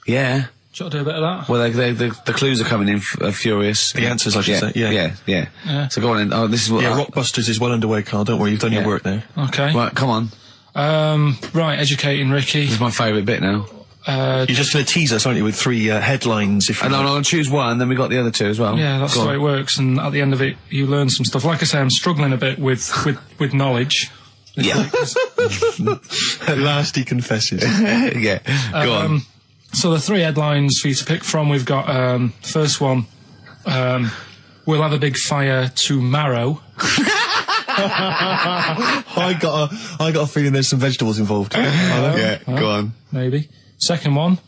Yeah. Should I do a bit of that? Well, the clues are coming in furious. The answers, I should say. Yeah. So go on in. Oh, this is what... Yeah, Rockbusters is well underway, Carl. Don't worry, you've done your work there. Okay. Right, come on. Right, Educating Ricky. This is my favourite bit now. You're just going to tease us, aren't you, with 3 headlines? If you I'm going to choose one, then we got the other 2 as well. Yeah, that's the way it works, and at the end of it, you learn some stuff. Like I say, I'm struggling a bit with knowledge. Yeah. At last he confesses. Yeah, go on. So the 3 headlines for you to pick from, we've got, first one, we'll have a big fire tomorrow. I got a feeling there's some vegetables involved. Yeah, go on. Maybe. Second one,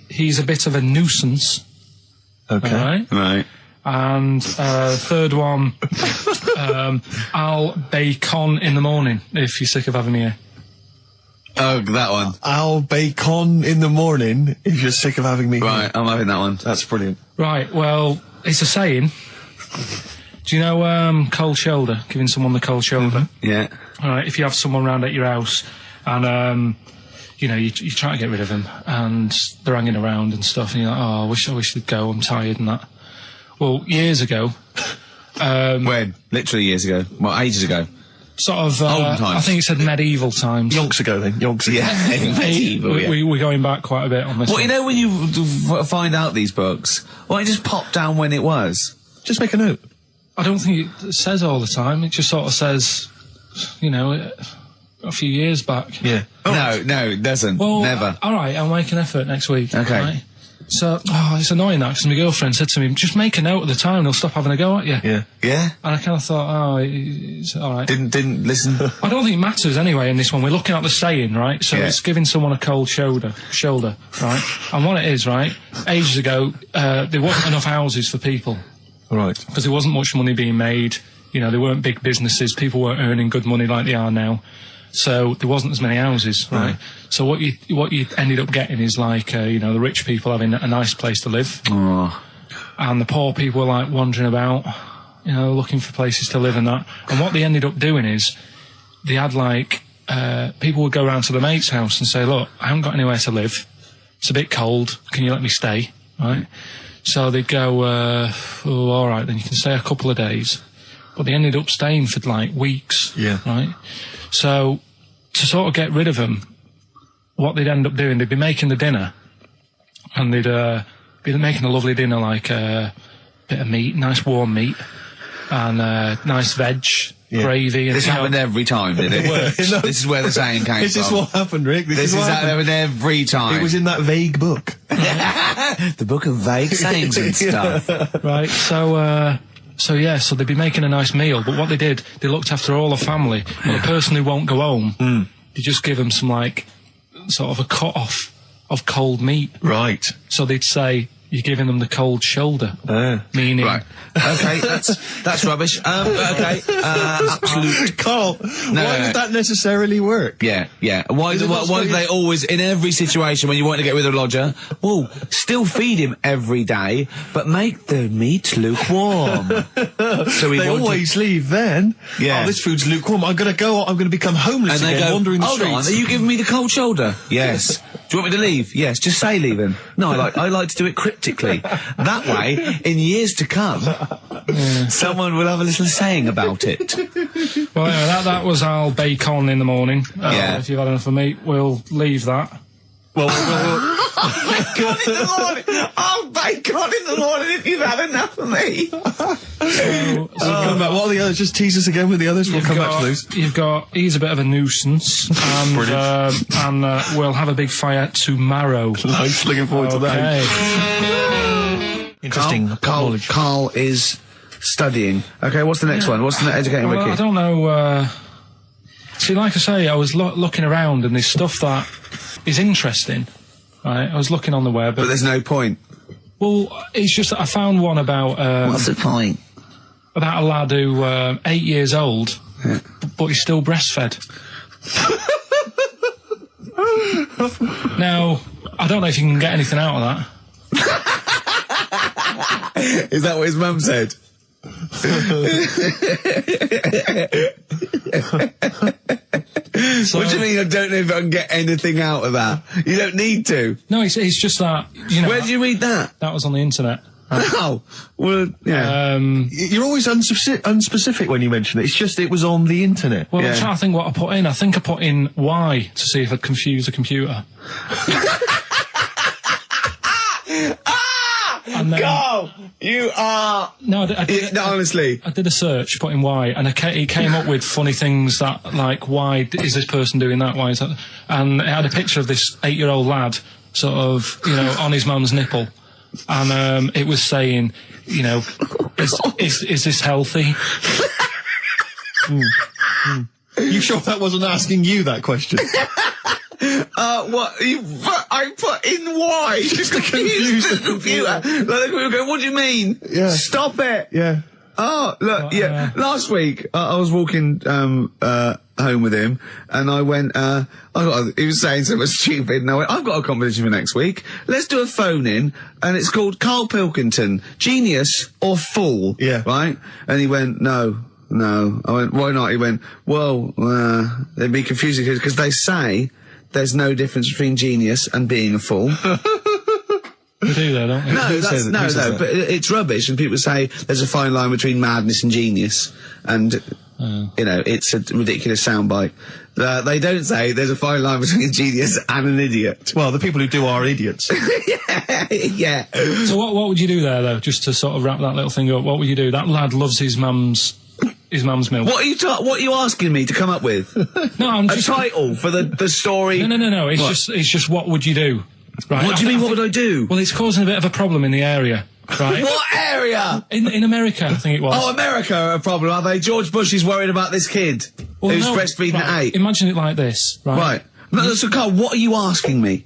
he's a bit of a nuisance. Okay. Right. And third one, I'll bacon in the morning if you're sick of having me here. Oh, that one. I'll bacon in the morning if you're sick of having me. Right, I'm having that one. That's brilliant. Right, well, it's a saying. Do you know cold shoulder? Giving someone the cold shoulder? Yeah. All right, if you have someone round at your house and, you know, you try to get rid of them and they're hanging around and stuff and you're like, oh, I wish they'd go, I'm tired and that. Well, years ago... when? Literally years ago. Well, ages ago. Sort of, Olden times. I think it said medieval times. Yonks ago, then. Yonks ago. Yeah, medieval, yeah. We're going back quite a bit on this Well, one. you know when you find out these books, why don't you just pop down when it was? Just make a note. I don't think it says all the time. It just sort of says, you know, a few years back. Yeah. No, it doesn't. Well, never. All right, I'll make an effort next week. Okay. Right? So, it's annoying that, because my girlfriend said to me, just make a note of the time, they'll stop having a go at you. Yeah. Yeah? And I kind of thought, it's all right. Didn't listen. I don't think it matters anyway in this one. We're looking at the saying, right? So Yeah. it's giving someone a cold shoulder, right? And what it is, right? Ages ago, there wasn't enough houses for people. Right. Because there wasn't much money being made. You know, there weren't big businesses. People weren't earning good money like they are now. So there wasn't as many houses, right? So what you ended up getting is like, you know, the rich people having a nice place to live. Oh. And the poor people were like wandering about, you know, looking for places to live and that. And what they ended up doing is they had like, people would go around to the mate's house and say, look, I haven't got anywhere to live. It's a bit cold. Can you let me stay? Right? So they'd go, all right, then you can stay a couple of days. But they ended up staying for like weeks. Yeah. Right? So to sort of get rid of them, what they'd end up doing, they'd be making the dinner and they'd be making a lovely dinner, like a bit of meat, nice warm meat and nice veg, gravy. And This happened every time, did it? works. This is where the saying came This from. is what happened, Rick. This is what how happened every time. It was in that vague book. The book of vague sayings and stuff. Right, so they'd be making a nice meal, but what they did, they looked after all the family. But the person who won't go home, they just give them some, like, sort of a cut-off of cold meat. Right. So they'd say, you're giving them the cold shoulder. Meaning... Right. Okay, that's rubbish. Okay, absolute... Carl, why would that necessarily work? Yeah. Why do they always, in every situation when you want to get rid of a lodger, well, still feed him every day, but make the meat lukewarm. So They always leave then. Yeah. Oh, this food's lukewarm. I'm going to become homeless and they again, go, wandering the hold streets. on, are you giving me the cold shoulder? Yes. Do you want me to leave? Yes, just say leaving. No, I like to do it cryptically. That way, in years to come, someone will have a little saying about it. Well, anyway, that was our bacon in the morning. If you've had enough of meat, we'll leave that. Well, Bacon in the morning! Oh, bacon in the morning if you've had enough of me! come back. What are the others? Just tease us again with the others. We'll come back to those. You've got, he's a bit of a nuisance, and we'll have a big fire tomorrow. Nice, looking forward to that. Interesting. Karl is studying. Okay, what's the next one? What's the educating Well, wiki? I don't know. See, like I say, I was looking around and there's stuff that is interesting. Right, I was looking on the web. But there's no point. Well, it's just that I found one about... What's the point? About a lad who, 8 years old, but he's still breastfed. Now, I don't know if you can get anything out of that. Is that what his mum said? What do you mean I don't know if I can get anything out of that? You don't need to. No, it's just that, you know... Where did you read that? That was on the internet. Oh, well, yeah. You're always unspecific when you mention it. It's just it was on the internet. Well, I'm trying to think what I put in. I think I put in Y to see if I'd confuse a computer. And then, Go! You are... No, I did, honestly. I did a search, put in Y, and it came up with funny things that, like, why is this person doing that? Why is that? And it had a picture of this 8-year-old lad, sort of, you know, on his mum's nipple. And it was saying, you know, is this healthy? You sure that wasn't asking you that question? What? I put in why? Just to confuse the computer. Like, the computer go, what do you mean? Yeah. Stop it. Yeah. Oh, look, yeah. Last week, I was walking, home with him, and I went, he was saying something stupid, and I went, I've got a competition for next week. Let's do a phone in, and it's called Karl Pilkington, Genius or Fool. Yeah. Right? And he went, no. I went, why not? He went, well, they'd be confusing because they say there's no difference between genius and being a fool. We do that, don't we? No, but it's rubbish, and people say there's a fine line between madness and genius, and, you know, it's a ridiculous soundbite. They don't say there's a fine line between a genius and an idiot. Well, the people who do are idiots. Yeah. So what would you do there, though, just to sort of wrap that little thing up? What would you do? That lad loves his mum's milk. What are you asking me to come up with? No, I'm just... A title for the story? No. It's just what would you do? Right. What do you mean, what would I do? Well, it's causing a bit of a problem in the area, right? What area? In America, I think it was. Oh, America are a problem, are they? George Bush is worried about this kid who's breastfeeding at 8. Imagine it like this, right? Right. No, so Carl, what are you asking me?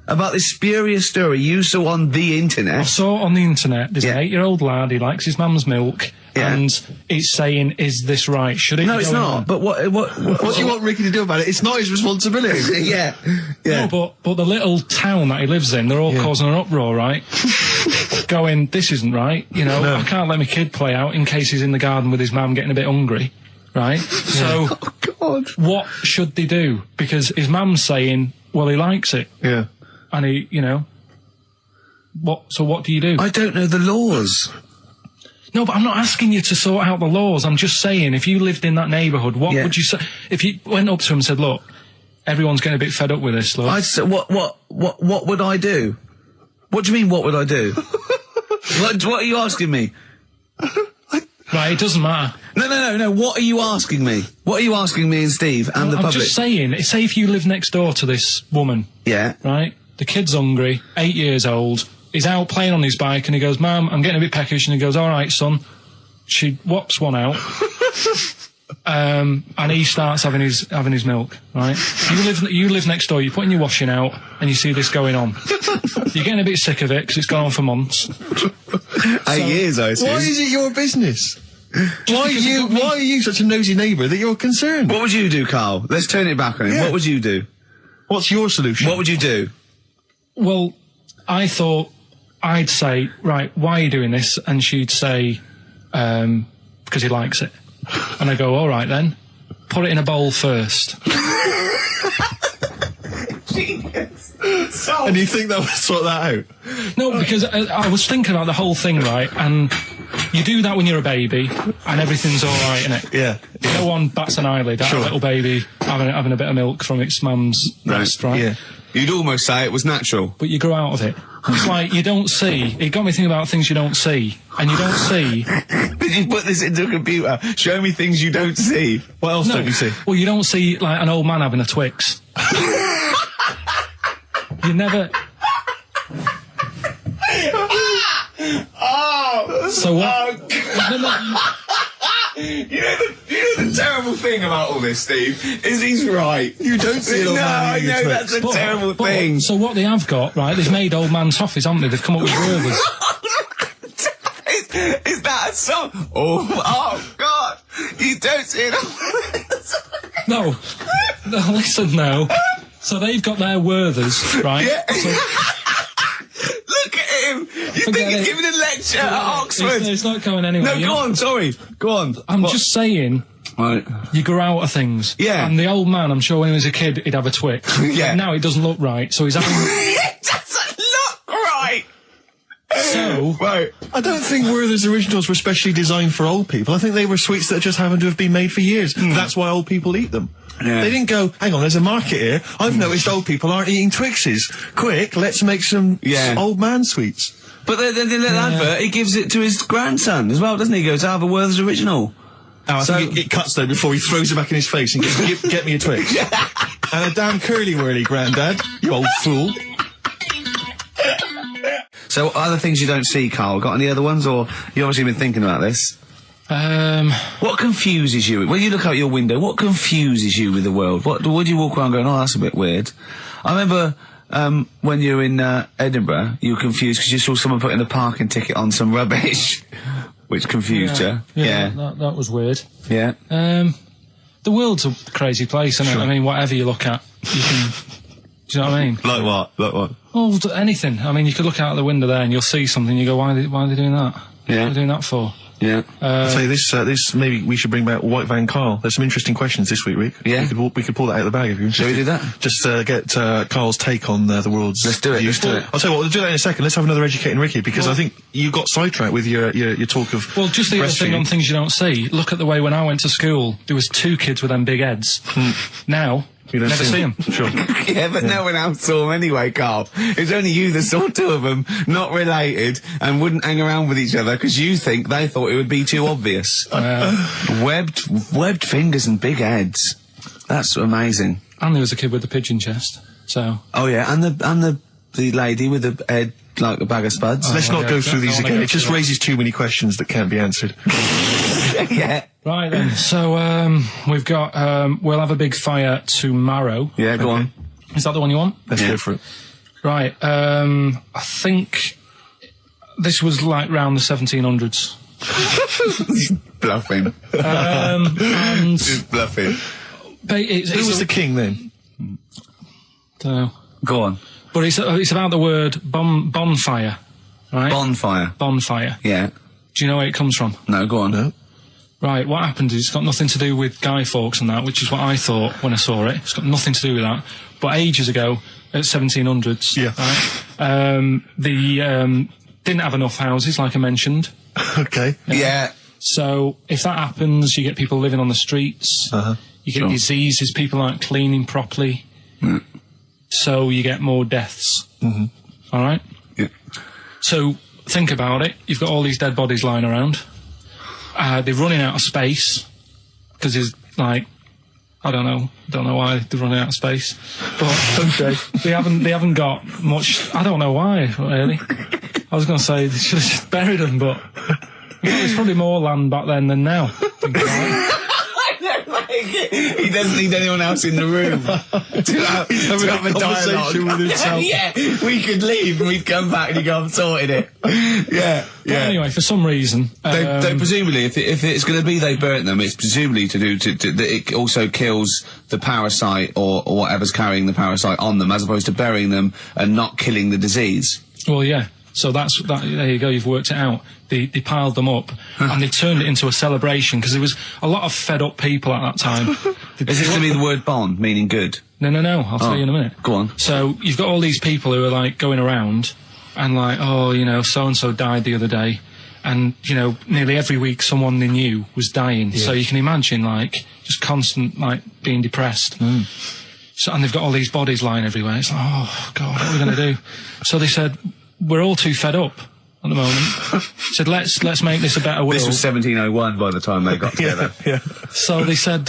About this spurious story you saw on the internet? I saw on the internet, there's an 8-year-old lad, he likes his mum's milk, and it's saying, is this right? Should it No, be it's going not. on? But what do you want Ricky to do about it? It's not his responsibility. Yeah. No, but the little town that he lives in, they're all causing an uproar, right? Going, this isn't right, you know, I can't let my kid play out in case he's in the garden with his mum getting a bit hungry, right? So, what should they do? Because his mum's saying, well, he likes it. Yeah. And he, you know, what do you do? I don't know the laws. No, but I'm not asking you to sort out the laws. I'm just saying, if you lived in that neighbourhood, what would you say? If you went up to him and said, look, everyone's getting a bit fed up with this, look. I'd say, what would I do? What do you mean, what would I do? what are you asking me? Right, it doesn't matter. No, what are you asking me? What are you asking me and Steve and the public? I'm just saying, say if you live next door to this woman. Yeah. Right? The kid's hungry, 8 years old, he's out playing on his bike and he goes, Mum, I'm getting a bit peckish, and he goes, all right, son. She whops one out. And he starts having his milk, right? You live next door, you're putting your washing out, and you see this going on. You're getting a bit sick of it, because it's gone on for months. 8 years, I assume. Why is it your business? Why are you such a nosy neighbour that you're concerned? What would you do, Carl? Let's turn it back on him. Yeah. What would you do? What's your solution? What would you do? Well, I thought I'd say, right, why are you doing this? And she'd say, because he likes it. And I go, all right then, put it in a bowl first. Genius. And you think that would sort that out? No, because I was thinking about the whole thing, right? And you do that when you're a baby, and everything's all right, innit? Yeah. No one bats an eyelid at a little baby having a bit of milk from its mum's breast, right? Yeah. You'd almost say it was natural. But you grow out of it. It's like you don't see. It got me thinking about things you don't see. And you don't see. Did you put this into a computer? Show me things you don't see. What else don't you see? Well, you don't see, like, an old man having a Twix. You never... So what? You know the terrible thing about all this, Steve, is he's right. You don't see an old man I eating a know, Twix. that's a terrible thing. So what they have got, right, they've made old man toffees, haven't they? They've come up with Gervais. Is that a song? Oh, God. You don't see it. No, listen now. So they've got their Werthers, right? Yeah. So, look at him. You think he's giving a lecture at Oxford? It's not going anywhere. No, go on, sorry. Go on. I'm just saying, right. You grow out of things. Yeah. And the old man, I'm sure when he was a kid, he'd have a Twix. Yeah. Now it doesn't look right, so he's having... It doesn't look right. So... Right. I don't think Werther's originals were specially designed for old people. I think they were sweets that just happened to have been made for years. That's why old people eat them. Yeah. They didn't go, hang on, there's a market here. I've noticed old people aren't eating Twixes. Quick, let's make some old man sweets. But the advert, he gives it to his grandson as well, doesn't he? He goes, have a Werther's original. Oh, I think it cuts though before he throws it back in his face and goes, get me a Twix. And a damn curly-whirly, Grandad, you old fool. So, other things you don't see, Carl? Got any other ones, or you obviously been thinking about this? What confuses you when you look out your window? What confuses you with the world? What do you walk around going, "Oh, that's a bit weird"? I remember when you were in Edinburgh, you were confused because you saw someone putting a parking ticket on some rubbish, which confused you. Yeah, that was weird. Yeah. The world's a crazy place, isn't it? I mean, whatever you look at, you can. Do you know what I mean? Like what? Like what? Well, anything. I mean, you could look out the window there and you'll see something. You go, why are they doing that? Yeah. What are they doing that for? Yeah. I'll tell you this. Maybe we should bring back White Van Carl. There's some interesting questions this week, Rick. Yeah. We could pull that out of the bag if you. Shall we do that? Just get Carl's take on the world's. Let's do it. views. Let's do it. I'll tell you what. We'll do that in a second. Let's have another educating Ricky because I think you got sidetracked with your talk of. Well, just the other thing on things you don't see. Look at the way when I went to school, there was 2 kids with them big heads. Now. You don't never see them. Sure. Yeah, but no one else saw them anyway, Carl. It was only you that saw 2 of them, not related, and wouldn't hang around with each other because you think they thought it would be too obvious. Webbed fingers and big heads. That's amazing. And there was a kid with a pigeon chest. So. Oh yeah, and the lady with the head like a bag of spuds. Let's not go through these again. It just raises too many questions that can't be answered. Yeah. Right then. So we've got we'll have a big fire tomorrow. Yeah, go on. Is that the one you want? Let's go for it. Right. I think this was like round the 1700s. Bluffing. And Just bluffing. Who was the king then? Don't know. Go on. But it's about the word bonfire, right? Bonfire. Yeah. Do you know where it comes from? No, go on. No. Right, what happened is it's got nothing to do with Guy Fawkes and that, which is what I thought when I saw it. It's got nothing to do with that. But ages ago, at 1700s, they didn't have enough houses, like I mentioned. Okay. Yeah. So if that happens, you get people living on the streets. You get diseases, people aren't cleaning properly. So you get more deaths. All right? Yeah. So think about it. You've got all these dead bodies lying around. They're running out of space because there's like, I don't know why they're running out of space, but they haven't got much. I don't know why really. I was going to say they should have just buried them, but there's probably more land back then than now. He doesn't need anyone else in the room to have a conversation with himself. Yeah, we could leave and we'd come back and he'd go, "I've sorted it." Yeah. But anyway, for some reason, they presumably, if it's going to be they burnt them, it's presumably to do that it also kills the parasite or whatever's carrying the parasite on them, as opposed to burying them and not killing the disease. Well, yeah. So there you go, you've worked it out. They piled them up and they turned it into a celebration because there was a lot of fed up people at that time. Is this going to be the word bon, meaning good? No, I'll tell you in a minute. Go on. So you've got all these people who are like going around and like, oh, you know, so-and-so died the other day. And, you know, nearly every week someone they knew was dying. Yeah. So you can imagine like just constant like being depressed. So, and they've got all these bodies lying everywhere. It's like, oh, God, what are we going to do? So they said, we're all too fed up at the moment. Said, let's make this a better world. This was 1701 by the time they got together. Yeah. So they said,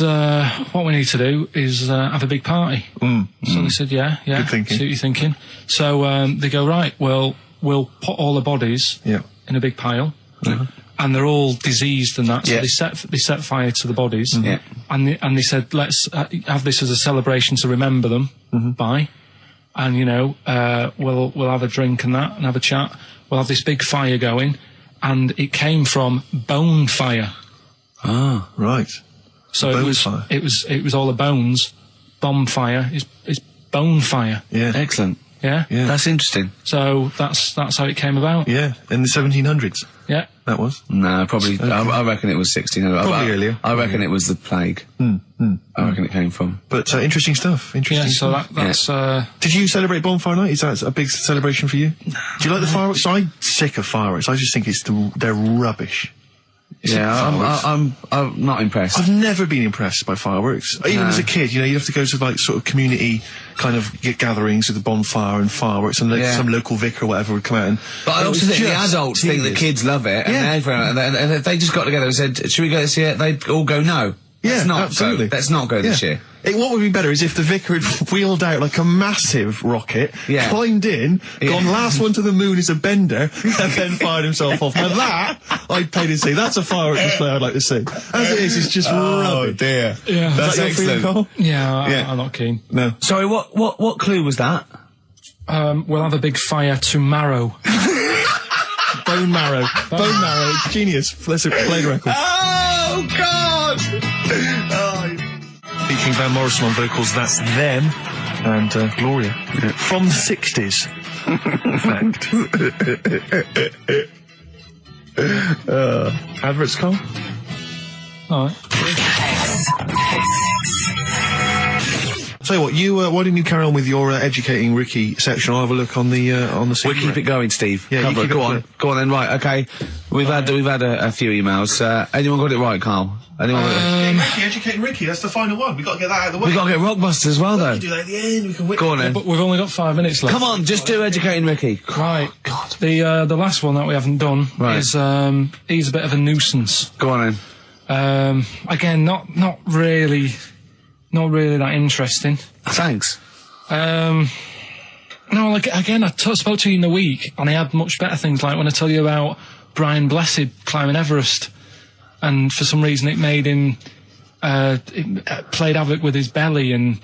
what we need to do is have a big party. So they said, yeah. Good thinking. See what you're thinking. So they go, right, well, we'll put all the bodies in a big pile. And they're all diseased and that. So they set fire to the bodies. And they said, let's have this as a celebration to remember them by. And, you know, we'll have a drink and that and have a chat. We'll have this big fire going. And it came from bone fire. Ah, right. So it was all the bones. Bonfire is bone fire. Yeah. Excellent. Yeah? That's interesting. So that's how it came about. Yeah, in the 1700s. Yeah. That was? No, probably. Okay. I reckon it was 1600. Probably earlier. I reckon it was the plague. I reckon it came from. But interesting stuff. So that's. Did you celebrate Bonfire Night? Is that a big celebration for you? Do you like the fireworks? I'm sick of fireworks. I just think they're rubbish. I'm not impressed. I've never been impressed by fireworks. Even as a kid, you know, you have to go to like sort of community kind of gatherings with a bonfire and fireworks, and some local vicar or whatever would come out. But I also think the adults think the kids love it, and if they just got together and said, "Should we go this year?" They'd all go, "No." Yeah, Let's not absolutely. Let's not go this year. What would be better is if the vicar had wheeled out like a massive rocket, climbed in, gone last one to the moon is a bender, and then fired himself off. Now that, I'd pay to see. That's a firework display I'd like to see. As it is, it's just rubbish. Oh dear. Yeah. That's excellent. Cole? Yeah, I'm not keen. No. Sorry, what clue was that? We'll have a big fire tomorrow. Bone marrow. Bone marrow. Genius. Let's play the record. Oh, God! Featuring Van Morrison on vocals, that's Them, and Gloria. Yeah. From the 60s. In fact. Adverts, Cole? Alright. Tell you what, why didn't you carry on with your educating Ricky section? I'll have a look on the We'll keep it going, Steve. Yeah, go on then. Right, okay. We've had a few emails. Anyone got it right, Carl? Anyone got it? Ricky, educating Ricky. That's the final one. We've got to get that out of the way. We've got to get Rockbusters as well, though. We can do that at the end. We can wait. Go on then. But we've only got 5 minutes left. Come on, just do educating Ricky. Right. God. The last one that we haven't done is he's a bit of a nuisance. Go on then. Again, not really that interesting. Thanks. No, like, again, I spoke to you in the week, and I had much better things, like when I tell you about Brian Blessed climbing Everest, and for some reason it made him, it played havoc with his belly, and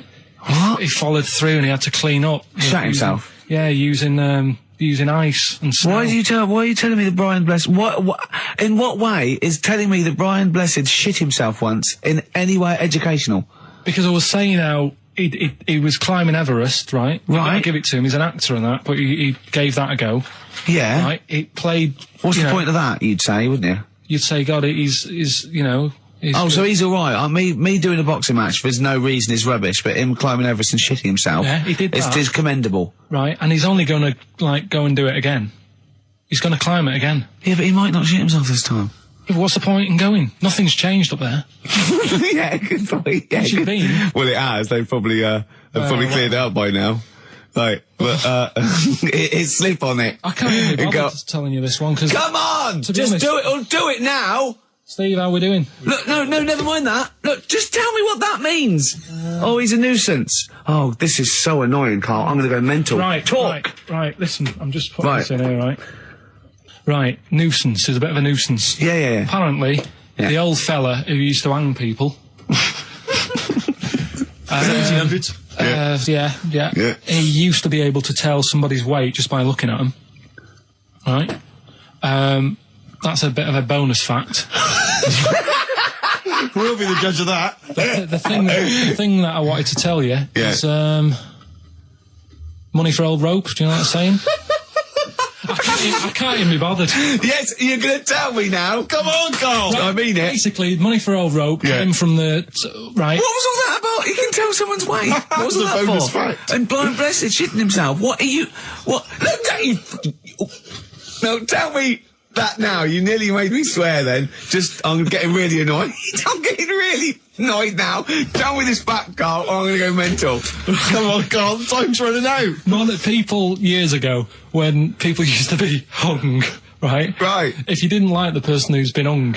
he followed through, and he had to clean up. Shut himself? Yeah, using ice and snow. Why are you telling me that Brian Blessed, in what way is telling me that Brian Blessed shit himself once in any way educational? Because I was saying how he was climbing Everest, right? Right. I give it to him. He's an actor and that, but he gave that a go. Yeah. Right. It played. What's the point of that? You'd say, wouldn't you? You'd say, God, he's you know. So he's all right. Me doing a boxing match for no reason is rubbish, but him climbing Everest and shitting himself, yeah, he did that. It's commendable. Right. And he's only going to go and do it again. He's going to climb it again. Yeah, but he might not shit himself this time. Yeah, but what's the point in going? Nothing's changed up there. Yeah, good point. Yeah, Should be. Well, it has. They've probably cleared it up by now. Like, but it's slip on it. I can't even be bothered telling you this one because. Come on, just do it. Or do it now. Steve, how we doing? Look, no, never mind that. Look, just tell me what that means. Oh, he's a nuisance. Oh, this is so annoying, Carl. I'm going to go mental. Right, talk. Right. Listen, I'm just putting this in here, right? Right, nuisance is a bit of a nuisance. Yeah. Apparently, the old fella who used to hang people. 1700s? Yeah. He used to be able to tell somebody's weight just by looking at them. Right? That's a bit of a bonus fact. We'll be the judge of that. The thing that I wanted to tell you is money for old rope. Do you know what I'm saying? I can't even be bothered. Yes, you're going to tell me now. Come on, Carl. Right, I mean it. Basically, money for old rope came from the... Right. What was all that about? You can tell someone's weight. What was all that for? Fact. And Brian Blessed shitting himself. What are you... What? Look, no, tell me that now. You nearly made me swear then. I'm getting really annoyed. I'm getting really annoyed now. Tell me this back, Carl, or I'm going to go mental. Come on, Carl. Time's running out. More that people years ago, when people used to be hung, right? Right. If you didn't like the person who's been hung,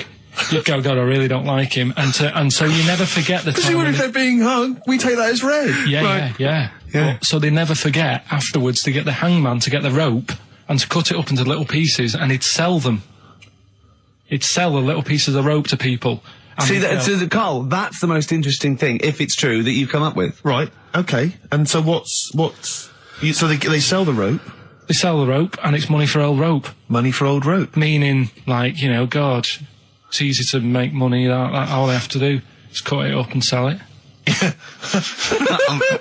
you'd go, God, I really don't like him. And so you never forget the time. Because if they're being hung, we take that as read. Yeah. So they never forget afterwards to get the hangman to get the rope and to cut it up into little pieces, and he'd sell them. He'd sell the little pieces of rope to people. See, Carl, that's the most interesting thing, if it's true, that you've come up with. Right, okay. And so so they sell the rope? They sell the rope, and it's money for old rope. Money for old rope? Meaning, like, God, it's easy to make money, all they have to do is cut it up and sell it.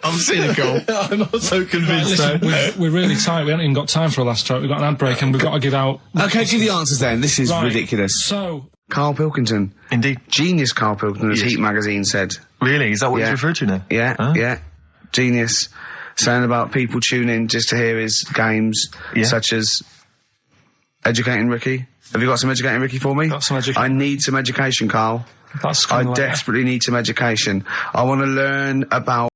I'm cynical. I'm not so convinced. Right, listen, we're really tight. We haven't even got time for a last track. We've got an ad break and we've got to give out... Okay, do the answers then. This is ridiculous. So... Karl Pilkington. Indeed. Genius Karl Pilkington, as Heat magazine said. Really? Is that what he's referred to now? Yeah. Genius. Saying about people tune in just to hear his games, such as Educating Ricky. Have you got some Educating Ricky for me? Got some education. I need some education, Carl. That's I desperately need some education. I want to learn about